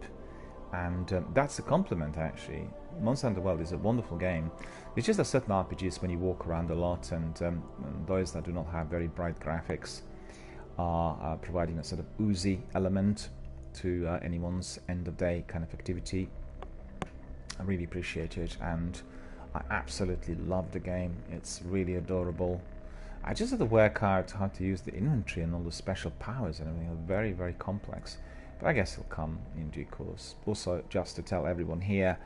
and that's a compliment actually. Monster Hunter World is a wonderful game. It's just that certain RPGs, when you walk around a lot, and those that do not have very bright graphics are providing a sort of oozy element to anyone's end of day kind of activity. I really appreciate it, and I absolutely love the game. It's really adorable. I just had to work out how to use the inventory and all the special powers and everything. Very, very complex. But I guess it'll come in due course. Also, just to tell everyone here,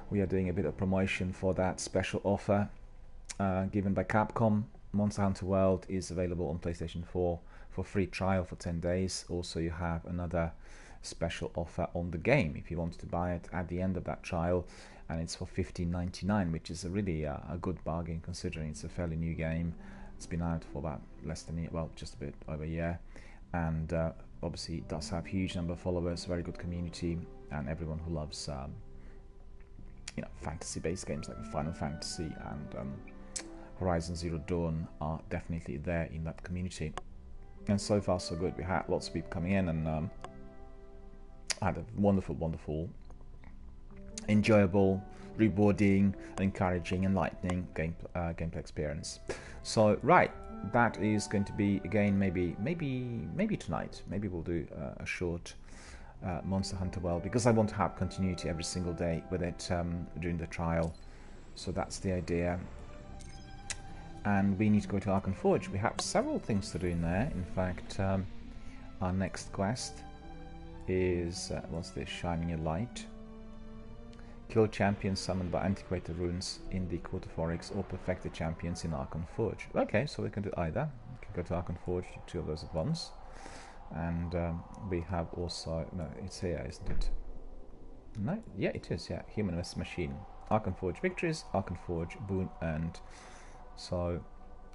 we are doing a bit of promotion for that special offer given by Capcom. Monster Hunter World is available on PlayStation 4 for free trial for 10 days. Also, you have another special offer on the game if you wanted to buy it at the end of that trial, and it's for $15.99, which is a really a good bargain considering it's a fairly new game. It's been out for about less than a year, well, just a bit over a year, and obviously it does have a huge number of followers, very good community, and everyone who loves fantasy-based games like Final Fantasy and Horizon Zero Dawn are definitely there in that community. And so far so good. We had lots of people coming in, and had a wonderful, enjoyable, rewarding, encouraging, enlightening gameplay experience. So right, that is going to be again maybe tonight. Maybe we'll do a short Monster Hunter World, because I want to have continuity every single day with it during the trial. So that's the idea. And we need to go to Archon Forge. We have several things to do in there. In fact, our next quest is what's this? Shining a Light. Kill champions summoned by antiquated runes in the Court of Oryx, or perfect the champions in Archon Forge. Okay, so we can do either. We can go to Archon Forge, do two of those at once. And we have also... No, it's here, isn't it? No? Yeah, it is, yeah. Human vs. Machine. Archon Forge victories, Archon Forge boon earned. So,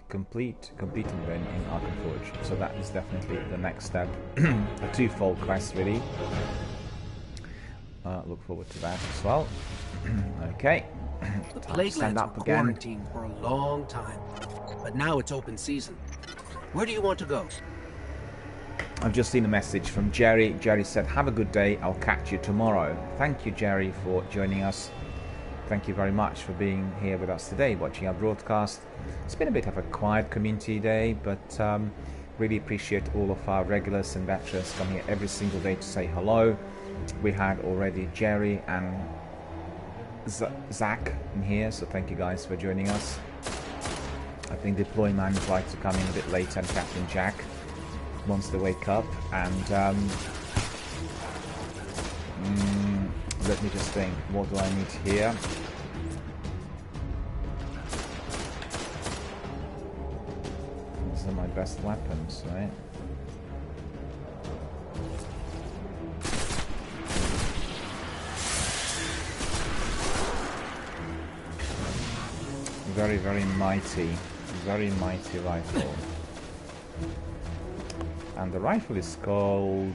completing then in Archon Forge. So that is definitely the next step. A twofold quest, really. Look forward to that as well. Okay. The Plague Lands were quarantined for a long time, but now it's open season. Where do you want to go? I've just seen a message from Jerry. Jerry said, "Have a good day. I'll catch you tomorrow." Thank you, Jerry, for joining us. Thank you very much for being here with us today, watching our broadcast. It's been a bit of a quiet community day, but really appreciate all of our regulars and veterans coming here every single day to say hello. We had already Jerry and Zach in here, so thank you guys for joining us. I think Deploy Man would like to come in a bit later, and Captain Jack wants to wake up. And let me just think, what do I need here? These are my best weapons, right? Very mighty rifle. And the rifle is called...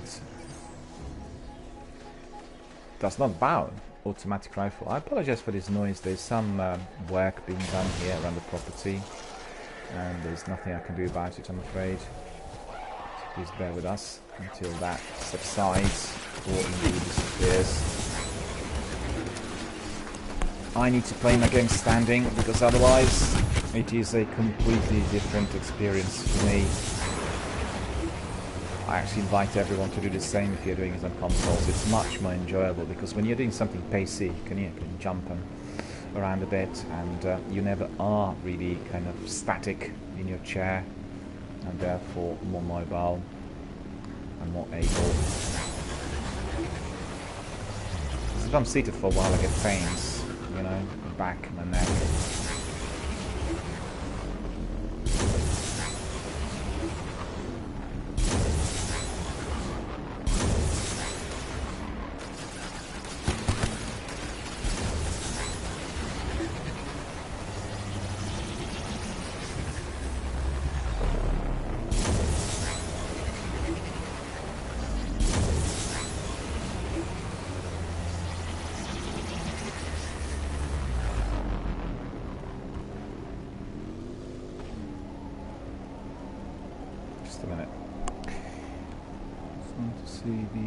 does not bow. Automatic rifle. I apologize for this noise. There's some work being done here around the property, and there's nothing I can do about it, I'm afraid. Please bear with us until that subsides or indeed disappears. I need to play my game standing because otherwise it is a completely different experience for me. I actually invite everyone to do the same if you're doing it on consoles. It's much more enjoyable because when you're doing something pacey, you can jump around a bit, and you never are really kind of static in your chair, and therefore more mobile and more able. If I'm seated for a while, I get pains, you know, my back, my neck. Just a minute. Just want to see the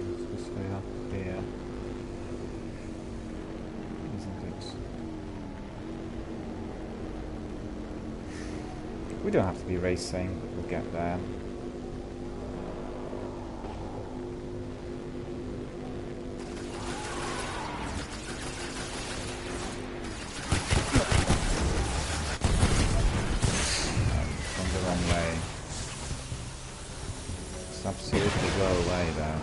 it's this way up here, isn't it? We don't have to be racing, but we'll get there. Absolutely go away there.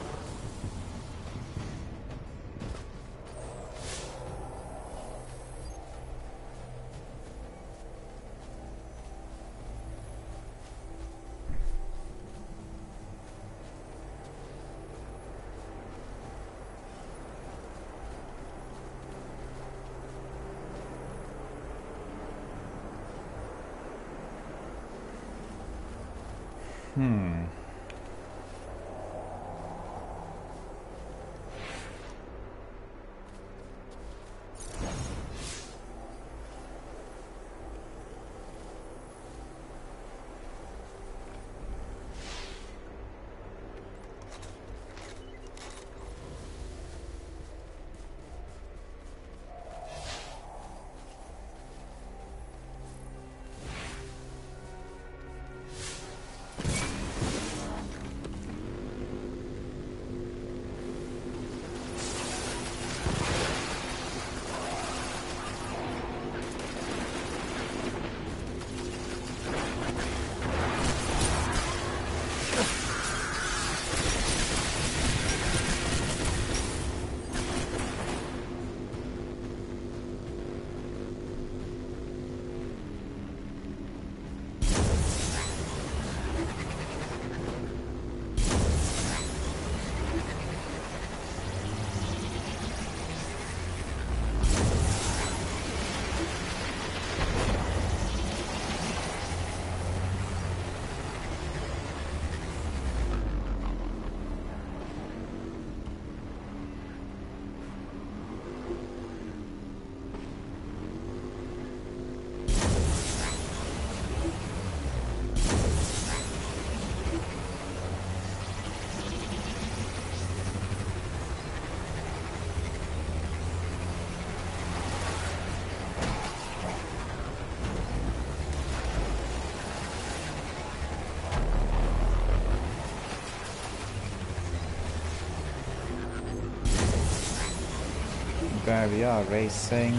There we are, racing,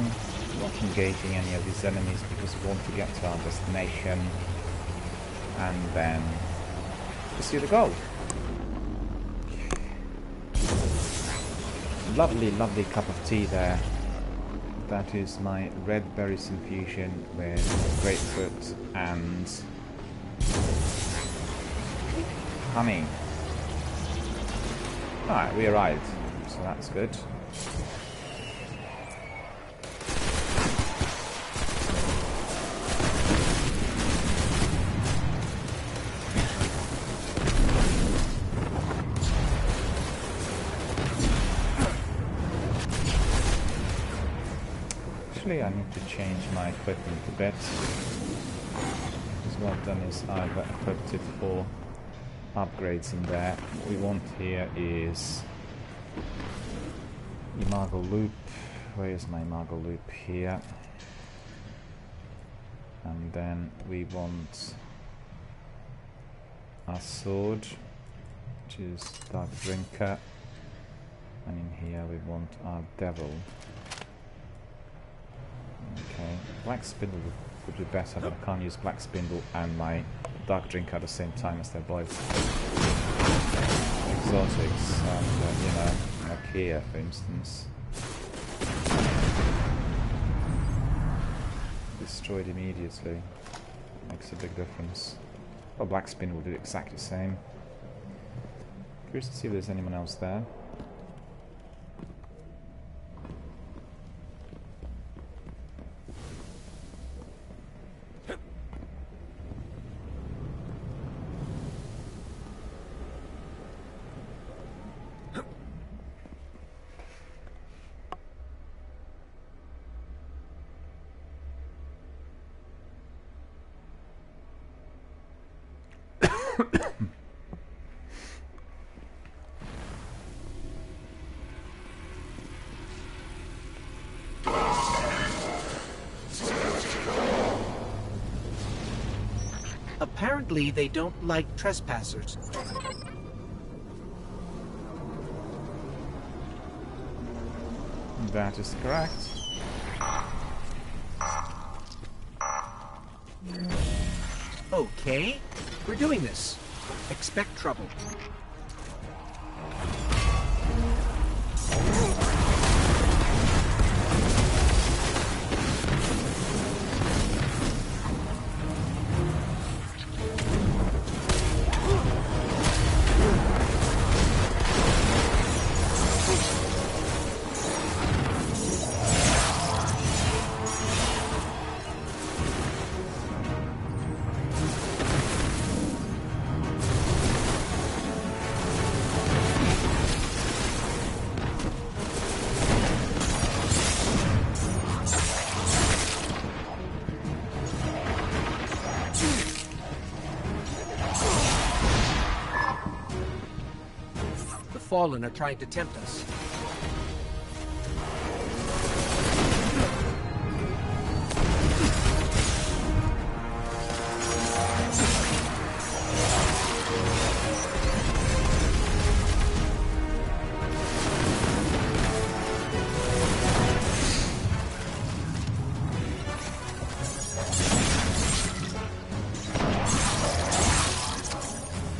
not engaging any of these enemies because we want to get to our destination and then pursue the goal. Lovely, lovely cup of tea there. That is my red berries infusion with grapefruit and honey. Alright, we arrived, so that's good. Actually, I need to change my equipment a bit. Because what I've done is I've equipped it for upgrades in there. What we want here is Imago Loop. Where is my Imago Loop? Here. And then we want our sword, which is Dark Drinker. And in here we want our Devil. Okay, Black Spindle would be better, but I can't use Black Spindle and my Dark Drink at the same time as they're both exotics, and you know, like here for instance. Destroyed immediately. Makes a big difference. Well, Black Spindle will do exactly the same. Curious to see if there's anyone else there. Apparently, they don't like trespassers. That is correct. Okay, we're doing this. Expect trouble. Fallen are trying to tempt us.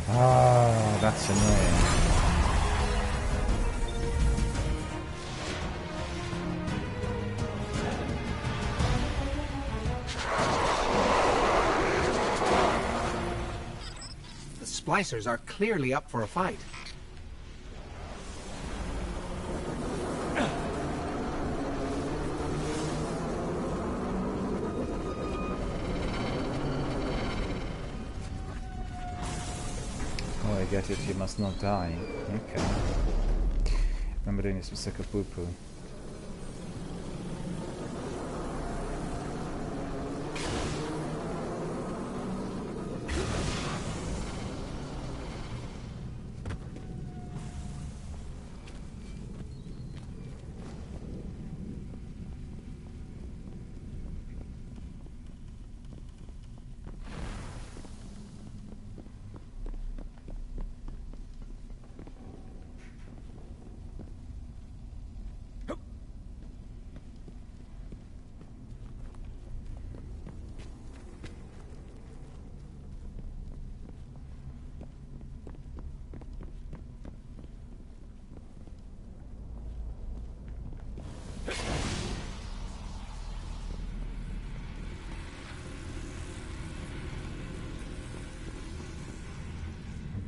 Ah, that's annoying. Splicers are clearly up for a fight. Oh, I get it. You must not die. Okay. Remember doing this with Sick of Poo-Poo.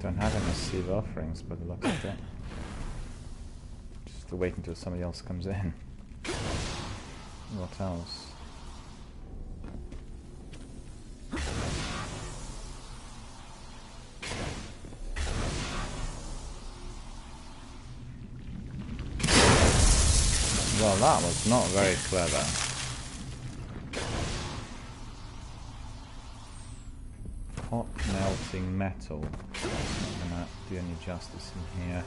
Don't have any silver offerings by the looks of it. Just to wait until somebody else comes in. What else? Well, that was not very clever. hot melting metal. That's not gonna do any justice in here.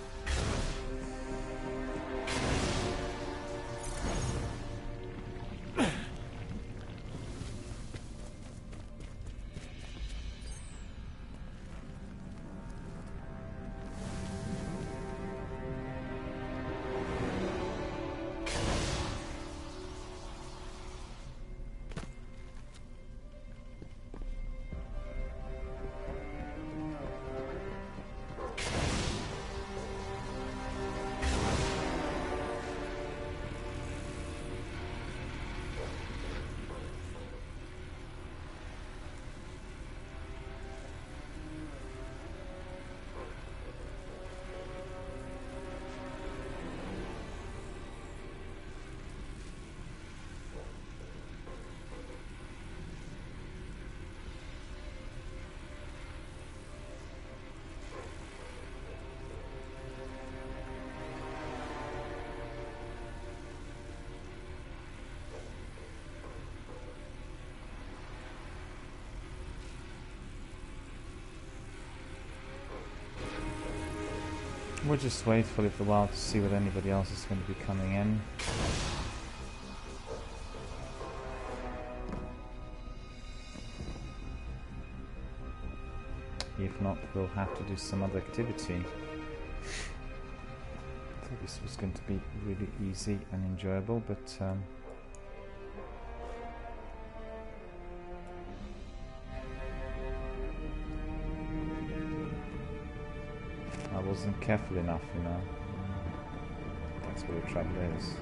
We'll just wait for a little while to see whether anybody else is going to be coming in. If not, we'll have to do some other activity. I thought this was going to be really easy and enjoyable, but I wasn't careful enough, you know. That's where the trouble is.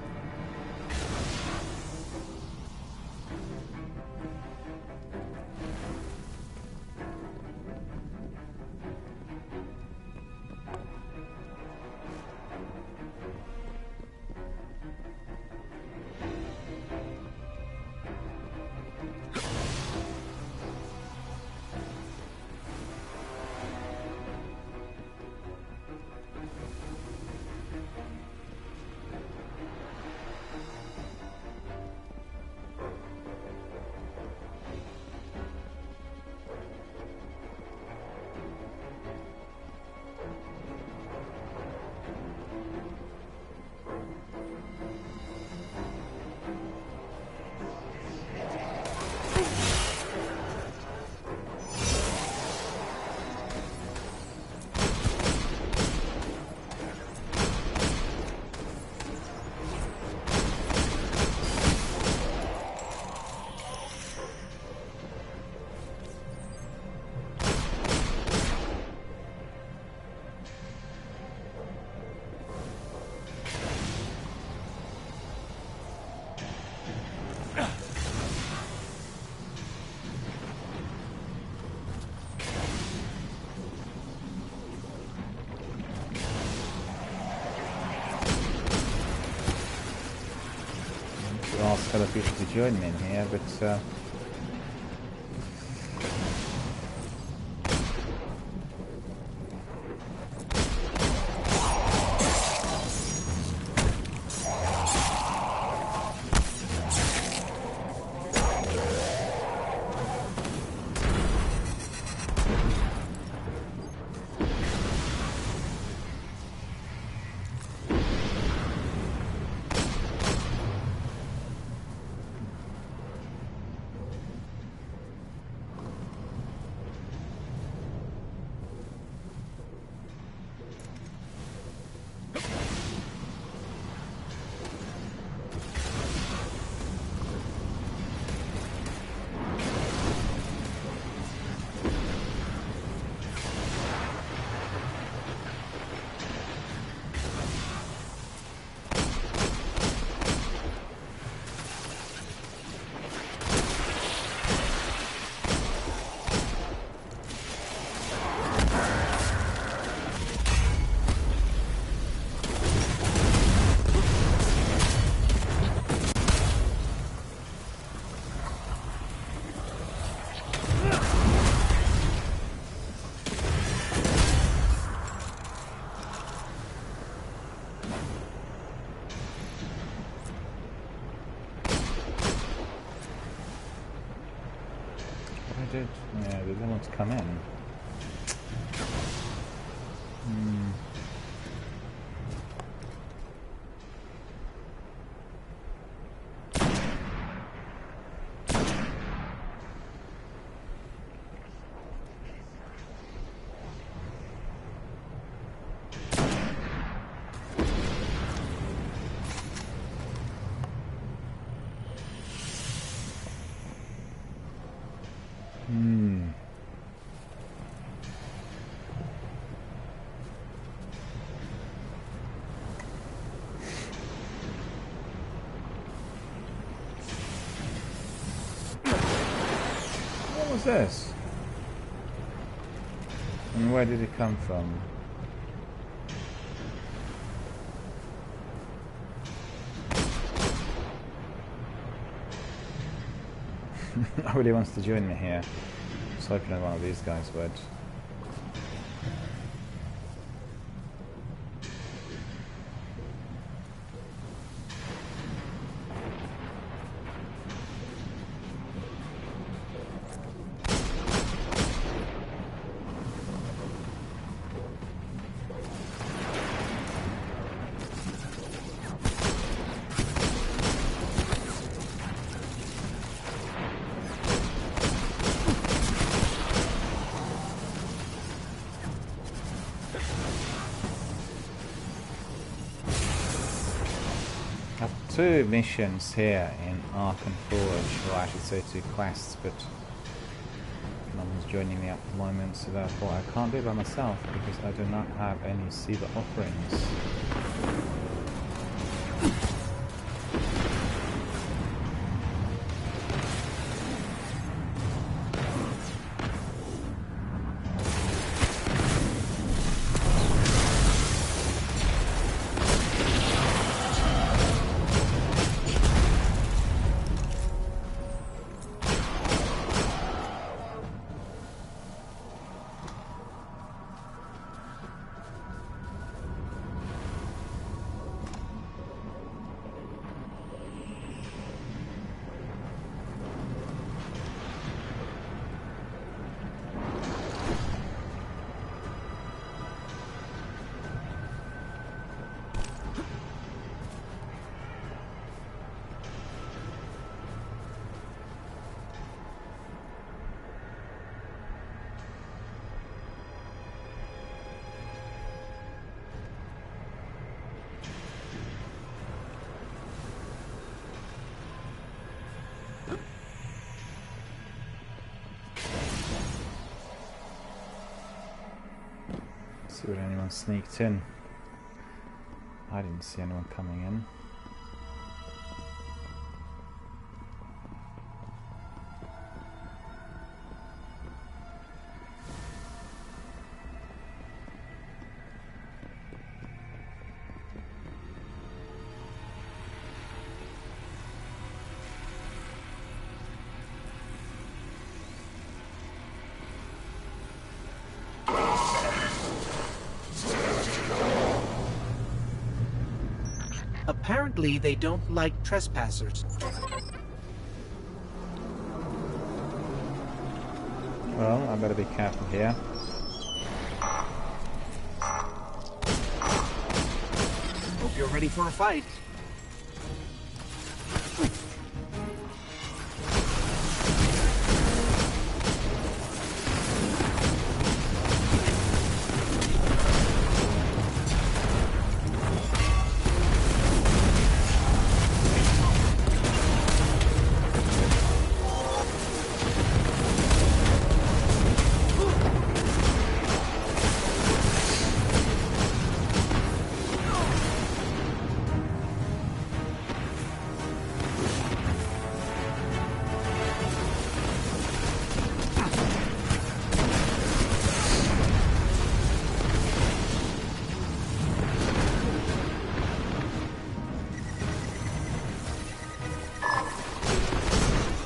Ask fellow people to join me in here, but did. Yeah, they didn't want to come in. What was this? And where did it come from? Nobody wants to join me here. I was hoping that one of these guys would. Two missions here in Arkham Forge, or I should say 2 quests, but no one's joining me at the moment, so therefore I can't do it by myself because I do not have any silver offerings. See what anyone sneaked in. I didn't see anyone coming in. Apparently, they don't like trespassers. Well, I better be careful here. Hope you're ready for a fight.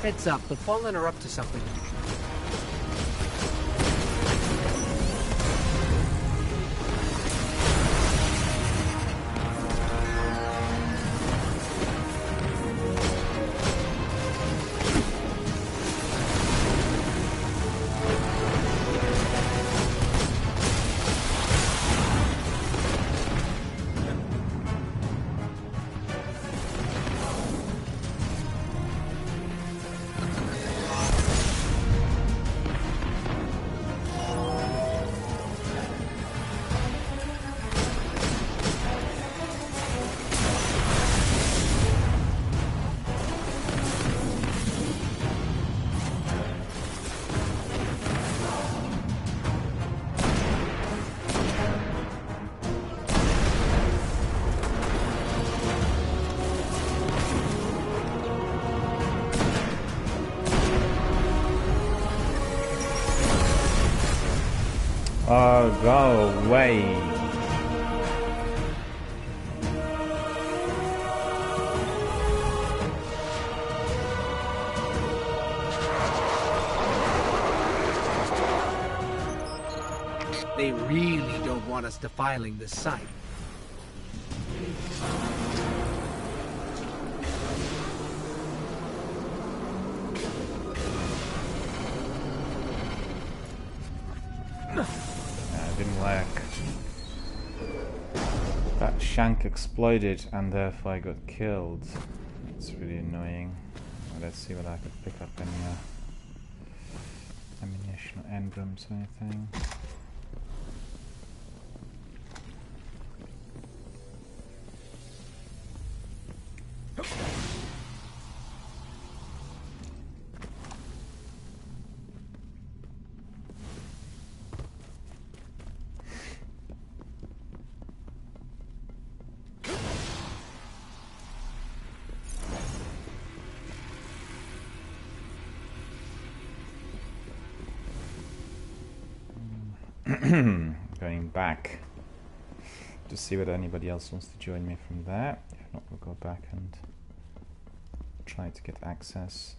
Heads up, the Fallen are up to something. Oh, go away. They really don't want us defiling this site. Didn't work. That shank exploded and therefore I got killed. It's really annoying. Well, let's see what I could pick up any ammunition or engrams or anything. Going back to see whether anybody else wants to join me from there. If not, we'll go back and try to get access.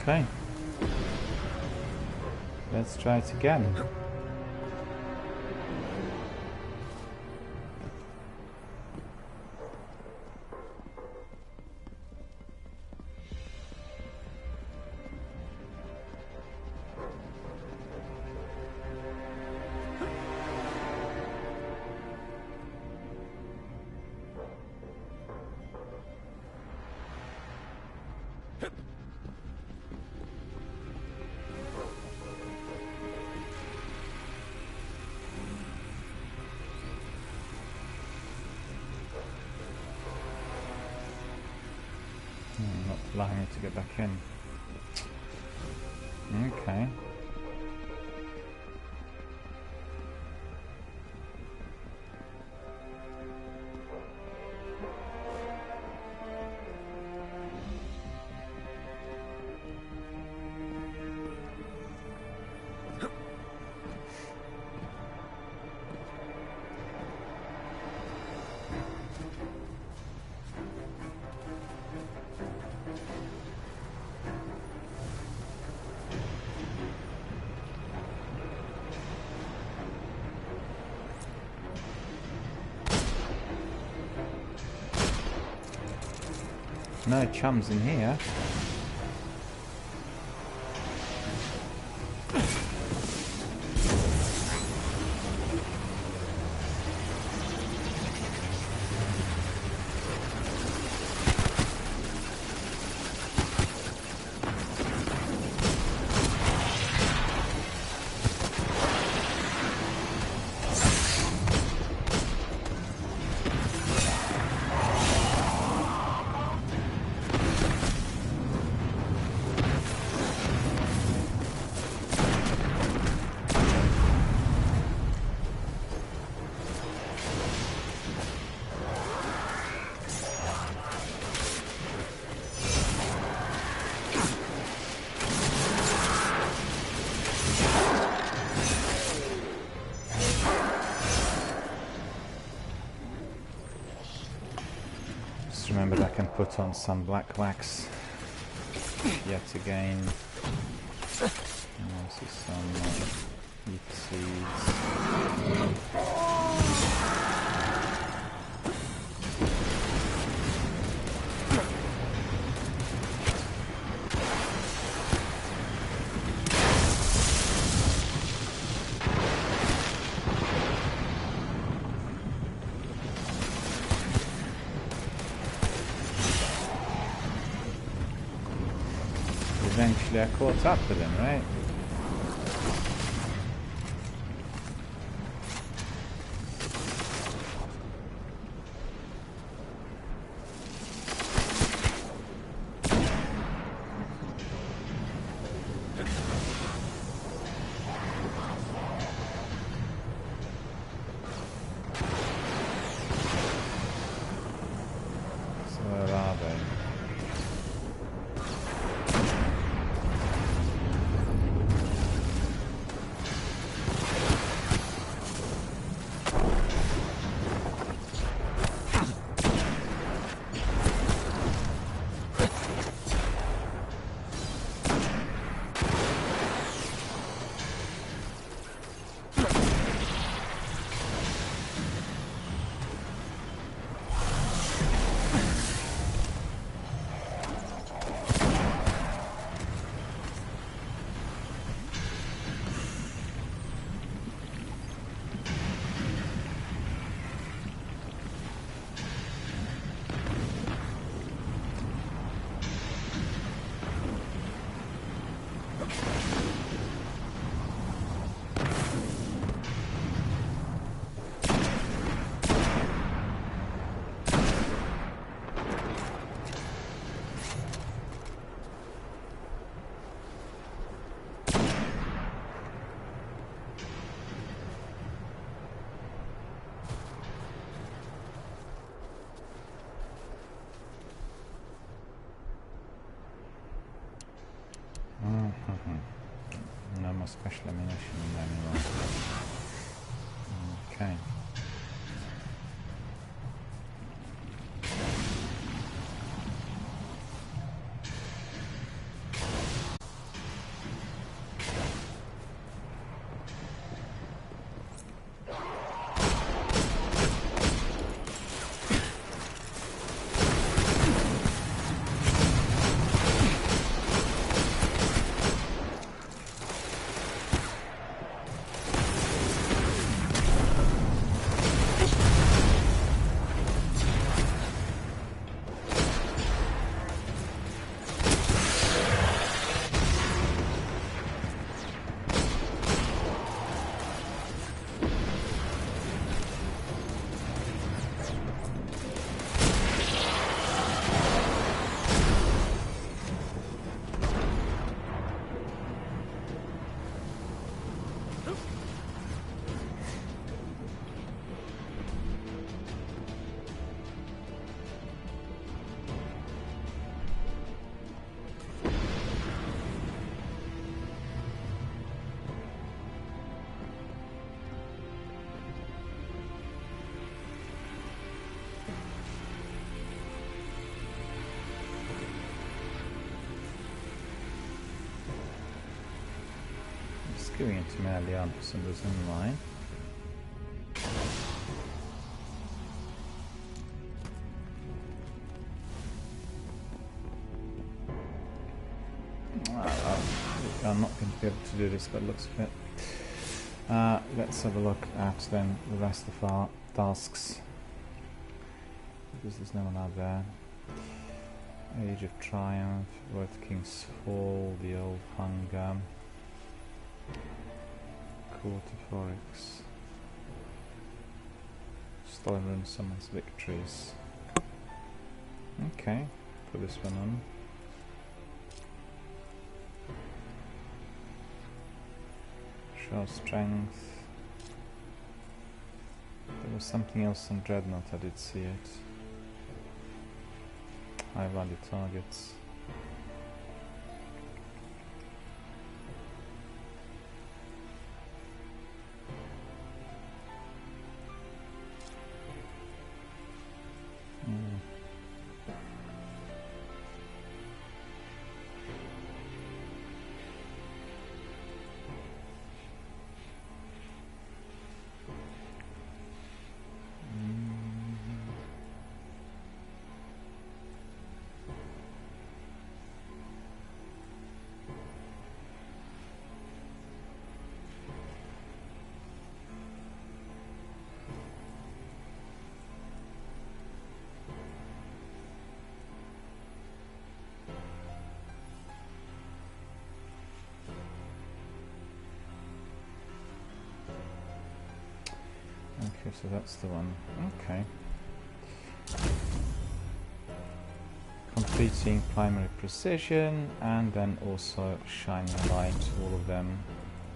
Okay. Let's try it again. Not allowing me to get back in. Okay. No chums in here. that I can put on some black wax yet again. And also some heat seeds. Eventually I caught up with him, right? So where are they? No more special ammunition anymore. Okay. Skruing into med allianser som du ser online. I'm not going to be able to do this by the looks of it. Let's have a look at then the rest of our tasks. Because there's no one out there. Age of Triumph, Worth King's Fall, the Old Hunger, Court of Oryx, Stolen Rune Summons Victories. Okay, put this one on. Show Strength. There was something else on Dreadnought, I did see it. High value targets. Okay, so that's the one. Okay. Completing primary precision and then also shining light, all of them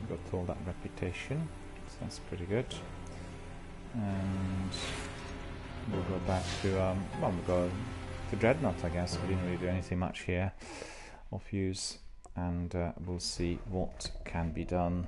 got all that reputation, so that's pretty good. And we'll go back to well, we'll go to Dreadnought, I guess. We didn't really do anything much here of use, and we'll see what can be done.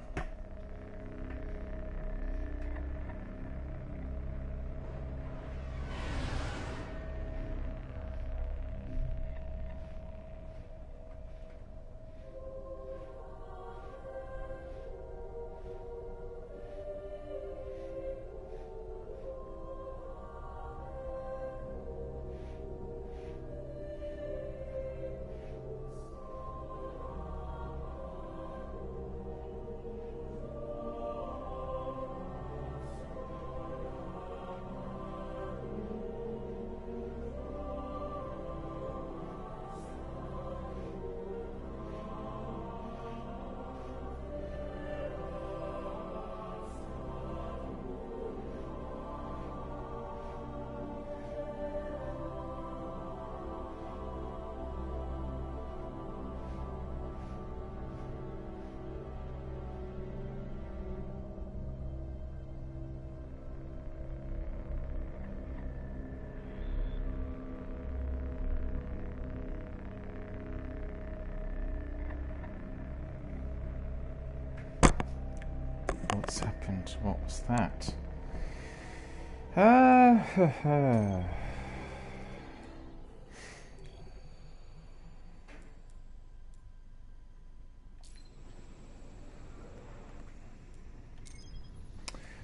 What's happened? What was that?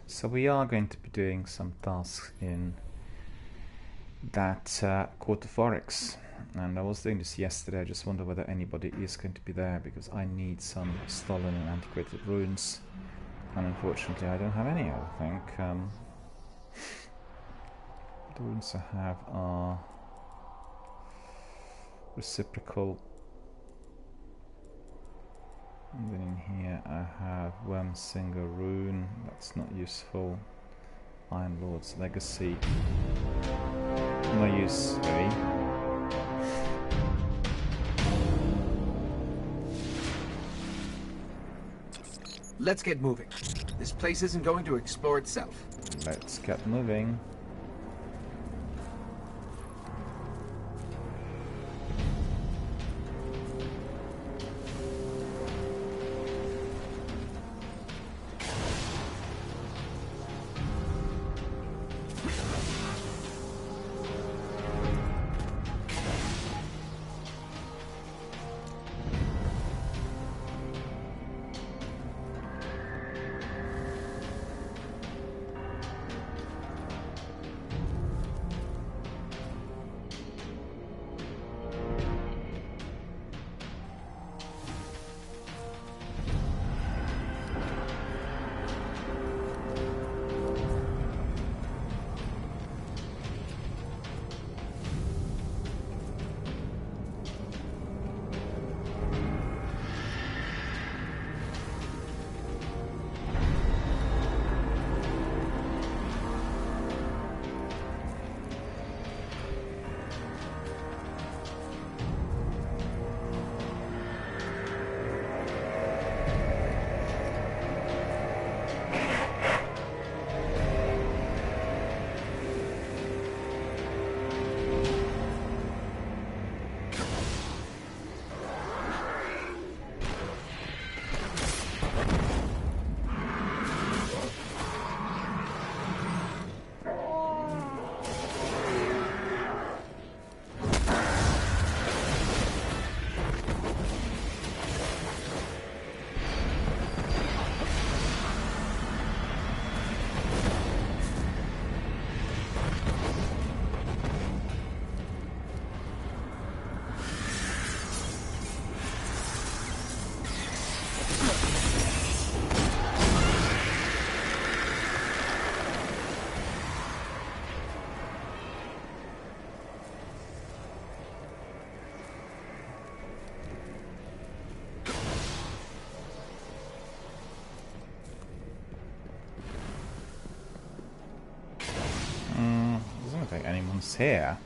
So we are going to be doing some tasks in that Court of Oryx, and I was doing this yesterday. I just wonder whether anybody is going to be there, because I need some stolen and antiquated runes, and unfortunately I don't have any. I think the runes I have are reciprocal, and then in here I have Wormsinger rune, that's not useful. Iron Lord's Legacy, no use really. Let's get moving. This place isn't going to explore itself. Let's get moving. is here.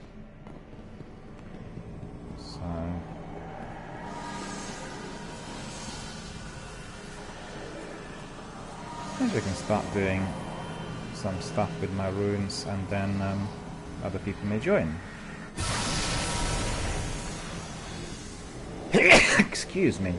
So maybe I can start doing some stuff with my runes, and then other people may join. Excuse me.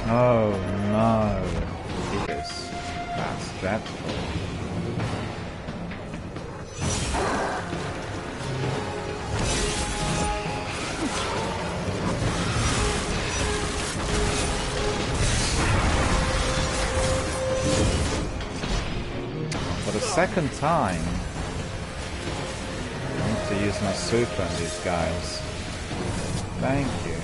Oh no, this, that's dreadful. For the second time, I need to use my super on these guys. Thank you.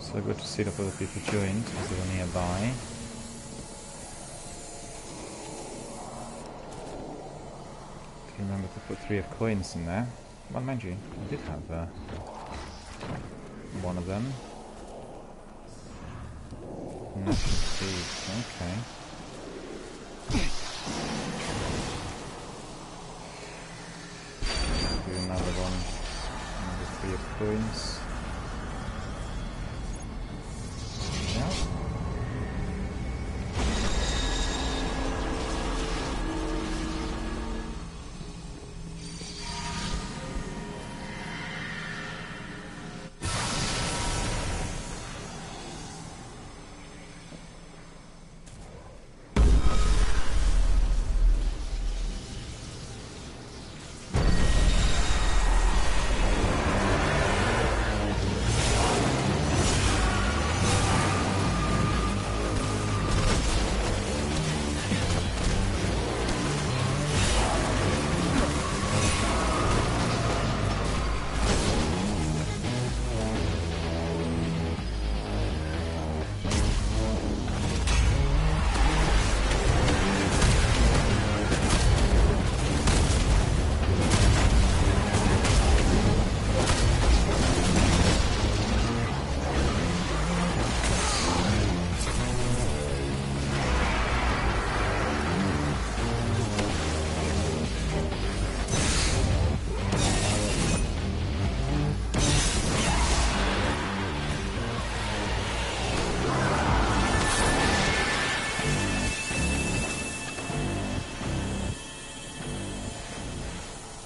So good to see that other people joined as they were nearby. Remember to put 3 of coins in there. Well, mind you, I did have one of them. National seeds, okay. Do another one, another 3 of coins.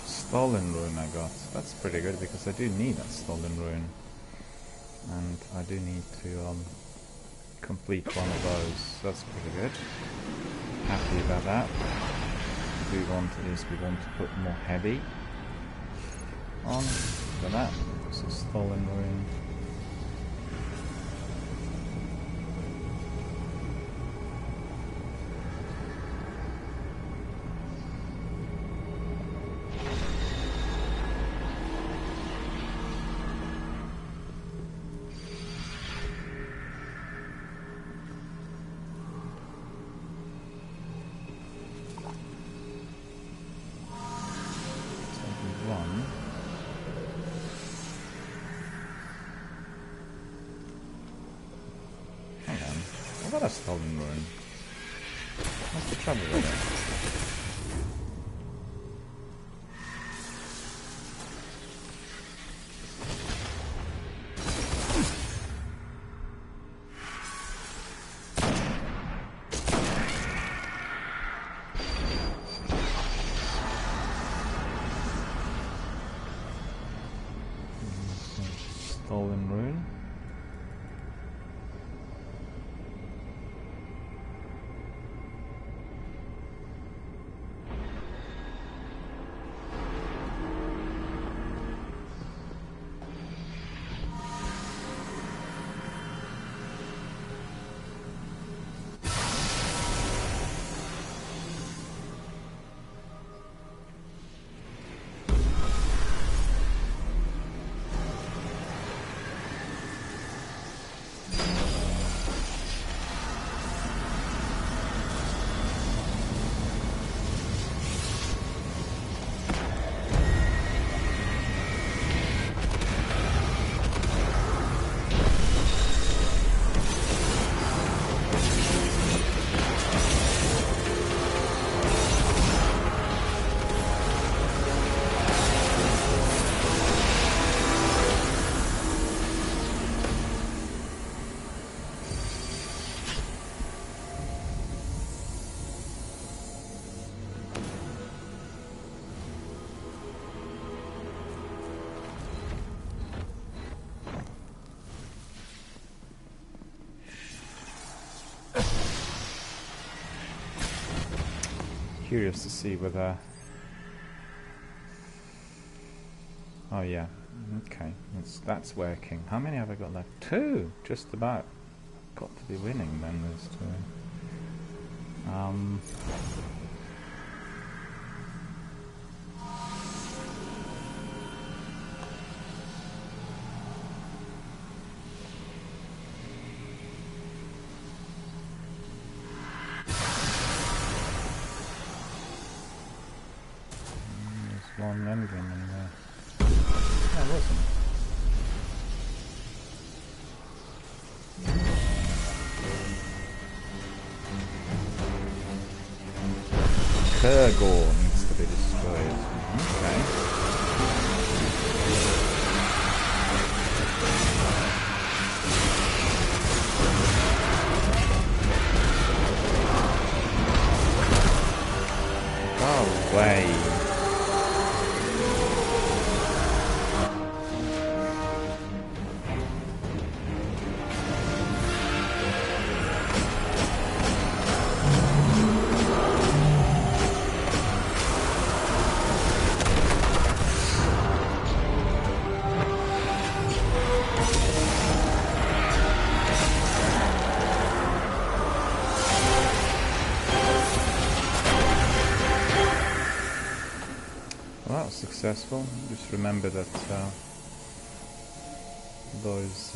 Stolen rune I got. That's pretty good because I do need that stolen rune. And I do need to complete one of those. That's pretty good. Happy about that. We want to put more heavy on for that. So stolen rune. What a stolen rune. What's the trouble with it? Stolen rune. Curious to see whether... Oh yeah, okay, that's working. How many have I got left? 2! Just about. Got to be winning then, there's 2. One ending in there. No, it wasn't. Kurgor needs to be destroyed. Okay. Go away. Successful. Just remember that those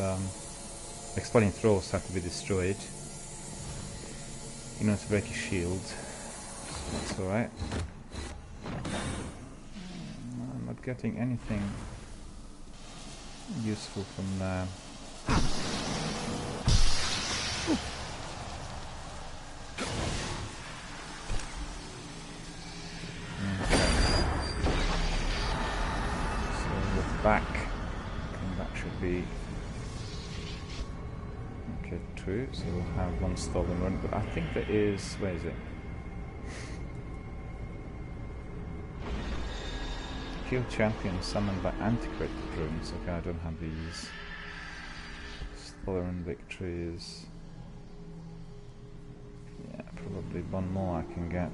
exploding throws have to be destroyed in order to break his shield. So that's alright. I'm not getting anything useful from there. Back, and that should be okay. True. So we'll have one stolen run, but I think there is. Where is it? Kill champion summoned by anti-crit runes. Okay, I don't have these. Stolen victories. Yeah, probably one more I can get.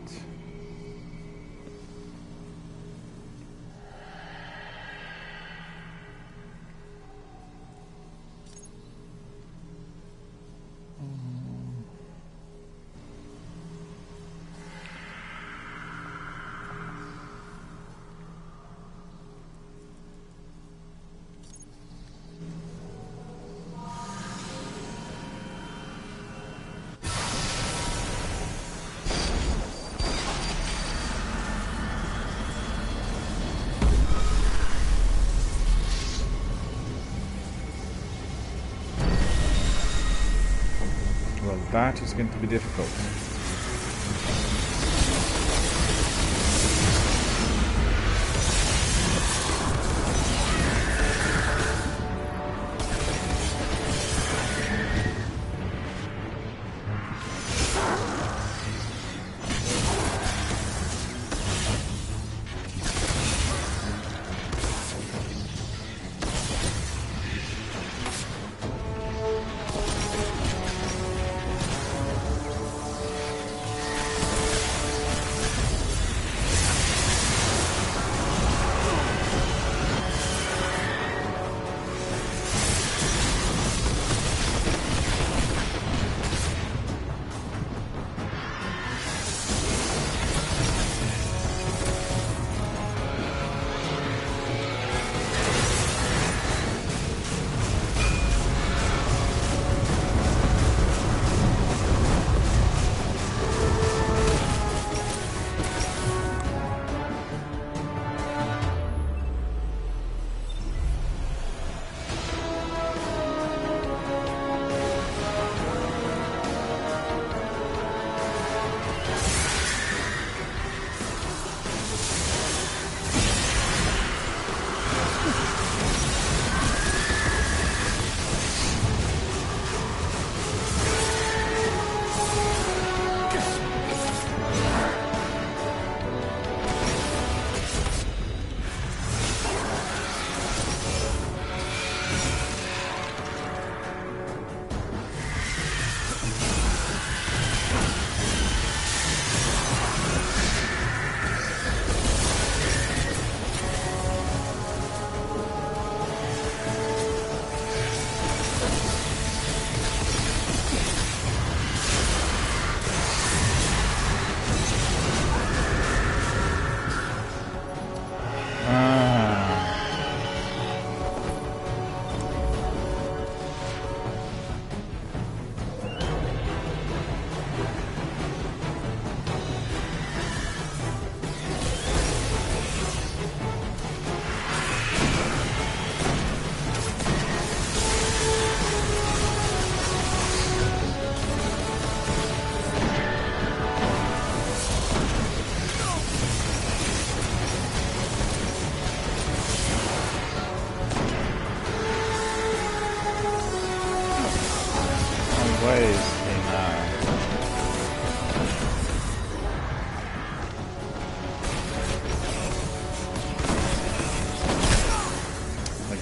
That is going to be difficult.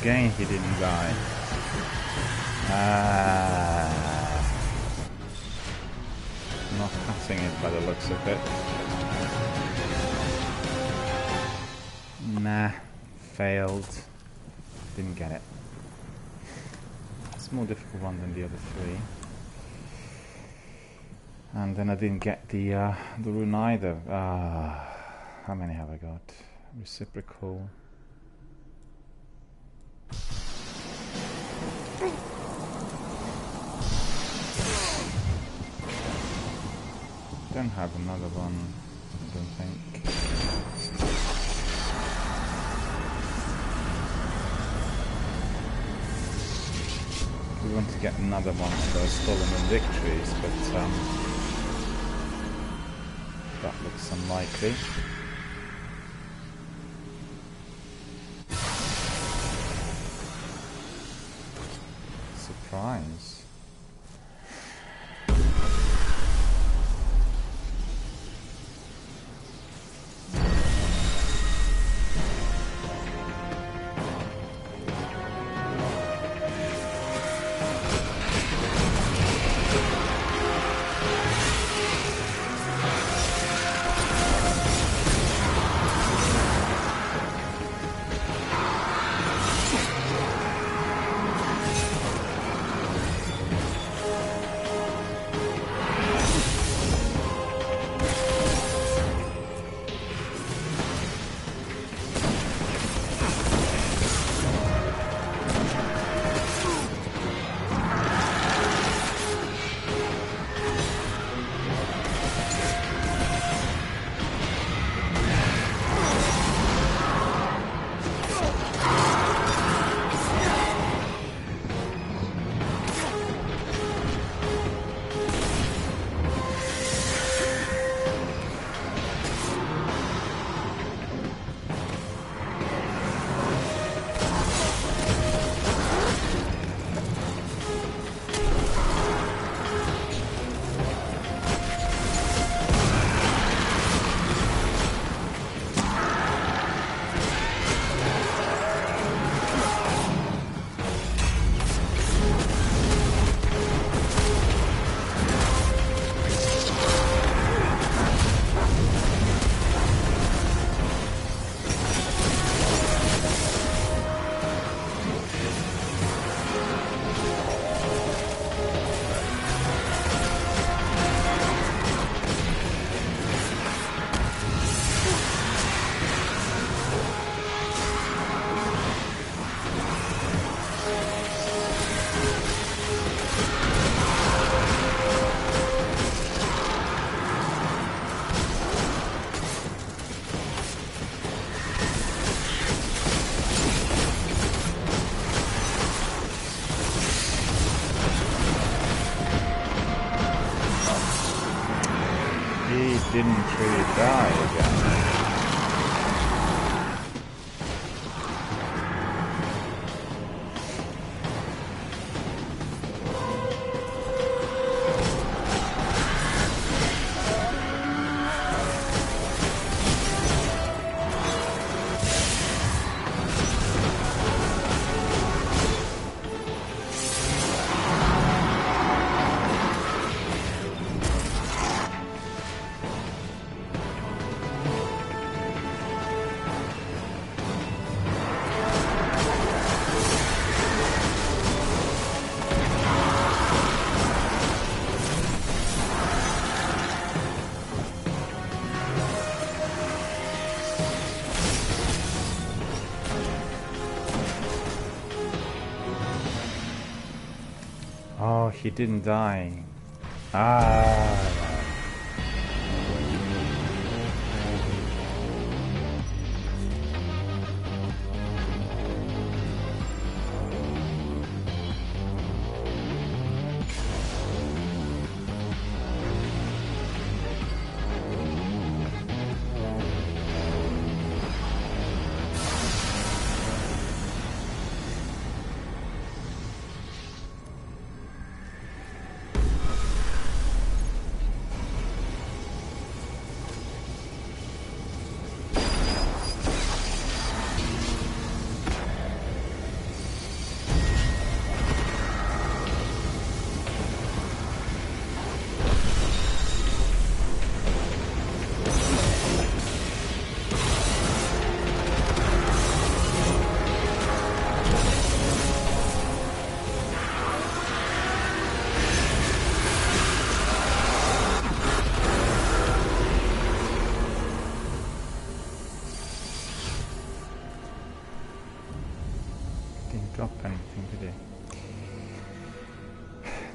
Again, he didn't die. Not passing it by the looks of it. Nah, failed. Didn't get it. It's a more difficult one than the other three. And then I didn't get the rune either. How many have I got? Reciprocal. Don't have another one, I don't think. We want to get another one of those stolen victories, but that looks unlikely. Surprise. Didn't really die again. Oh, he didn't die. Ah. Didn't drop anything, did he?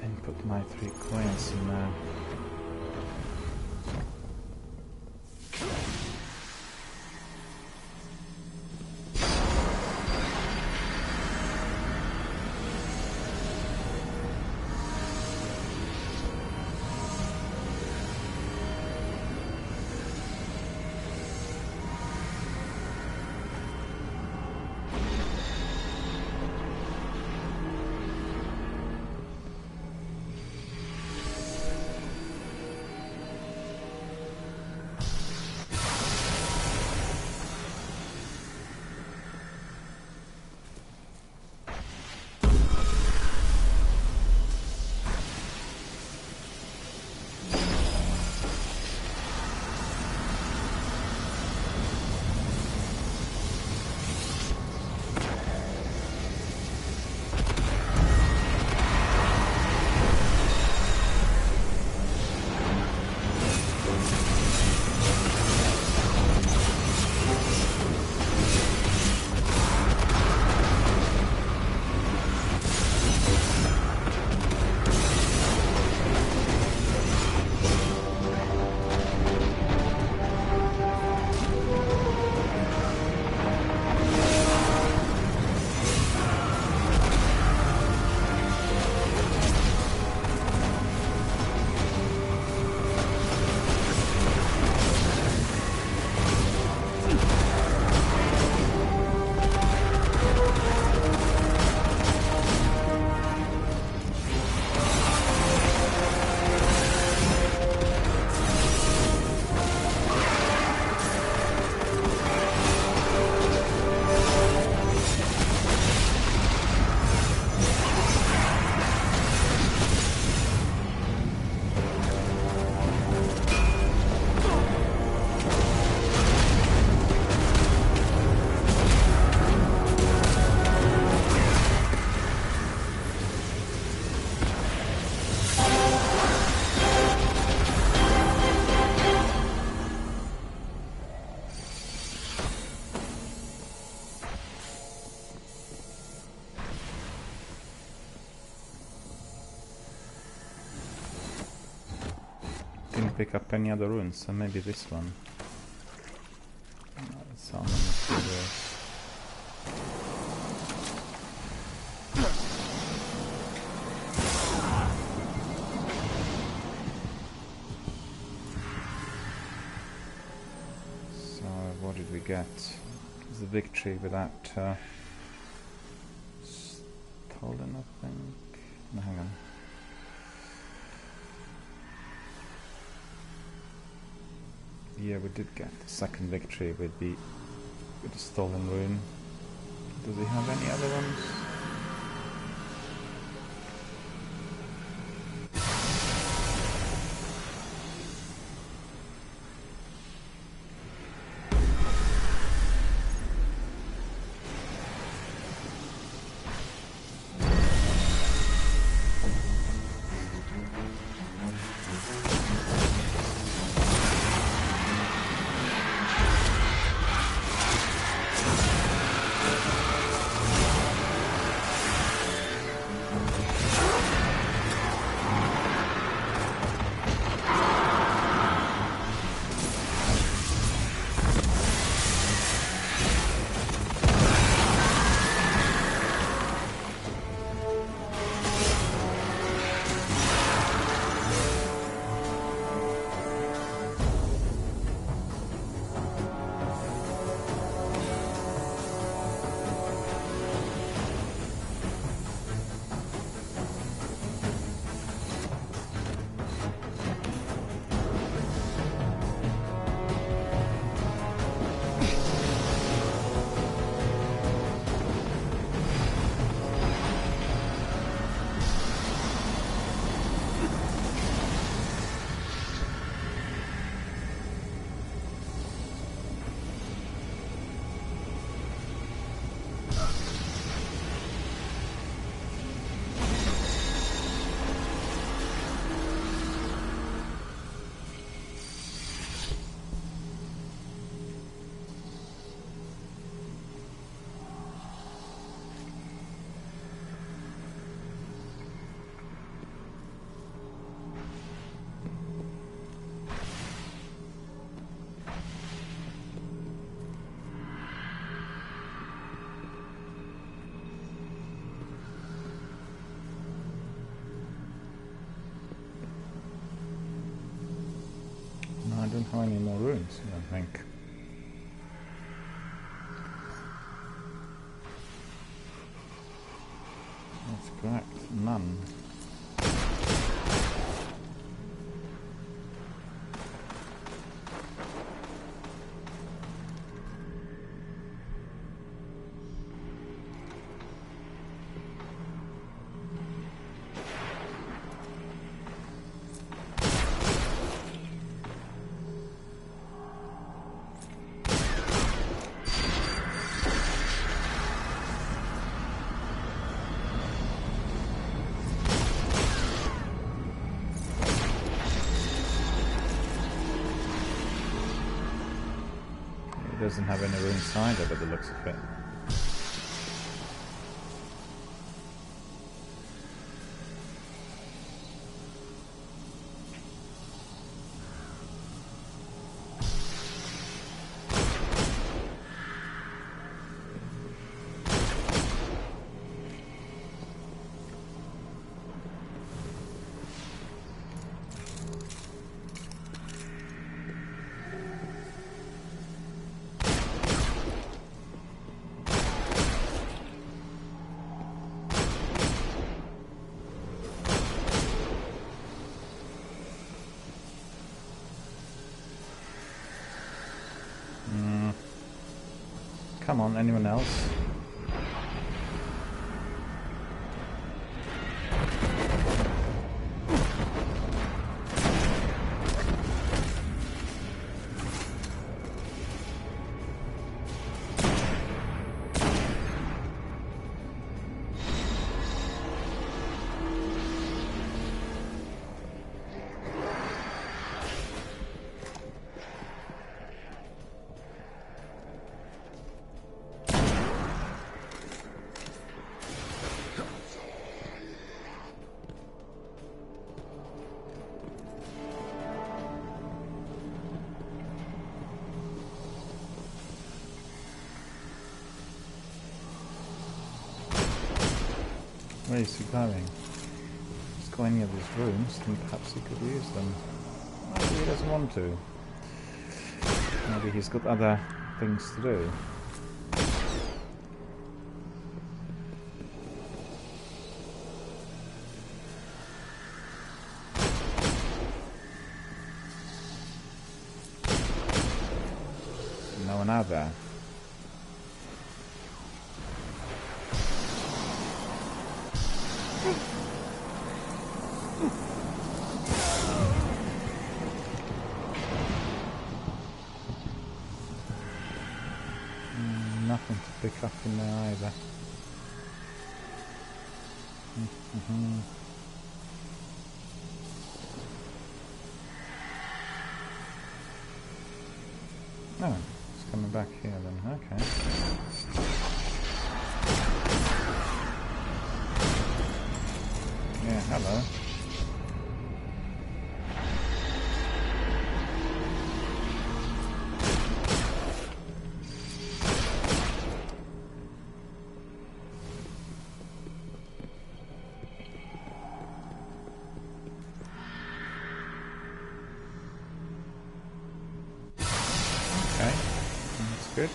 Didn't put my 3 coins in there. Pick up any other runes, so maybe this one. So what did we get? It was the victory with that stolen, I think. No, hang on. Yeah, we did get the second victory with the stolen rune. Does he have any other ones? guardians, I think. That's correct. None. Doesn't have any runes either, by the looks of it. Come on, anyone else? Where is he going? If he's got any of these rooms, then perhaps he could use them. Maybe he doesn't want to. Maybe he's got other things to do. No one out there. Nothing to pick up in there either. Oh, it's coming back here then, okay. Yeah, hello. Okay, that's good.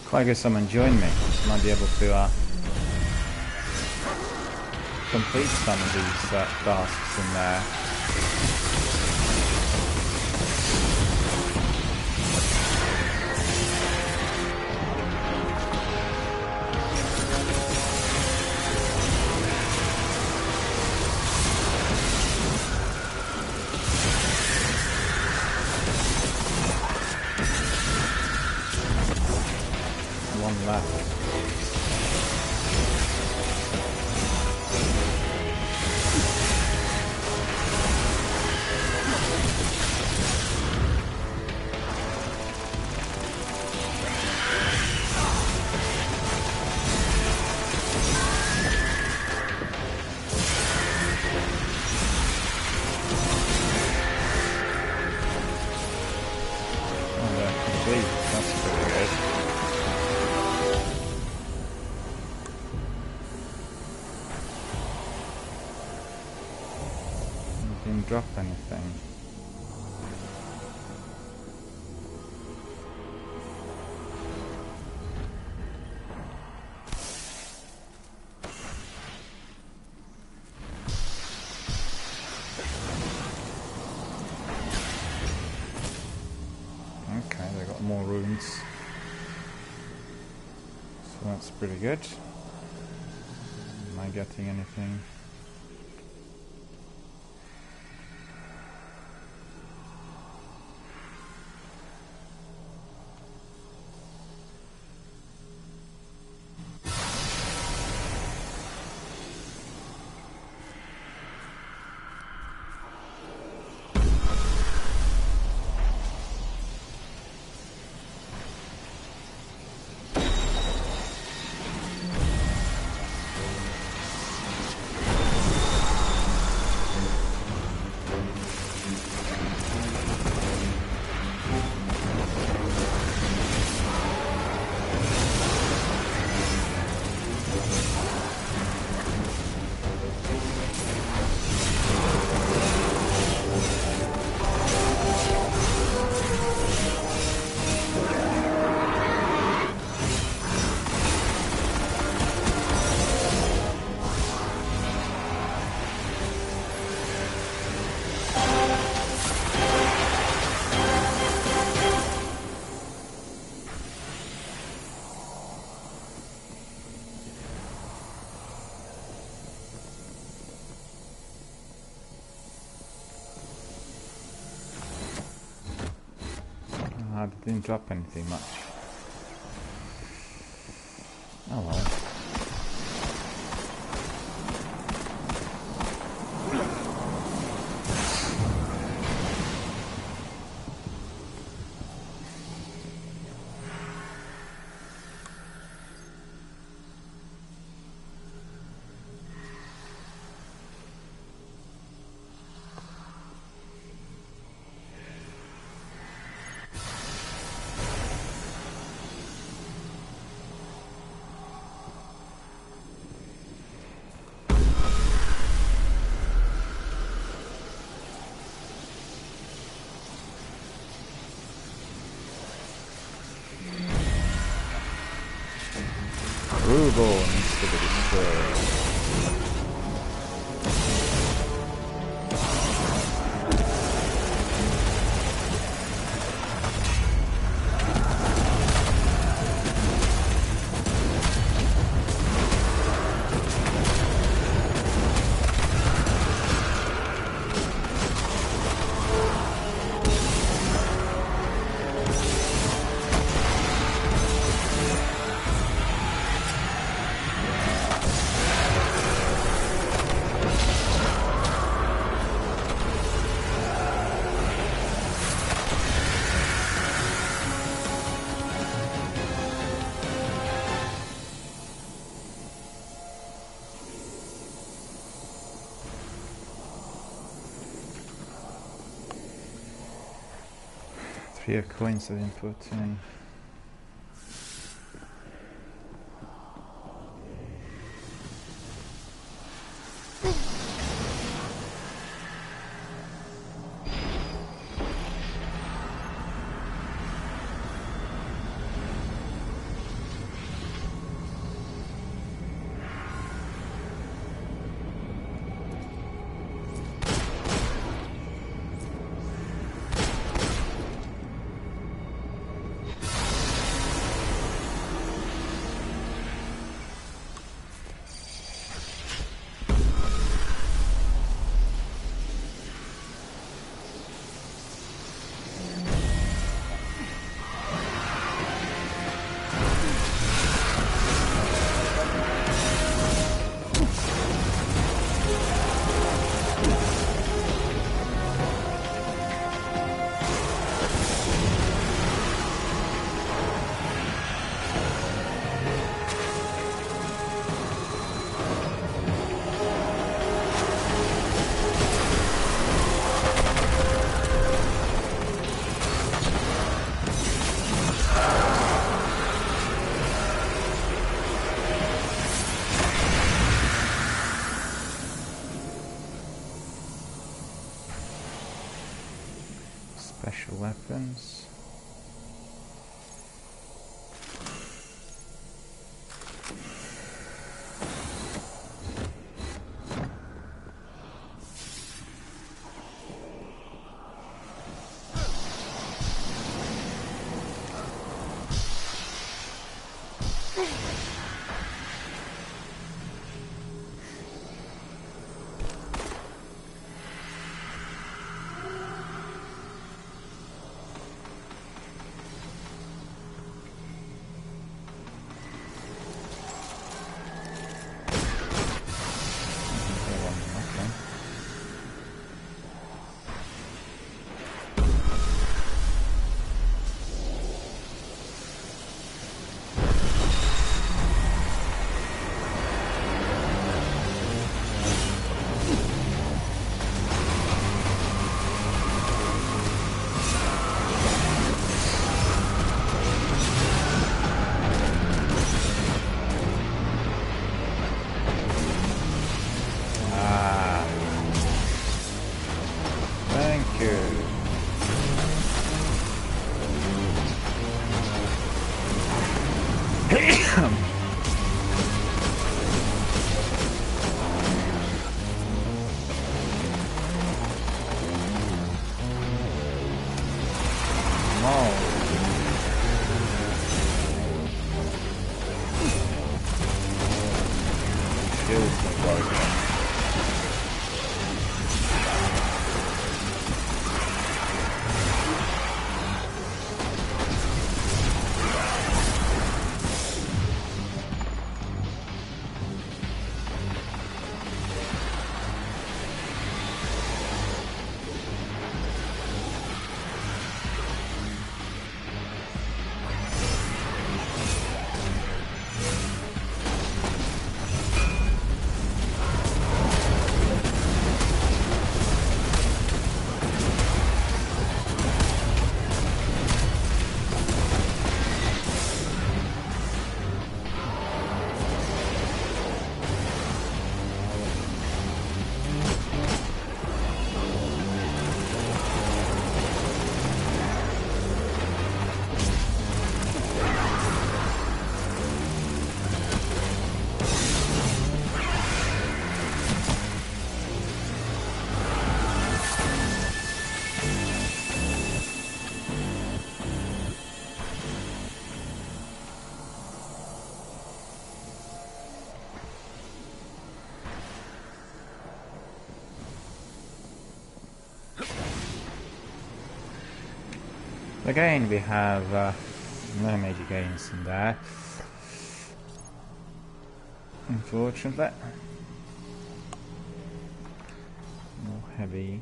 Quite good someone join me. Might be able to complete some of these tasks in there. One left. Oh, they're complete. That's pretty good. Didn't drop anything. Okay, they got more runes. So that's pretty good. Am I getting anything? It didn't drop anything much. Oh well. Rubo needs to be destroyed. Here, coins I didn't put in. special weapons. Again, we have no major gains in there, unfortunately. More heavy.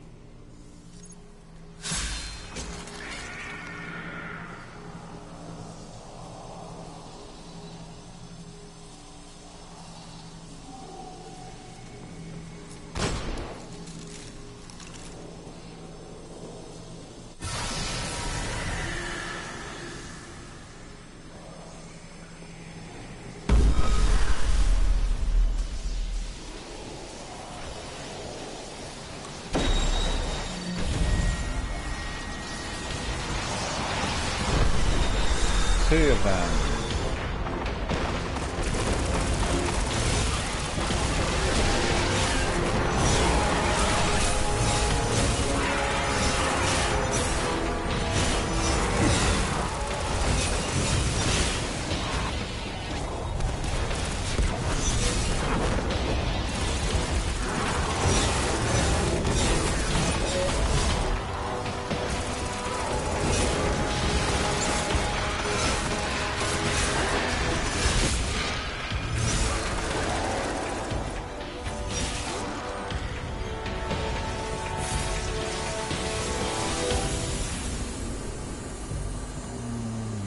Two of them.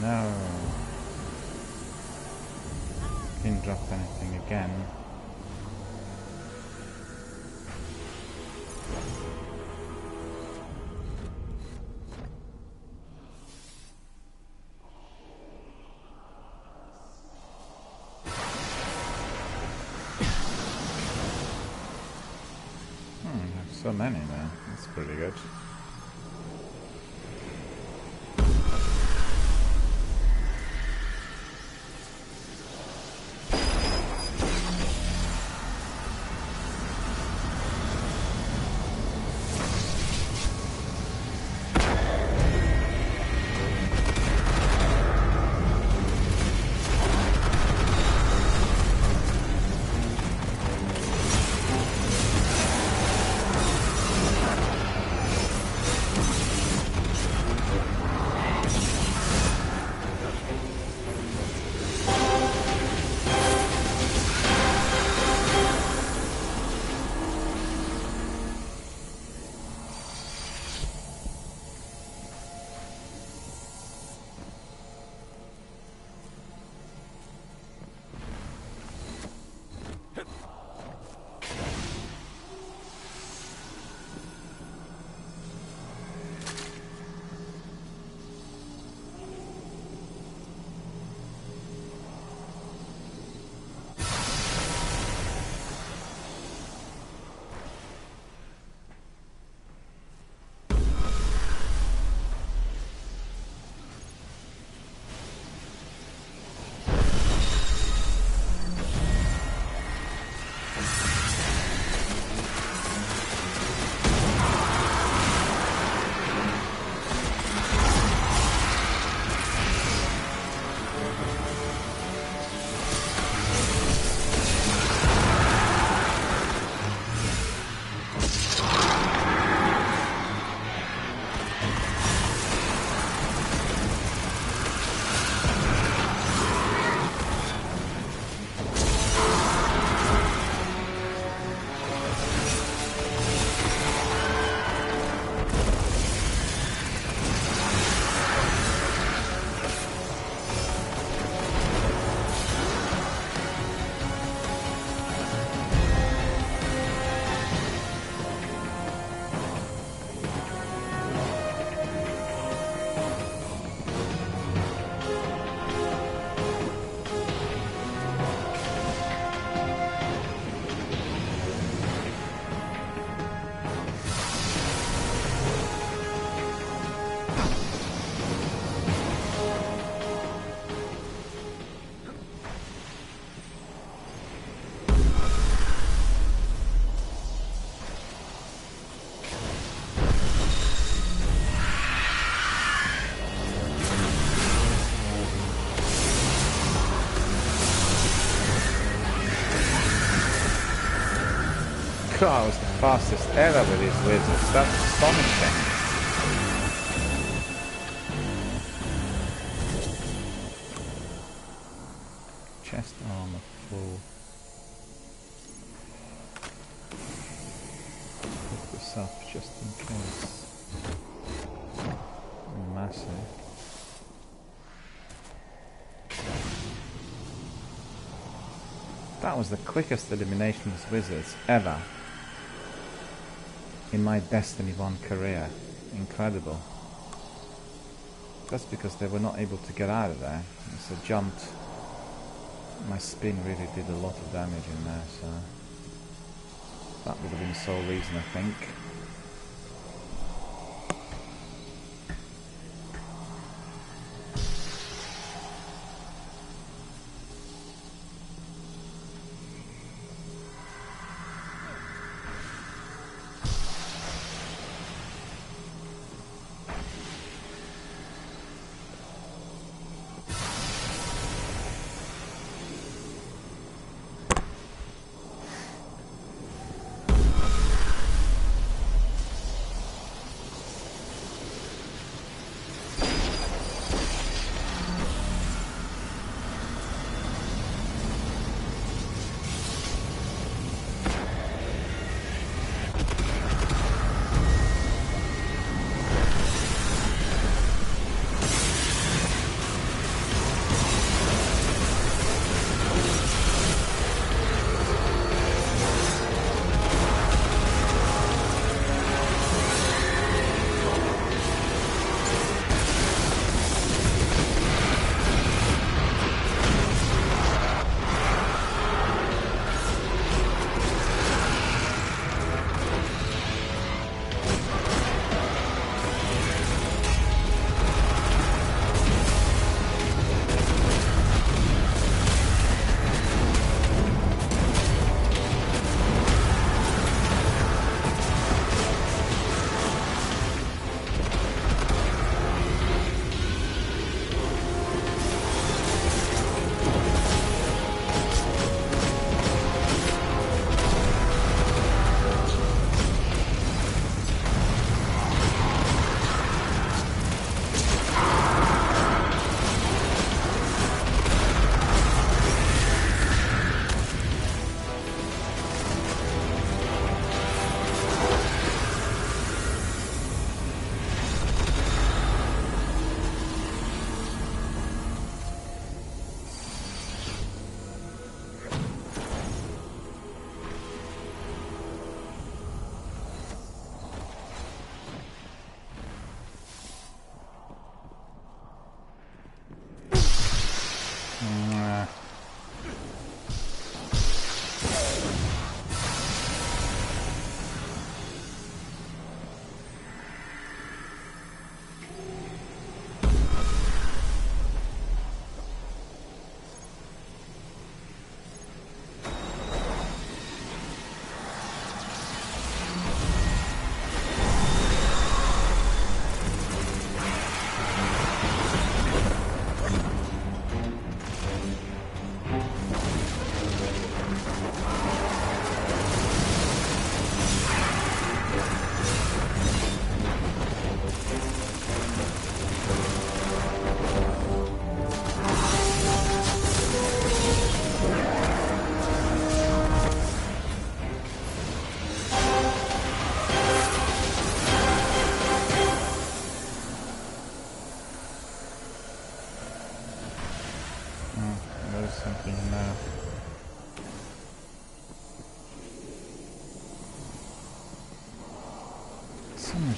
No. Didn't drop anything again. There's so many there. That's pretty good. God, I was the fastest ever with these wizards. That's astonishing. Chest armor full. Pick this up just in case. Massive. That was the quickest elimination of wizards ever in my Destiny 1 career. Incredible. That's because they were not able to get out of there. So jumped. My spin really did a lot of damage in there, so that would have been the sole reason, I think.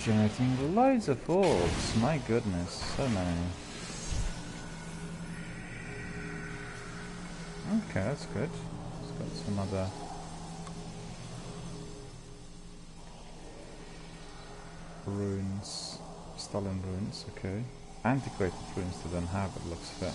Generating loads of orbs, my goodness, so many. Okay, that's good. It's got some other ruins, stolen ruins, okay. Antiquated ruins they don't have, it looks fit.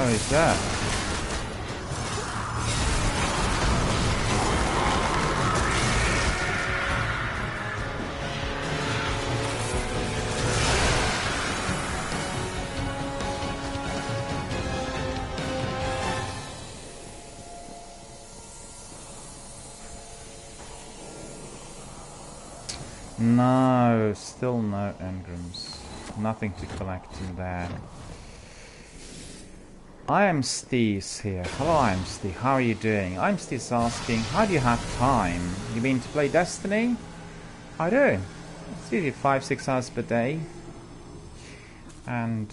Oh, is that? No, still no engrams. Nothing to collect in there. I am Steez here. Hello, I'm Steez. How are you doing? I'm Steez asking, how do you have time? You mean to play Destiny? I do. It's usually 5-6 hours per day. And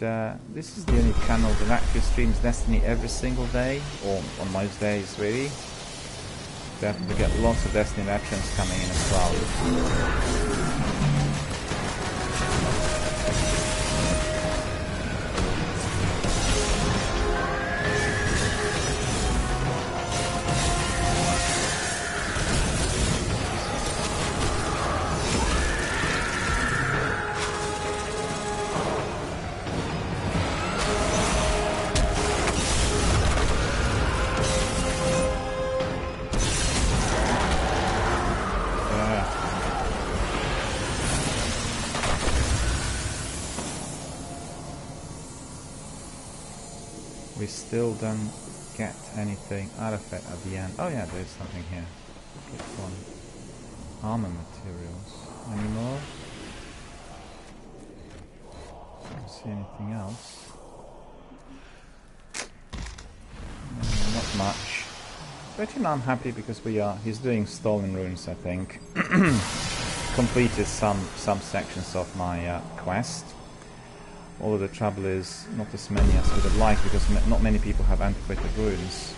this is the only channel that actually streams Destiny every single day, or on most days really. Definitely get lots of Destiny veterans coming in as well. We still don't get anything out of it at the end. Oh yeah, there's something here. Good one. Armor materials. Any more? Don't see anything else. No, not much. But you know, I'm happy because he's doing Stolen Ruins, I think. Completed some sections of my quest. Although the trouble is, not as many as I would have liked, because not many people have Antiquated Ruins.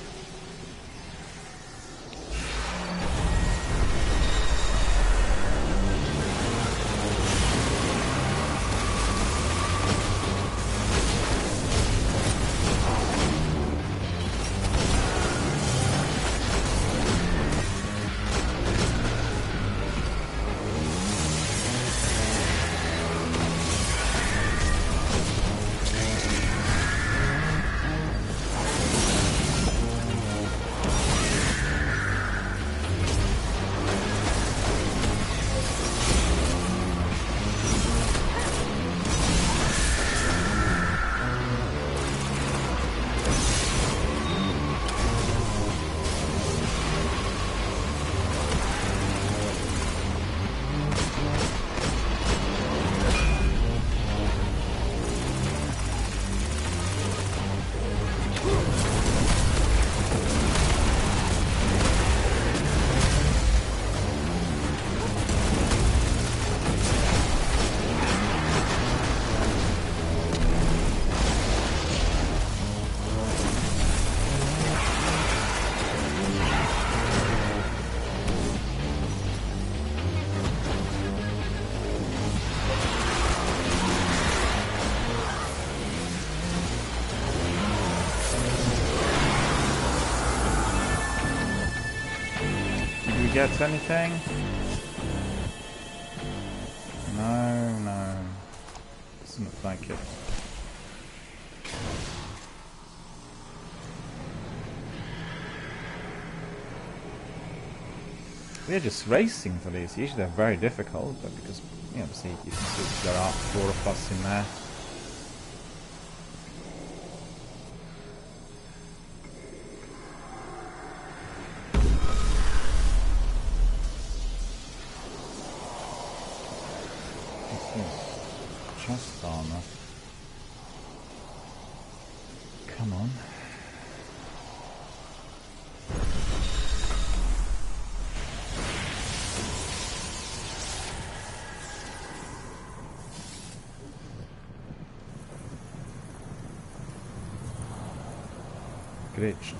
Get anything? No. Doesn't look like it. We're just racing for these. Usually they're very difficult, but because, you know, see, you can see there are 4 of us in there. Chest armor. Come on. Glitched.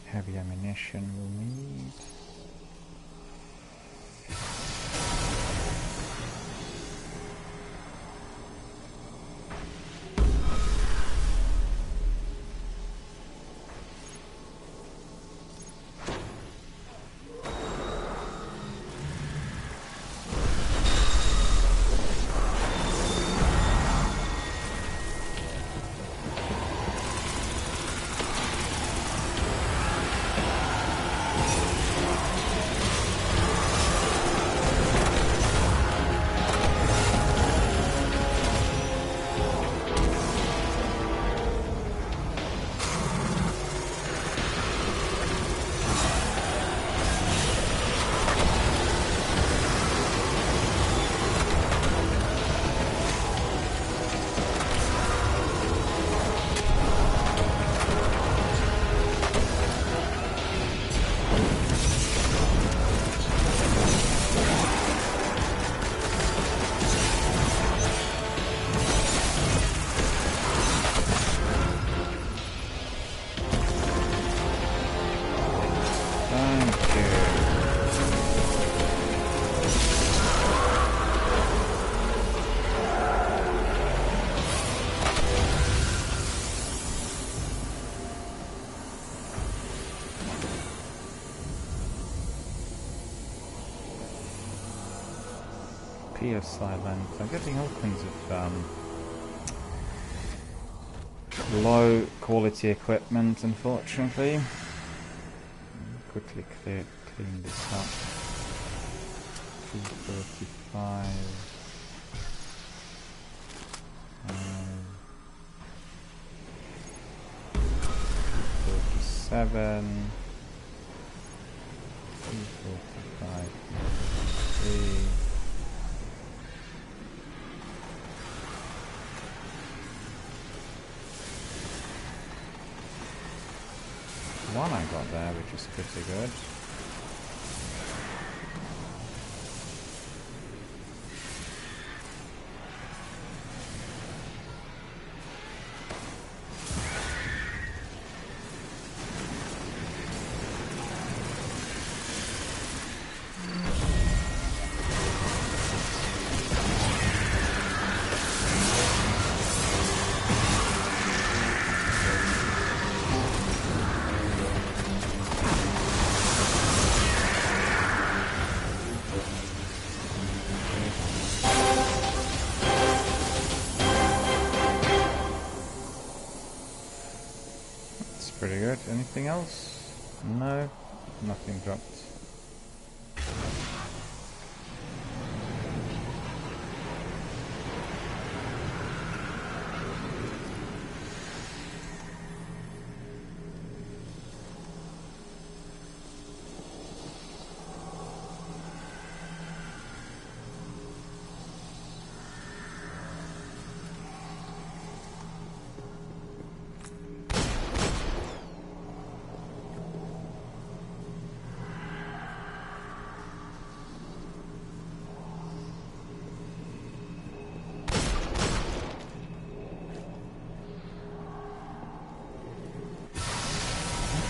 Heavy ammunition we'll need. radio silent. I'm getting all kinds of low quality equipment, unfortunately. Quickly clean this up. 235. 37. 245. 3. One I got there, which is pretty good. Pretty good. Anything else? No, nothing dropped.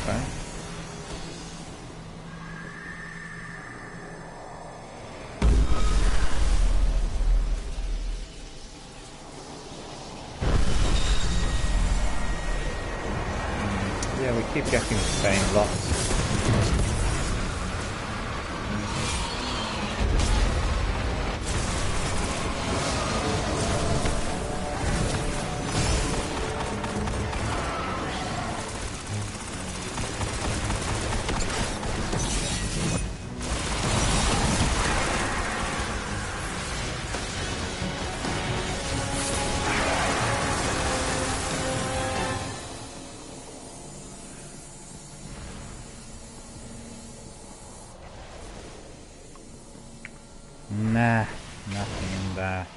Okay. Yeah, we keep getting the same lot. Nah, nothing in there.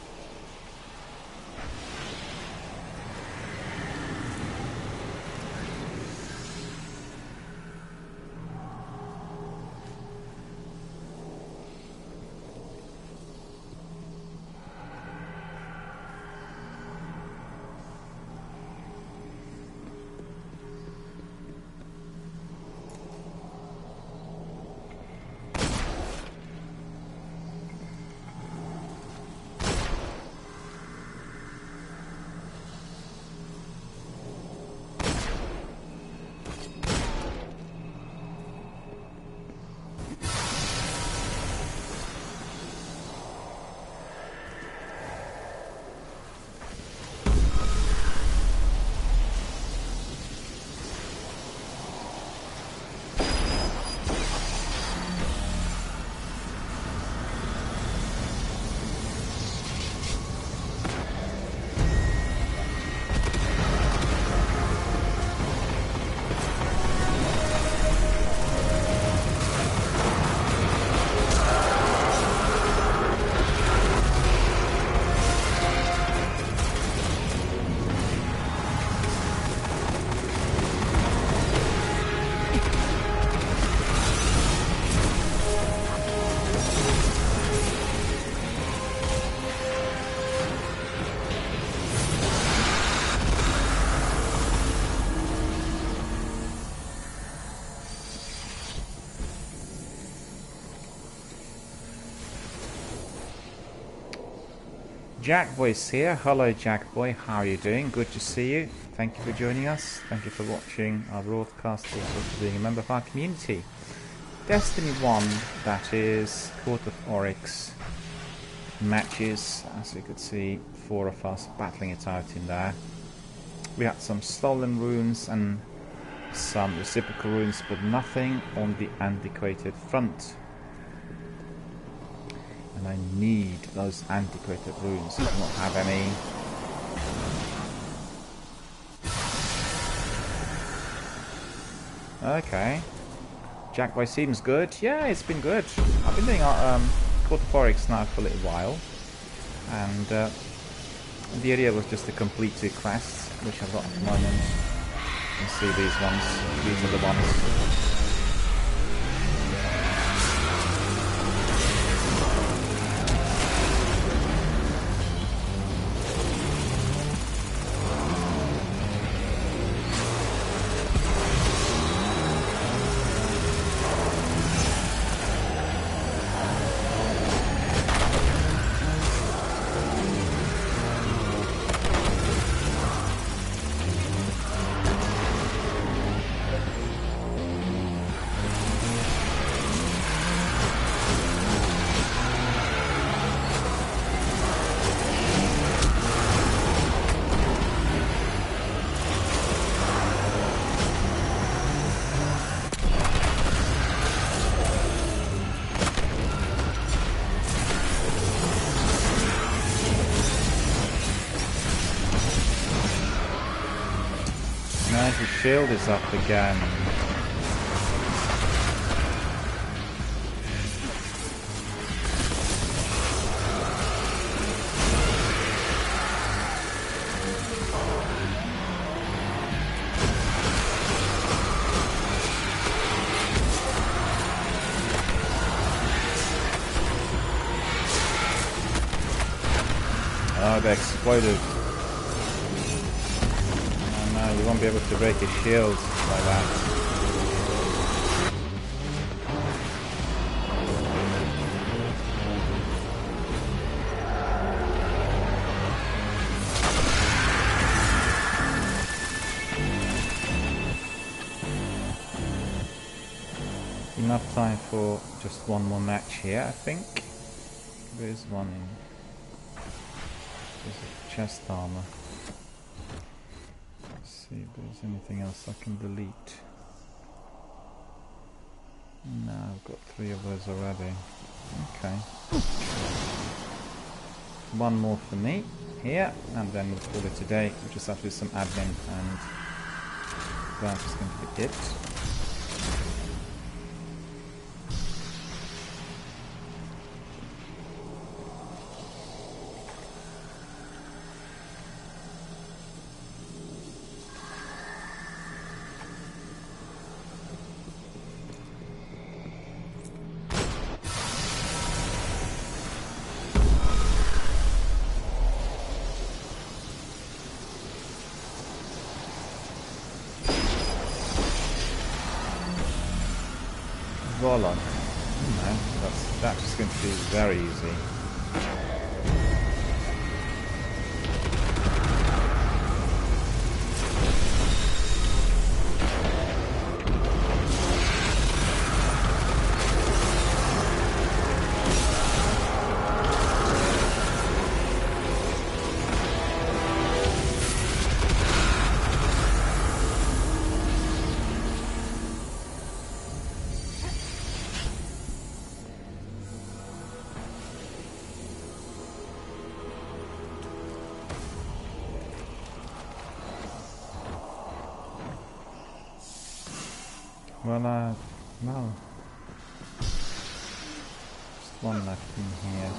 Jackboy's here. Hello Jackboy, how are you doing? Good to see you. Thank you for joining us. Thank you for watching our broadcast, also for being a member of our community. Destiny 1, that is, Court of Oryx. matches. As you could see, 4 of us battling it out in there. We had some stolen runes and some reciprocal runes, but nothing on the antiquated front. And I need those antiquated runes. I do not have any. Okay. Jack by seems good. Yeah, it's been good. I've been doing Court of Forex now for a little while. And the idea was just to complete 2 quests, which I've got at the moment. You can see these ones. These are the ones. His shield is up again. Oh, they exploded. You won't be able to break his shield like that. Enough time for just one more match here, I think. There's one in. There's a chest armor. See if there's anything else I can delete. No, I've got 3 of those already. Okay. One more for me here, and then we'll call it a day. We'll just have to do some admin, and that is going to be it. Voila. No, that's just going to be very easy. Well, no. Just one left in here.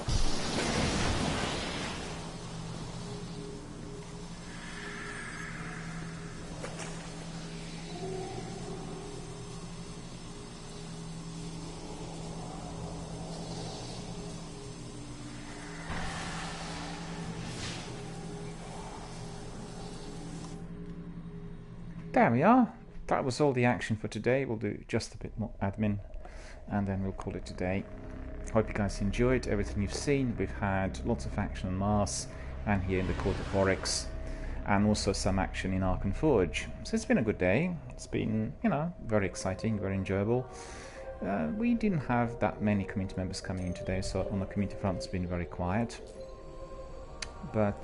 There we are. That was all the action for today. We'll do just a bit more admin and then we'll call it a day. Hope you guys enjoyed everything you've seen. We've had lots of action on Mars and here in the Court of Oryx, and also some action in Ark and Forge. So it's been a good day. It's been, you know, very exciting, very enjoyable. We didn't have that many community members coming in today, so on the community front it's been very quiet. But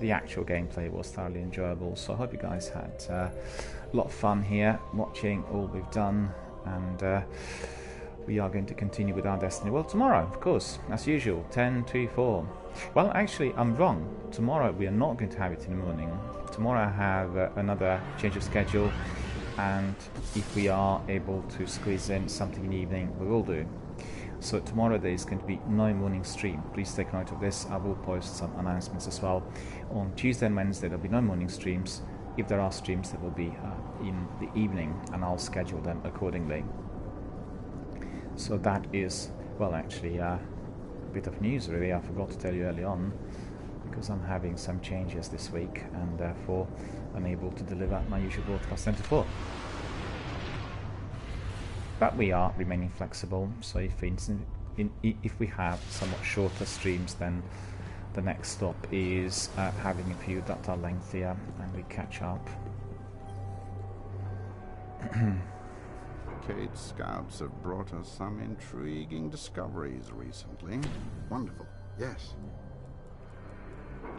the actual gameplay was thoroughly enjoyable, so I hope you guys had a lot of fun here watching all we've done, and we are going to continue with our Destiny. Well, tomorrow, of course, as usual, 10 to 4. Well, actually, I'm wrong. Tomorrow we are not going to have it in the morning. Tomorrow I have another change of schedule, and if we are able to squeeze in something in the evening, we will do. So tomorrow there is going to be no morning stream. Please take note of this. I will post some announcements as well. On Tuesday and Wednesday there will be no morning streams. If there are streams, they will be in the evening, and I'll schedule them accordingly. So that is, well, actually a bit of news really. I forgot to tell you early on, because I'm having some changes this week and therefore unable to deliver my usual broadcast 10 to 4. But we are remaining flexible, so if we have somewhat shorter streams, then the next stop is having a few that are lengthier and we catch up. Cade scouts have brought us some intriguing discoveries recently. Wonderful, yes.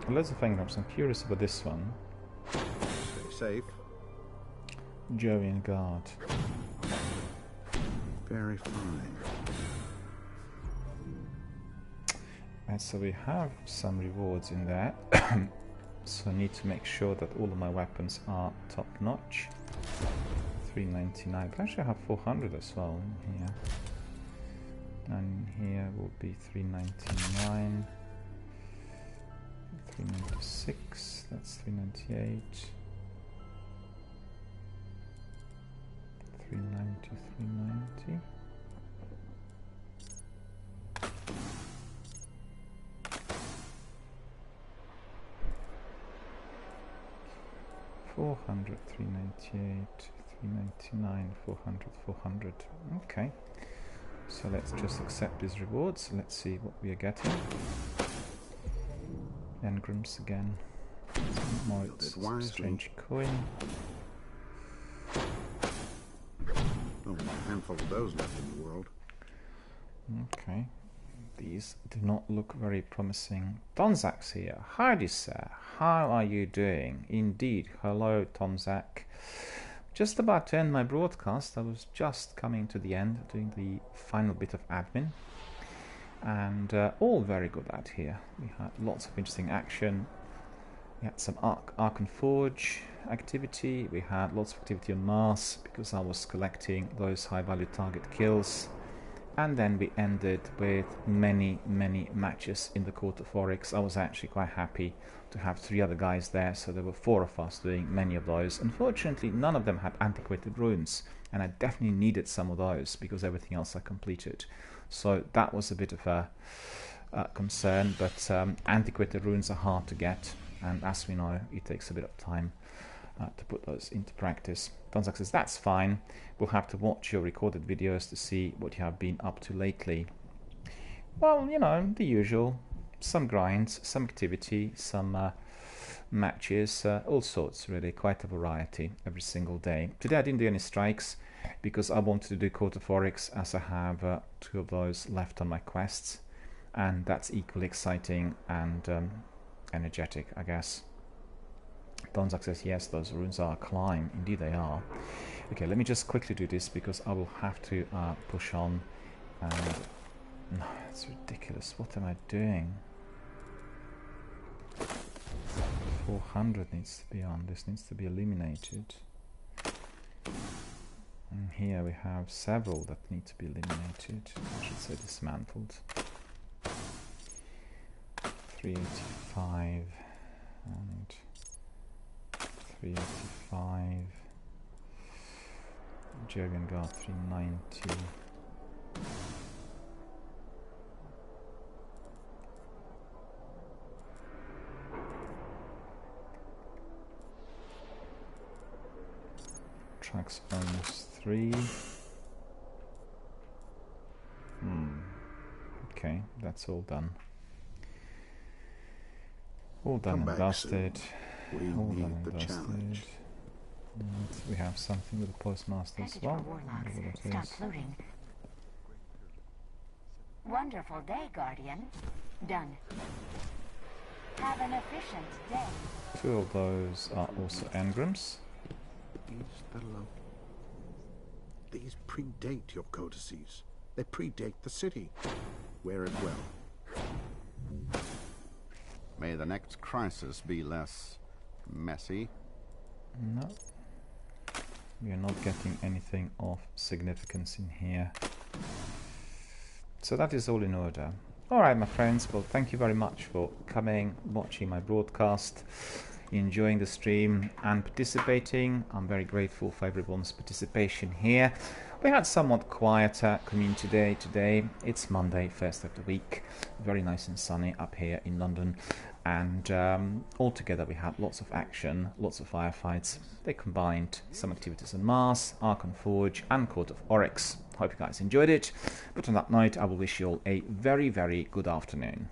Loads of engrams. I'm curious about this one. Stay safe. Jovian Guard. Very fine. And so we have some rewards in there. So I need to make sure that all of my weapons are top notch. 399, but actually I have 400 as well in here. And here will be 399. 396, that's 398. 390, 390. $400, 398, 399, 400, 400. Okay, so let's just accept these rewards. Let's see what we are getting. Engrams again. More strange coin. Only a handful of those left in the world. Okay, these do not look very promising. Tonzak's here. Howdy, sir. How are you doing? Indeed. Hello, Tonzak. Just about to end my broadcast. I was just coming to the end, doing the final bit of admin. And all very good out here. We had lots of interesting action. We had some Archon Forge activity. We had lots of activity on Mars because I was collecting those high-value target kills. And then we ended with many matches in the Court of Oryx. I was actually quite happy to have 3 other guys there, so there were 4 of us doing many of those. Unfortunately, none of them had antiquated runes, and I definitely needed some of those because everything else I completed. So that was a bit of a concern, but antiquated runes are hard to get, and as we know, it takes a bit of time to put those into practice. Donzak says, that's fine. We'll have to watch your recorded videos to see what you have been up to lately. Well, you know, the usual. Some grinds, some activity, some matches, all sorts really, quite a variety every single day. Today I didn't do any strikes because I wanted to do Court of Oryx, as I have 2 of those left on my quests, and that's equally exciting and energetic, I guess. Donzak says, yes, those runes are a climb. Indeed they are. Okay, let me just quickly do this because I will have to push on. And no, it's ridiculous. What am I doing? 400 needs to be on. This needs to be eliminated. And here we have several that need to be eliminated. I should say dismantled. 385 and 385. Jovian Guard 390. Tracks almost 3. Okay, that's all done. All done and dusted. All done and dusted. And we have something with the postmaster as well. Warlocks. Stop floating. Wonderful day, Guardian. Done. Have an efficient day. 2 of those are also engrams. These predate your codices. They predate the city. Wear it well. May the next crisis be less messy. No. We are not getting anything of significance in here. So that is all in order. Alright, my friends, well, thank you very much for coming, watching my broadcast, enjoying the stream and participating. I'm very grateful for everyone's participation here. We had somewhat quieter community day today. It's Monday, first of the week. Very nice and sunny up here in London. And altogether we had lots of action, lots of firefights. They combined some activities on Mars, Archon Forge and Court of Oryx. Hope you guys enjoyed it. But on that note, I will wish you all a very, very good afternoon.